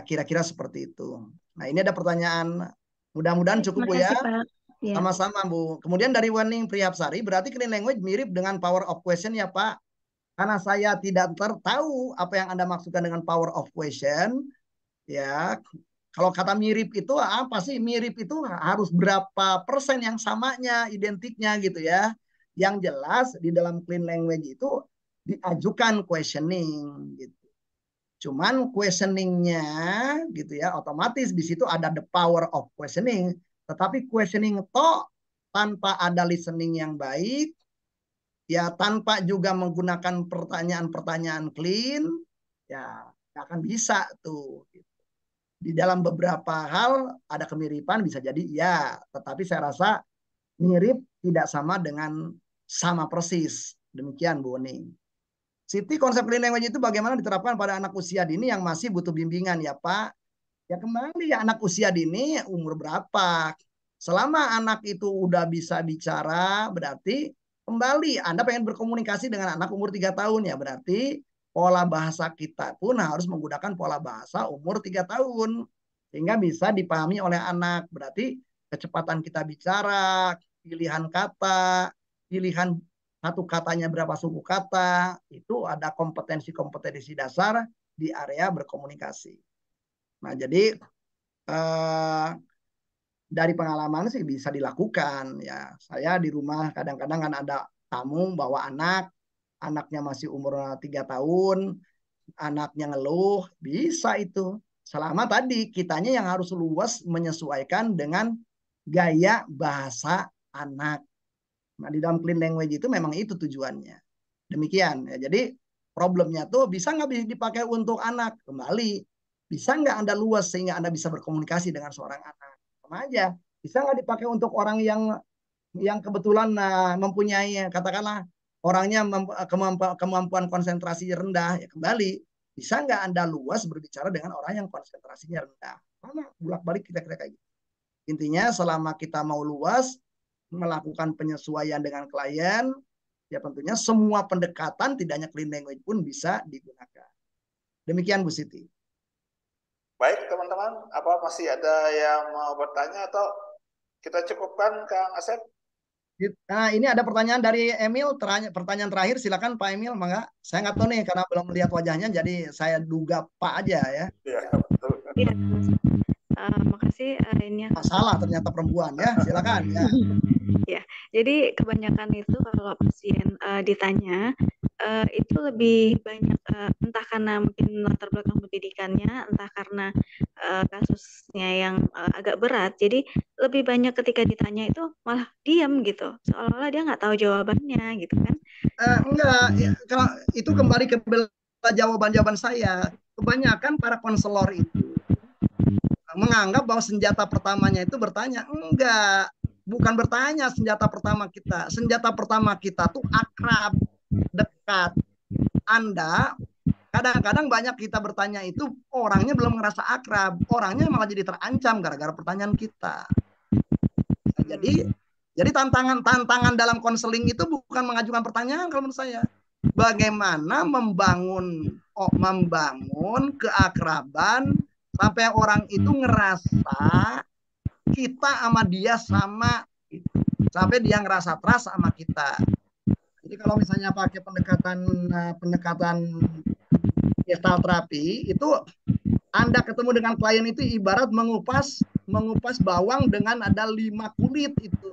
kira-kira seperti itu. Nah ini ada pertanyaan, mudah-mudahan cukup Bu ya. Sama-sama Bu. Kemudian dari Wening Priyapsari, berarti clean language mirip dengan power of question ya Pak? Karena saya tidak tahu apa yang Anda maksudkan dengan power of question, ya. Kalau kata mirip itu apa sih? Mirip itu harus berapa persen yang samanya, identiknya gitu ya. Yang jelas di dalam clean language itu diajukan questioning gitu. Cuman questioningnya gitu ya, otomatis di situ ada the power of questioning. Tetapi questioning toh tanpa ada listening yang baik, ya tanpa juga menggunakan pertanyaan-pertanyaan clean, ya nggak akan bisa tuh. Di dalam beberapa hal ada kemiripan bisa jadi ya, tetapi saya rasa mirip tidak sama dengan sama persis. Demikian Bu Oning. Siti, konsep clean language itu bagaimana diterapkan pada anak usia dini yang masih butuh bimbingan ya Pak? Ya kembali ya anak usia dini umur berapa? Selama anak itu udah bisa bicara berarti kembali Anda pengen berkomunikasi dengan anak umur 3 tahun ya berarti pola bahasa kita pun harus menggunakan pola bahasa umur 3 tahun. Sehingga bisa dipahami oleh anak. Berarti kecepatan kita bicara, pilihan kata, pilihan satu katanya berapa suku kata, itu ada kompetensi-kompetensi dasar di area berkomunikasi. Nah jadi dari pengalaman sih bisa dilakukan. Ya saya di rumah kadang-kadang kan ada tamu bawa anaknya masih umur 3 tahun, anaknya ngeluh, bisa itu. Selama tadi kitanya yang harus luas menyesuaikan dengan gaya bahasa anak. Nah di dalam clean language itu memang itu tujuannya. Demikian ya. Jadi problemnya tuh bisa nggak bisa dipakai untuk anak? Kembali, bisa nggak Anda luas sehingga Anda bisa berkomunikasi dengan seorang anak? Sama aja. Bisa nggak dipakai untuk orang yang kebetulan mempunyai katakanlah orangnya kemampuan konsentrasi rendah, ya kembali bisa nggak Anda luas berbicara dengan orang yang konsentrasinya rendah? Mana bolak-balik kita kayak gitu. Intinya selama kita mau luas melakukan penyesuaian dengan klien, ya tentunya semua pendekatan tidak hanya clean language pun bisa digunakan. Demikian Bu Siti. Baik teman-teman, apa masih ada yang mau bertanya atau kita cukupkan Kang Asep? Nah, ini ada pertanyaan dari Emil, pertanyaan terakhir, silakan Pak Emil, mangga. Saya nggak tahu nih karena belum melihat wajahnya, jadi saya duga Pak aja ya. Iya, betul. Iya, makasih ini. Salah ternyata perempuan ya, silakan ya. Ya, jadi kebanyakan itu kalau pasien ditanya itu lebih banyak entah karena mungkin latar belakang pendidikannya, entah karena kasusnya yang agak berat. Jadi lebih banyak ketika ditanya itu malah diam gitu, seolah-olah dia nggak tahu jawabannya gitu kan? Enggak, ya, kalau itu kembali ke jawaban-jawaban saya. Kebanyakan para konselor itu menganggap bahwa senjata pertamanya itu bertanya. Enggak, bukan bertanya senjata pertama kita. Senjata pertama kita tuh akrab, dekat. Anda kadang-kadang banyak kita bertanya itu orangnya belum ngerasa akrab, orangnya malah jadi terancam gara-gara pertanyaan kita. Nah, jadi tantangan dalam konseling itu bukan mengajukan pertanyaan kalau menurut saya. Bagaimana membangun keakraban sampai orang itu ngerasa kita sama dia sama, sampai dia ngerasa trust sama kita. Jadi kalau misalnya pakai pendekatan gestalt terapi itu, Anda ketemu dengan klien itu ibarat mengupas bawang dengan ada 5 kulit itu.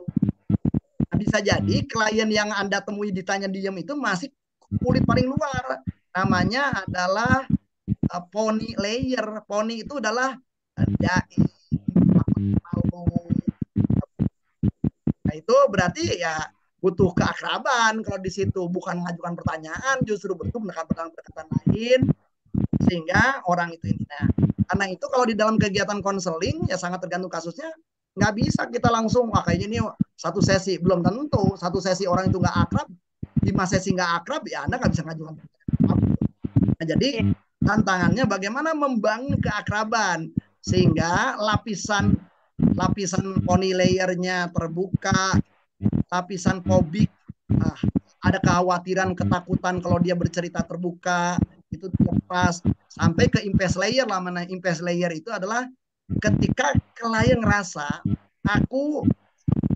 Nah, bisa jadi klien yang Anda temui ditanya diam itu masih kulit paling luar. Namanya adalah pony layer. Pony itu adalah nah, itu berarti ya butuh keakraban kalau di situ, bukan mengajukan pertanyaan, justru bentuk pendekatan lain sehingga orang itu ini. Nah, karena itu kalau di dalam kegiatan konseling ya sangat tergantung kasusnya. Nggak bisa kita langsung kayaknya ini satu sesi, belum tentu. Satu sesi orang itu nggak akrab, 5 sesi nggak akrab, ya Anda nggak bisa ngajukan pertanyaan. Nah, jadi tantangannya bagaimana membangun keakraban sehingga lapisan pony layernya terbuka, lapisan fobik, ada kekhawatiran, ketakutan kalau dia bercerita terbuka itu lepas sampai ke impasse layer lah. Mana impasse layer itu adalah ketika klien ngerasa aku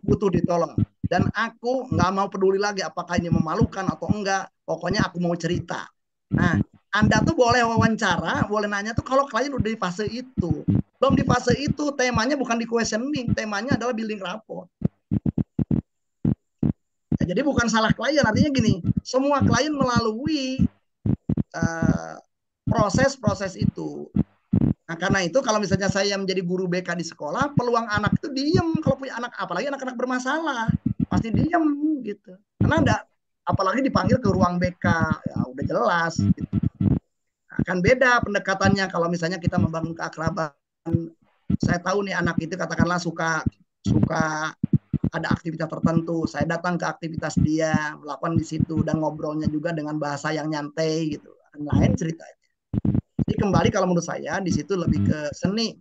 butuh ditolong dan aku nggak mau peduli lagi apakah ini memalukan atau enggak, pokoknya aku mau cerita. Nah, Anda tuh boleh wawancara, boleh nanya tuh kalau klien udah di fase itu. Belum di fase itu, temanya bukan di questioning, temanya adalah building rapport. Nah, jadi bukan salah klien, artinya gini, semua klien melalui proses-proses itu. Nah, karena itu kalau misalnya saya menjadi guru BK di sekolah, peluang anak itu diem kalau punya anak, apalagi anak-anak bermasalah, pasti diem gitu. Karena ada, apalagi dipanggil ke ruang BK, ya udah jelas. Gitu. Nah, kan beda pendekatannya kalau misalnya kita membangun keakraban. Saya tahu nih anak itu katakanlah suka ada aktivitas tertentu, saya datang ke aktivitas dia, melakukan di situ dan ngobrolnya juga dengan bahasa yang nyantai gitu. Lain ceritanya. Jadi kembali kalau menurut saya di situ lebih ke seni.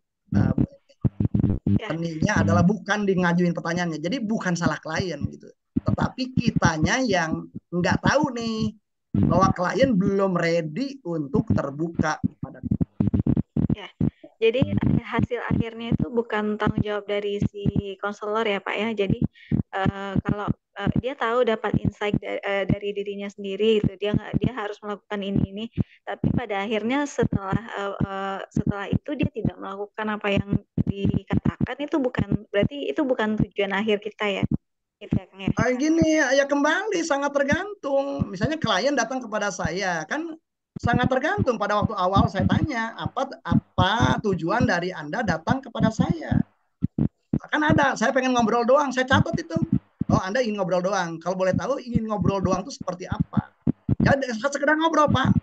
Seninya adalah bukan di ngajuin pertanyaannya. Jadi bukan salah klien gitu. Tetapi kitanya yang nggak tahu nih bahwa klien belum ready untuk terbuka kepada kita. Ya. Jadi hasil akhirnya itu bukan tanggung jawab dari si konselor ya Pak ya. Jadi kalau dia tahu dapat insight dari dirinya sendiri itu dia harus melakukan ini. Tapi pada akhirnya setelah itu dia tidak melakukan apa yang dikatakan, itu berarti itu bukan tujuan akhir kita ya. Gitu ya Kang ya. Gini ya kembali sangat tergantung. Misalnya klien datang kepada saya kan sangat tergantung. Pada waktu awal saya tanya apa tujuan dari Anda datang kepada saya. Kan ada, saya pengen ngobrol doang, saya catat itu. Oh, Anda ingin ngobrol doang. Kalau boleh tahu ingin ngobrol doang itu seperti apa? Ya sekedar ngobrol Pak.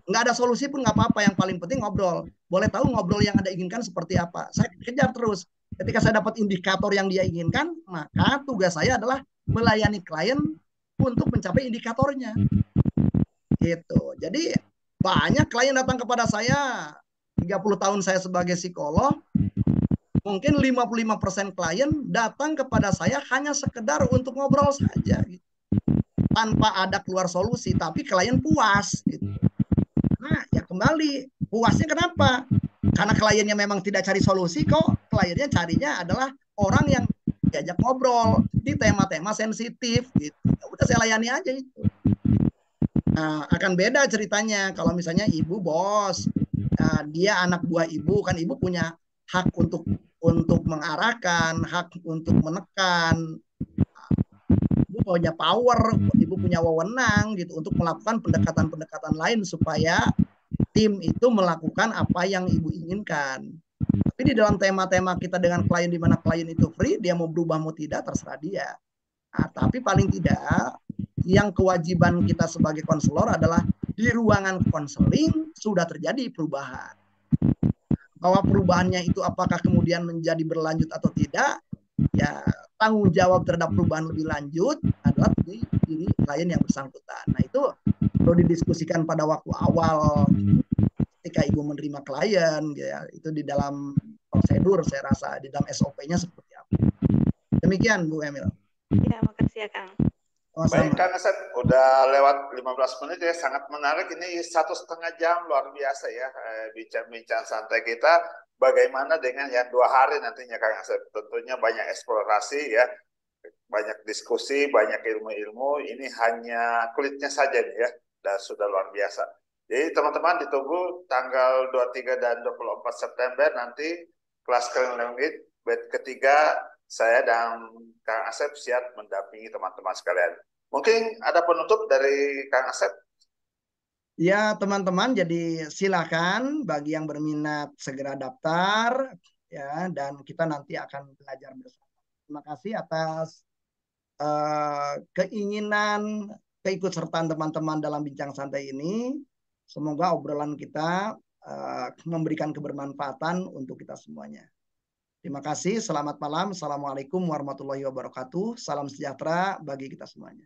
Nggak ada solusi pun nggak apa-apa. Yang paling penting ngobrol. Boleh tahu ngobrol yang Anda inginkan seperti apa? Saya kejar terus. Ketika saya dapat indikator yang dia inginkan, maka tugas saya adalah melayani klien untuk mencapai indikatornya. Gitu. Jadi banyak klien datang kepada saya, 30 tahun saya sebagai psikolog, mungkin 55% klien datang kepada saya hanya sekedar untuk ngobrol saja gitu. Tanpa ada keluar solusi, tapi klien puas gitu. Nah, ya kembali, puasnya kenapa? Karena kliennya memang tidak cari solusi kok, kliennya carinya adalah orang yang diajak ngobrol di tema-tema sensitif gitu. Ya udah saya layani aja itu. Nah, akan beda ceritanya kalau misalnya ibu bos, dia anak buah ibu, kan ibu punya hak untuk mengarahkan, hak untuk menekan. Ibu punya power, ibu punya wewenang gitu untuk melakukan pendekatan-pendekatan lain supaya tim itu melakukan apa yang ibu inginkan. Tapi di dalam tema-tema kita dengan klien, di mana klien itu free, dia mau berubah mau tidak terserah dia. Nah, tapi paling tidak yang kewajiban kita sebagai konselor adalah di ruangan konseling sudah terjadi perubahan. Bahwa perubahannya itu apakah kemudian menjadi berlanjut atau tidak, ya tanggung jawab terhadap perubahan lebih lanjut adalah di diri klien yang bersangkutan. Nah, itu perlu didiskusikan pada waktu awal ketika ibu menerima klien, ya, itu di dalam prosedur saya rasa di dalam SOP-nya seperti apa. Demikian Bu Emil. Ya, makasih ya Kang. Baik Kang Asep, udah lewat 15 menit ya, sangat menarik. Ini 1,5 jam, luar biasa ya bincang-bincang santai kita. Bagaimana dengan yang 2 hari nantinya Kang Asep? Tentunya banyak eksplorasi ya, banyak diskusi, banyak ilmu-ilmu. Ini hanya kulitnya saja nih ya, dan sudah luar biasa. Jadi teman-teman ditunggu tanggal 23 dan 24 September nanti kelas Clean Language batch ketiga, saya dan Kang Asep siap mendampingi teman-teman sekalian. Mungkin ada penutup dari Kang Asep? Ya teman-teman, jadi silakan bagi yang berminat segera daftar ya, dan kita nanti akan belajar bersama. Terima kasih atas keinginan keikutsertaan teman-teman dalam bincang santai ini. Semoga obrolan kita memberikan kebermanfaatan untuk kita semuanya. Terima kasih, selamat malam. Assalamualaikum warahmatullahi wabarakatuh. Salam sejahtera bagi kita semuanya.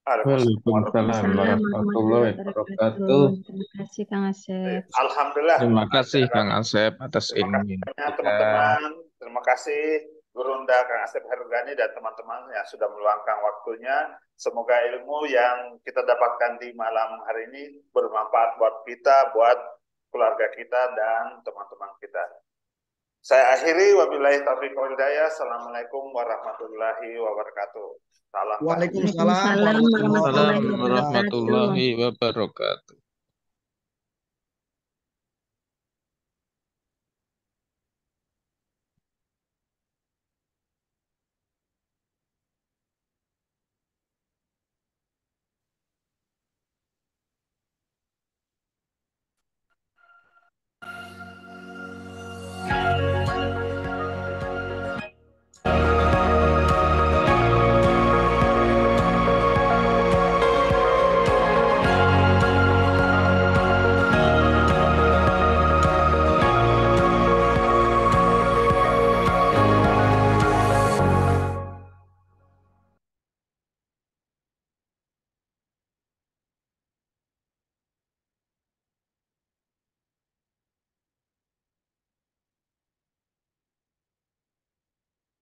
Waalaikumsalam warahmatullahi wabarakatuh. Terima kasih Kang Asep. Alhamdulillah. Terima kasih Kang Asep atas ilmunya. Teman-teman, terima kasih Gurunda Kang Asep Herugani dan teman-teman yang sudah meluangkan waktunya. Semoga ilmu yang kita dapatkan di malam hari ini bermanfaat buat kita, buat keluarga kita dan teman-teman kita. Saya akhiri, wabillahi taufiq wal hidayah. Assalamualaikum warahmatullahi wabarakatuh. Salam. Waalaikumsalam warahmatullahi wabarakatuh.